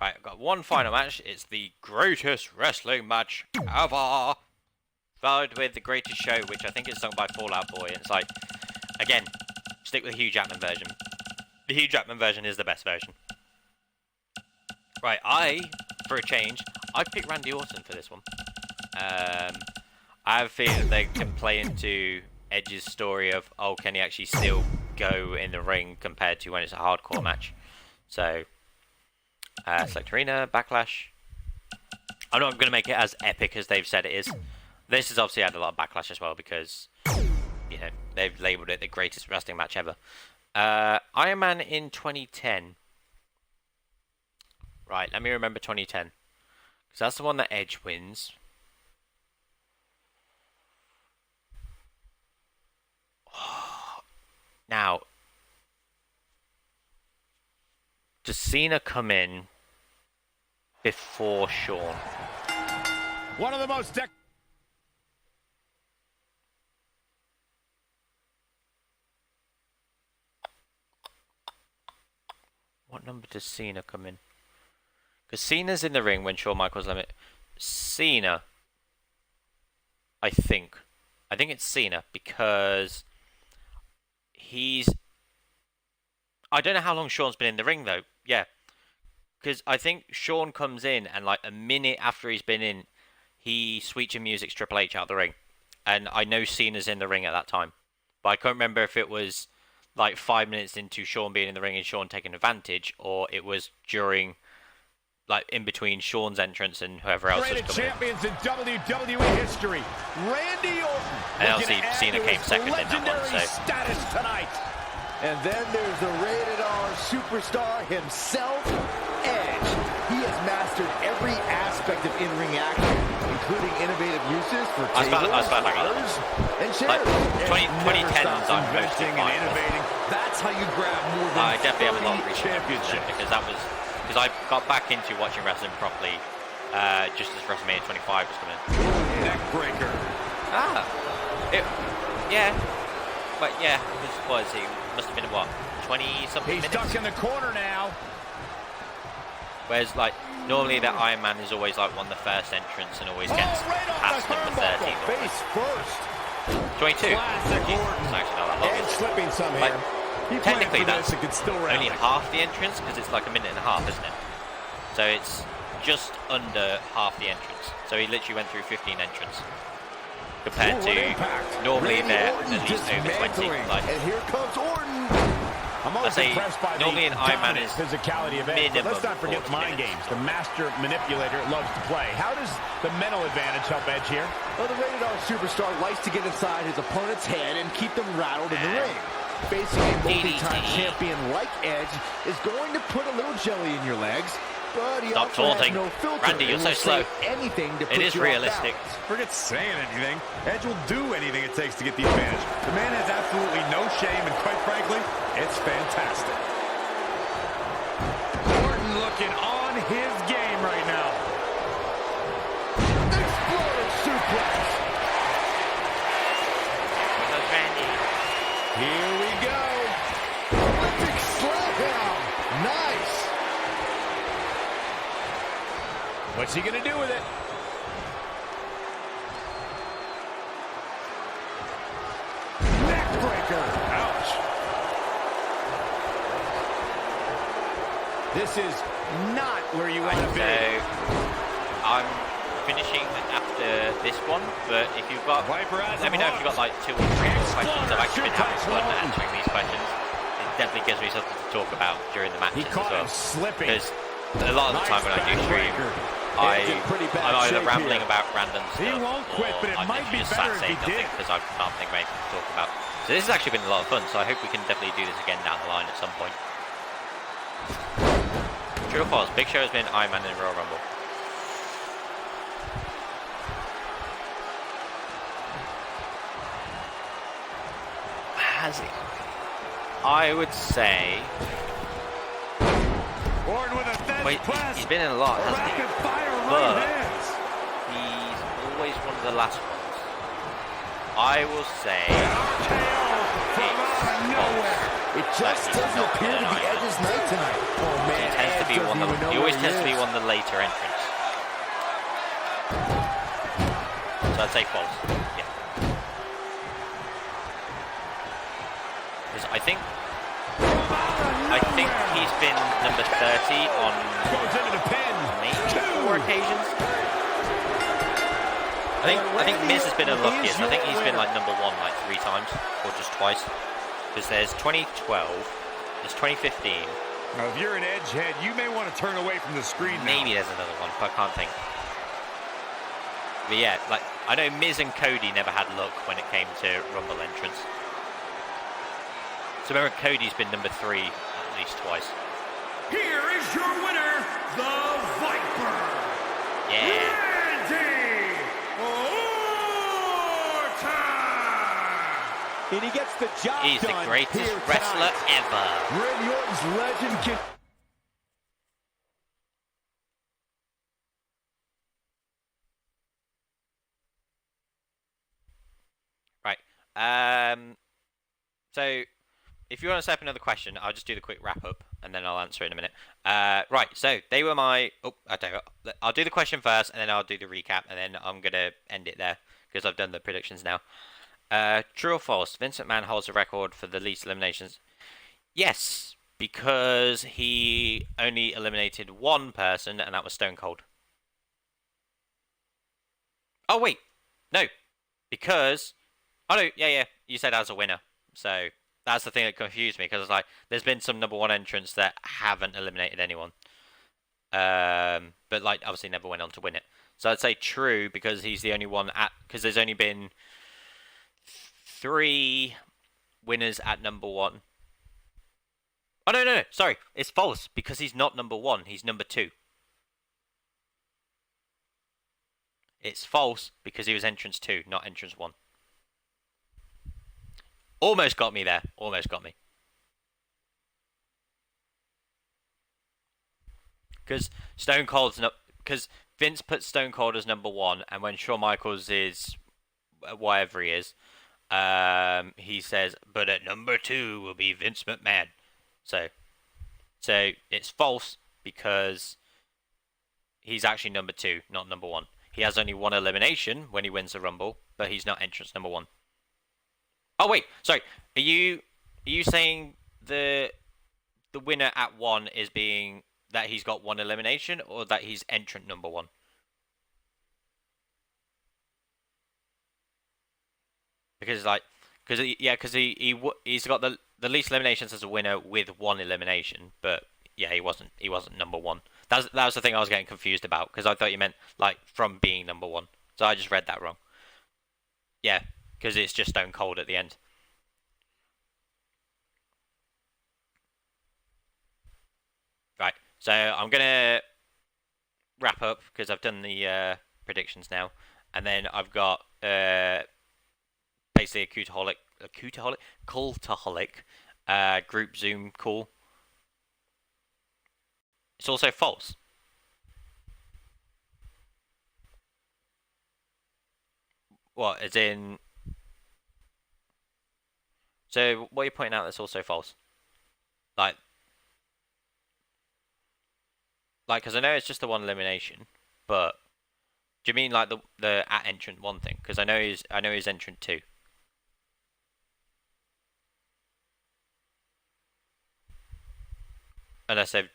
Right, I've got one final match. It's the greatest wrestling match ever. Followed with the greatest show, which I think is sung by Fall Out Boy. And it's like, again, stick with the Hugh Jackman version. The Hugh Jackman version is the best version. Right, for a change, I picked Randy Orton for this one. I have a feeling they can play into Edge's story of, oh, can he actually still go in the ring compared to when it's a hardcore match. So, Select Arena, Backlash. I'm not going to make it as epic as they've said it is. This has obviously had a lot of backlash as well because, you know, they've labelled it the greatest wrestling match ever. Iron Man in 2010. Right, let me remember 2010. Because that's the one that Edge wins. Now, does Cena come in before Shawn? One of the most... What number does Cena come in? Because Cena's in the ring when Shawn Michaels limit. Cena I think it's Cena because he's. I don't know how long Shawn's been in the ring though. Yeah, because I think Shawn comes in and like a minute after he's been in, he switches music's Triple H out of the ring, and I know Cena's in the ring at that time, but I can't remember if it was like 5 minutes into Shawn being in the ring and Shawn taking advantage, or it was during, like in between Shawn's entrance and whoever else was coming champions in WWE history, Randy Orton. And obviously Cena came second in that one, so. Status tonight. And then there's the rated R superstar himself, Edge. He has mastered every aspect of in-ring action, including innovative uses for tables, ladders, and chairs. Like 2010s, I'm mostly and fine with. innovating. That's how you grab more than I definitely have a lot of 30 respect for them championships. because I got back into watching wrestling properly just as WrestleMania 25 was coming. Neck breaker. Yeah, but yeah, it was he must have been what 20-something He's minutes. stuck in the corner now. Whereas like normally that Iron Man is always like one of the first entrants and always gets Right off past the number turnbuckle. 13. Face first. 22. Classic Jeez, Orton. it's actually not that long. Edge slipping some Like, here. He planned technically for that's this and could still only rally. half the entrance because it's like a minute and a half, isn't it? So it's just under half the entrance. So he literally went through 15 entrants compared Ooh, to what impact. normally Randy they're Orton at least over 20. dismantling. Like And here comes Orton. I'm I always say impressed by normally the an Iron Man dominant is physicality of Edge, but minimum let's not forget 40 mind minutes. games. The master manipulator loves to play. How does the mental advantage help Edge here? Well, the rated R superstar likes to get inside his opponent's head and keep them rattled in the ring. Facing a multi-time DDT. champion like Edge is going to put a little jelly in your legs, but he Stop also taunting. has no filter. Randy, you're and so will slow. say anything to put It is you off realistic. balance. Forget saying anything. Edge will do anything it takes to get the advantage. The man has absolutely no shame, and quite frankly, it's fantastic. Orton looking on his game right now. Exploding suplex. Because Randy. Here we go. Olympic slam. Nice. What's he going to do with it? Neckbreaker. Ouch. This is not where you want to be. So I'm finishing after this one, but if you've got, Viper has let me know if you've got like 2 or 3 more questions. I've actually been having fun answering these questions. It definitely gives me something to talk about during the matches He as caught well. him slipping. Because a lot of the time when I do stream, I'm either rambling about random stuff, He won't quit, but it I'm might be just better sat if saying he nothing did. because I can't think of anything to talk about. So this has actually been a lot of fun. So I hope we can definitely do this again down the line at some point. True or false? Big Show has been Iron Man in Royal Rumble. Has he? I would say. Orton with a fence Wait, press. he's been in a lot, hasn't he? Rapid fire But- right hands. He's always one of the last ones. I will say. RKO from out of nowhere. It just he's doesn't not appear to good be at Edge's night tonight. Oh, man. He tends to Edge be doesn't one of even know the. He always where tends to be is. one of the later entrants. So I'd say false. Yeah. Because I think he's been number 30 on Goes into the pin. maybe 4 occasions. I think Miz has been unluckiest. I think he's been like number 1 like 3 times or just twice. Because there's 2012, there's 2015. Now, if you're an Edge head, you may want to turn away from the screen now. Maybe there's another one, but I can't think. But yeah, like I know Miz and Cody never had luck when it came to Rumble entrance. So remember, Cody's been number 3 at least twice. Here is your winner, the Viper, Yeah. Randy Orton. And he gets the job He's the done greatest here wrestler tonight. ever. Randy Orton's legend can... Right. So if you want to set up another question, I'll just do the quick wrap up and then I'll answer it in a minute. Right. So they were my. Oh, I don't know. I'll do the question first and then I'll do the recap and then I'm gonna end it there because I've done the predictions now. True or false? Vince McMahon holds the record for the least eliminations. Yes, because he only eliminated one person, and that was Stone Cold. Oh wait, no, because no, yeah, you said as a winner, so that's the thing that confused me because it's like there's been some number one entrants that haven't eliminated anyone, but like obviously never went on to win it. So I'd say true because he's the only one because there's only been 3 winners at number 1. Oh no, sorry, it's false because he's not number 1. He's number 2. It's false because he was entrance 2, not entrance 1. Almost got me there. Almost got me. Because Stone Cold's not. Because Vince put Stone Cold as number 1, and when Shawn Michaels is whatever he is, he says, "But at number 2 will be Vince McMahon." So it's false because he's actually number 2, not number 1. He has only 1 elimination when he wins the Rumble, but he's not entrance number 1. Oh wait, sorry. Are you saying the winner at 1 is being that he's got 1 elimination, or that he's entrant number 1? Because he's got the least eliminations as a winner with 1 elimination, but yeah, he wasn't number 1. That was the thing I was getting confused about because I thought you meant like from being number 1, so I just read that wrong. Yeah, because it's just Stone Cold at the end. Right, so I'm gonna wrap up because I've done the predictions now, and then I've got basically a cultaholic group Zoom call. It's also false. What, as in? So what are you pointing out that's also false? Like, because I know it's just the 1 elimination, but do you mean like the at entrant 1 thing? Because I know he's entrant 2. Unless they've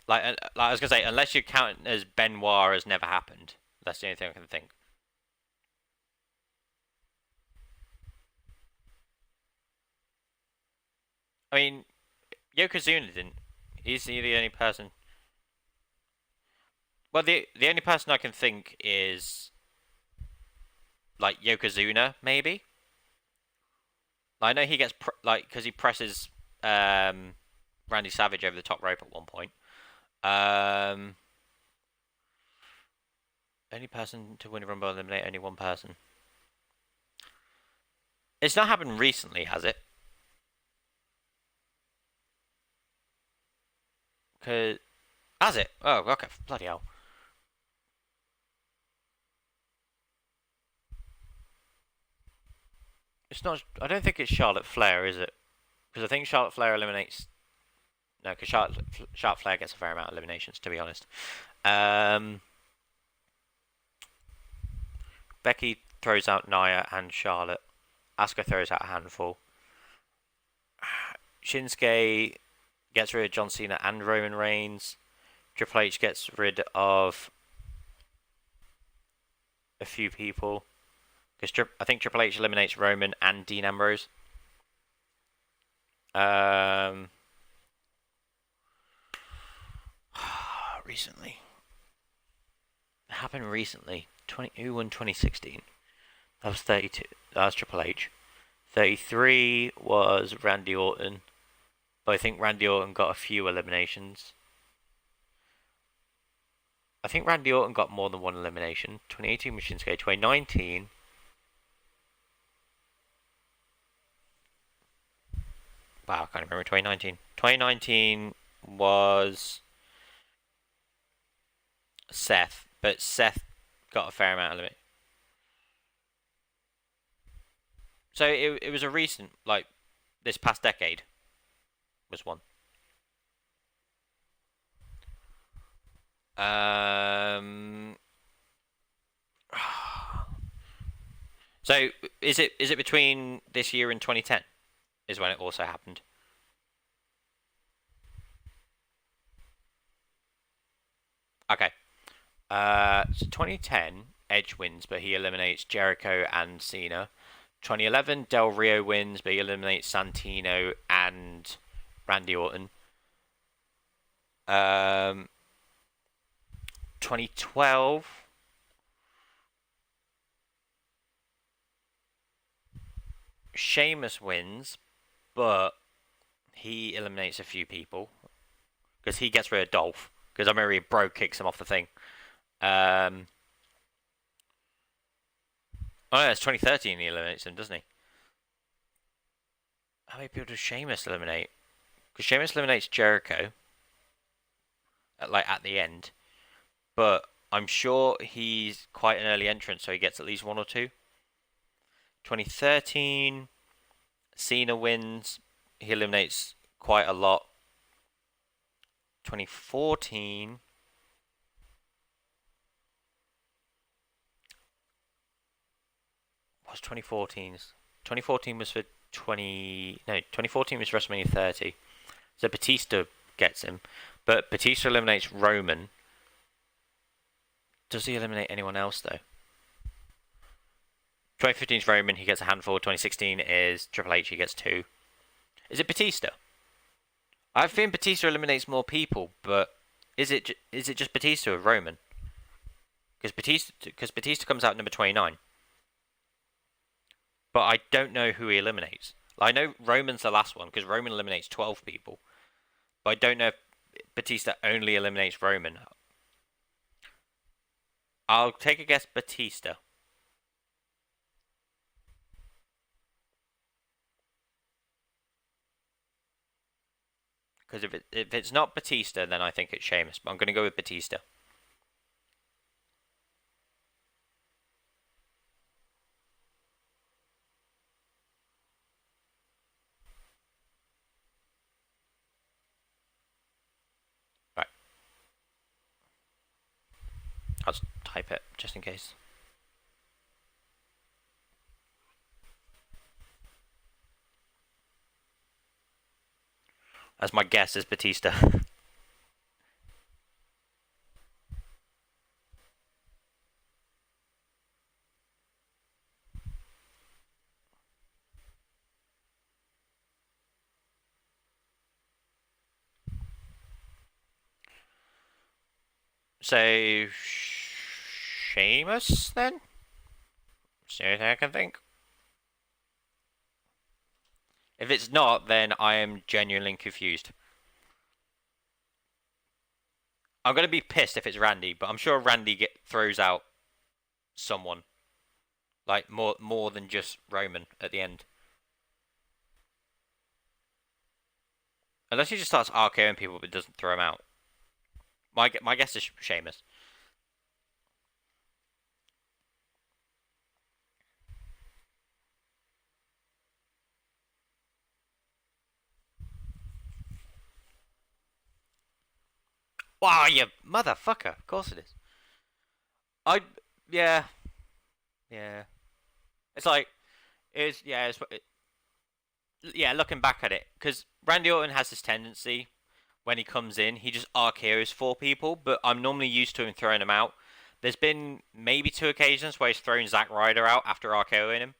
like I was gonna say, unless you count as Benoit has never happened. That's the only thing I can think. I mean, Yokozuna didn't. He's the only person. Well, the only person I can think is like Yokozuna, maybe. I know he gets because he presses Randy Savage over the top rope at one point. Only person to win a Rumble, eliminate only 1 person. It's not happened recently, has it? Has it? Oh, okay. Bloody hell. It's not. I don't think it's Charlotte Flair, is it? Because I think Charlotte Flair eliminates. No, because Charlotte Flair gets a fair amount of eliminations, to be honest. Becky throws out Nia and Charlotte. Asuka throws out a handful. Shinsuke gets rid of John Cena and Roman Reigns. Triple H gets rid of a few people. Because I think Triple H eliminates Roman and Dean Ambrose. Recently. It happened recently. Who won 2016? That was 32. That was Triple H. 33 was Randy Orton. But I think Randy Orton got a few eliminations. I think Randy Orton got more than 1 elimination. 2018 was Shinsuke. 2019... Wow, I can't remember 2019. 2019 was Seth, but Seth got a fair amount of limit. So it was a recent, like, this past decade was 1. So is it between this year and 2010 is when it also happened? Okay. So 2010, Edge wins, but he eliminates Jericho and Cena. 2011, Del Rio wins, but he eliminates Santino and Randy Orton. 2012, Sheamus wins, but he eliminates a few people because he gets rid of Dolph. Because I remember Bro kicks him off the thing. Oh, no, it's 2013 he eliminates him, doesn't he? How many people does Sheamus eliminate? Because Sheamus eliminates Jericho at the end, but I'm sure he's quite an early entrant, so he gets at least one or two. 2013, Cena wins. He eliminates quite a lot. 2014. What's 2014's? 2014 was for 2014 was WrestleMania 30. So Batista gets him, but Batista eliminates Roman. Does he eliminate anyone else though? 2015 is Roman, he gets a handful. 2016 is Triple H, he gets two. Is it Batista? I think Batista eliminates more people, but is it just Batista or Roman? Because Batista comes out number 29. But I don't know who he eliminates. I know Roman's the last one because Roman eliminates 12 people. But I don't know if Batista only eliminates Roman. I'll take a guess Batista. Because if it's not Batista, then I think it's Sheamus. But I'm going to go with Batista. Right. I'll just type it just in case. As my guess is Batista. So, Sheamus then? That's the only thing I can think. If it's not, then I am genuinely confused. I'm going to be pissed if it's Randy, but I'm sure Randy throws out someone. Like, more than just Roman at the end. Unless he just starts RKOing people but doesn't throw them out. My guess is Sheamus. Wow, you motherfucker. Of course it is. Yeah. Yeah. It's like, yeah, looking back at it. Because Randy Orton has this tendency, when he comes in, he just RKOs four people, but I'm normally used to him throwing them out. There's been maybe two occasions where he's thrown Zack Ryder out after RKOing him.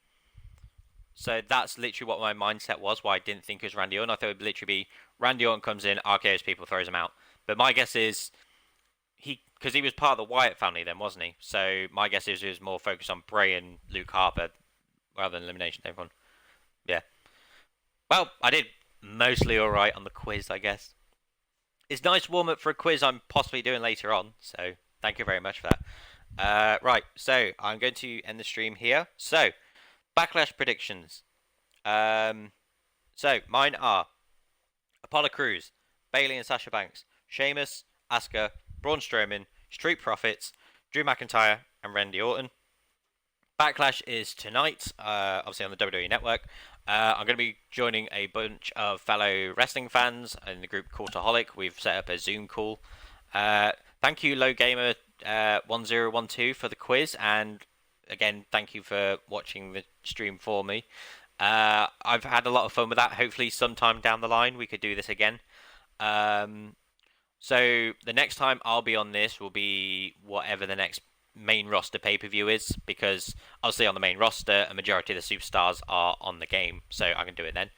So that's literally what my mindset was, why I didn't think it was Randy Orton. I thought it would literally be Randy Orton comes in, RKOs people, throws them out. But my guess is because he was part of the Wyatt family then, wasn't he? So my guess is he was more focused on Bray and Luke Harper rather than elimination. Everyone, yeah. Well, I did mostly all right on the quiz, I guess. It's nice warm up for a quiz I'm possibly doing later on. So thank you very much for that. Right, so I'm going to end the stream here. So Backlash predictions. So mine are Apollo Crews, Bayley and Sasha Banks, Sheamus, Asuka, Braun Strowman, Street Profits, Drew McIntyre, and Randy Orton. Backlash is tonight, obviously on the WWE Network. I'm going to be joining a bunch of fellow wrestling fans in the group Cultaholic. We've set up a Zoom call. Thank you, Low Gamer 1012 for the quiz, and again, thank you for watching the stream for me. I've had a lot of fun with that. Hopefully, sometime down the line, we could do this again. So the next time I'll be on this will be whatever the next main roster pay-per-view is, because obviously on the main roster, a majority of the superstars are on the game, so I can do it then.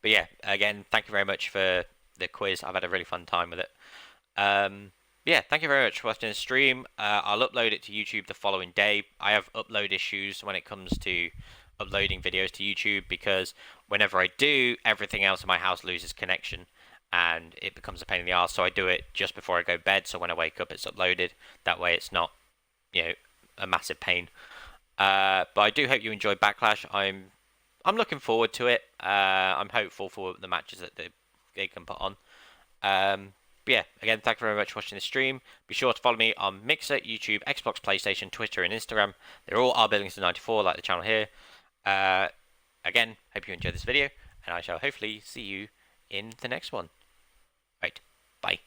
But yeah, again, thank you very much for the quiz. I've had a really fun time with it. Yeah, thank you very much for watching the stream. I'll upload it to YouTube the following day. I have upload issues when it comes to uploading videos to YouTube, because whenever I do, everything else in my house loses connection and it becomes a pain in the arse. So I do it just before I go to bed, so when I wake up it's uploaded. That way it's not, a massive pain. But I do hope you enjoyed Backlash. I'm looking forward to it. I'm hopeful for the matches that they can put on. But yeah, again, thank you very much for watching the stream. Be sure to follow me on Mixer, YouTube, Xbox, PlayStation, Twitter, and Instagram. They're all rbillington94, like the channel here. Again, hope you enjoyed this video, and I shall hopefully see you in the next one. Right, bye.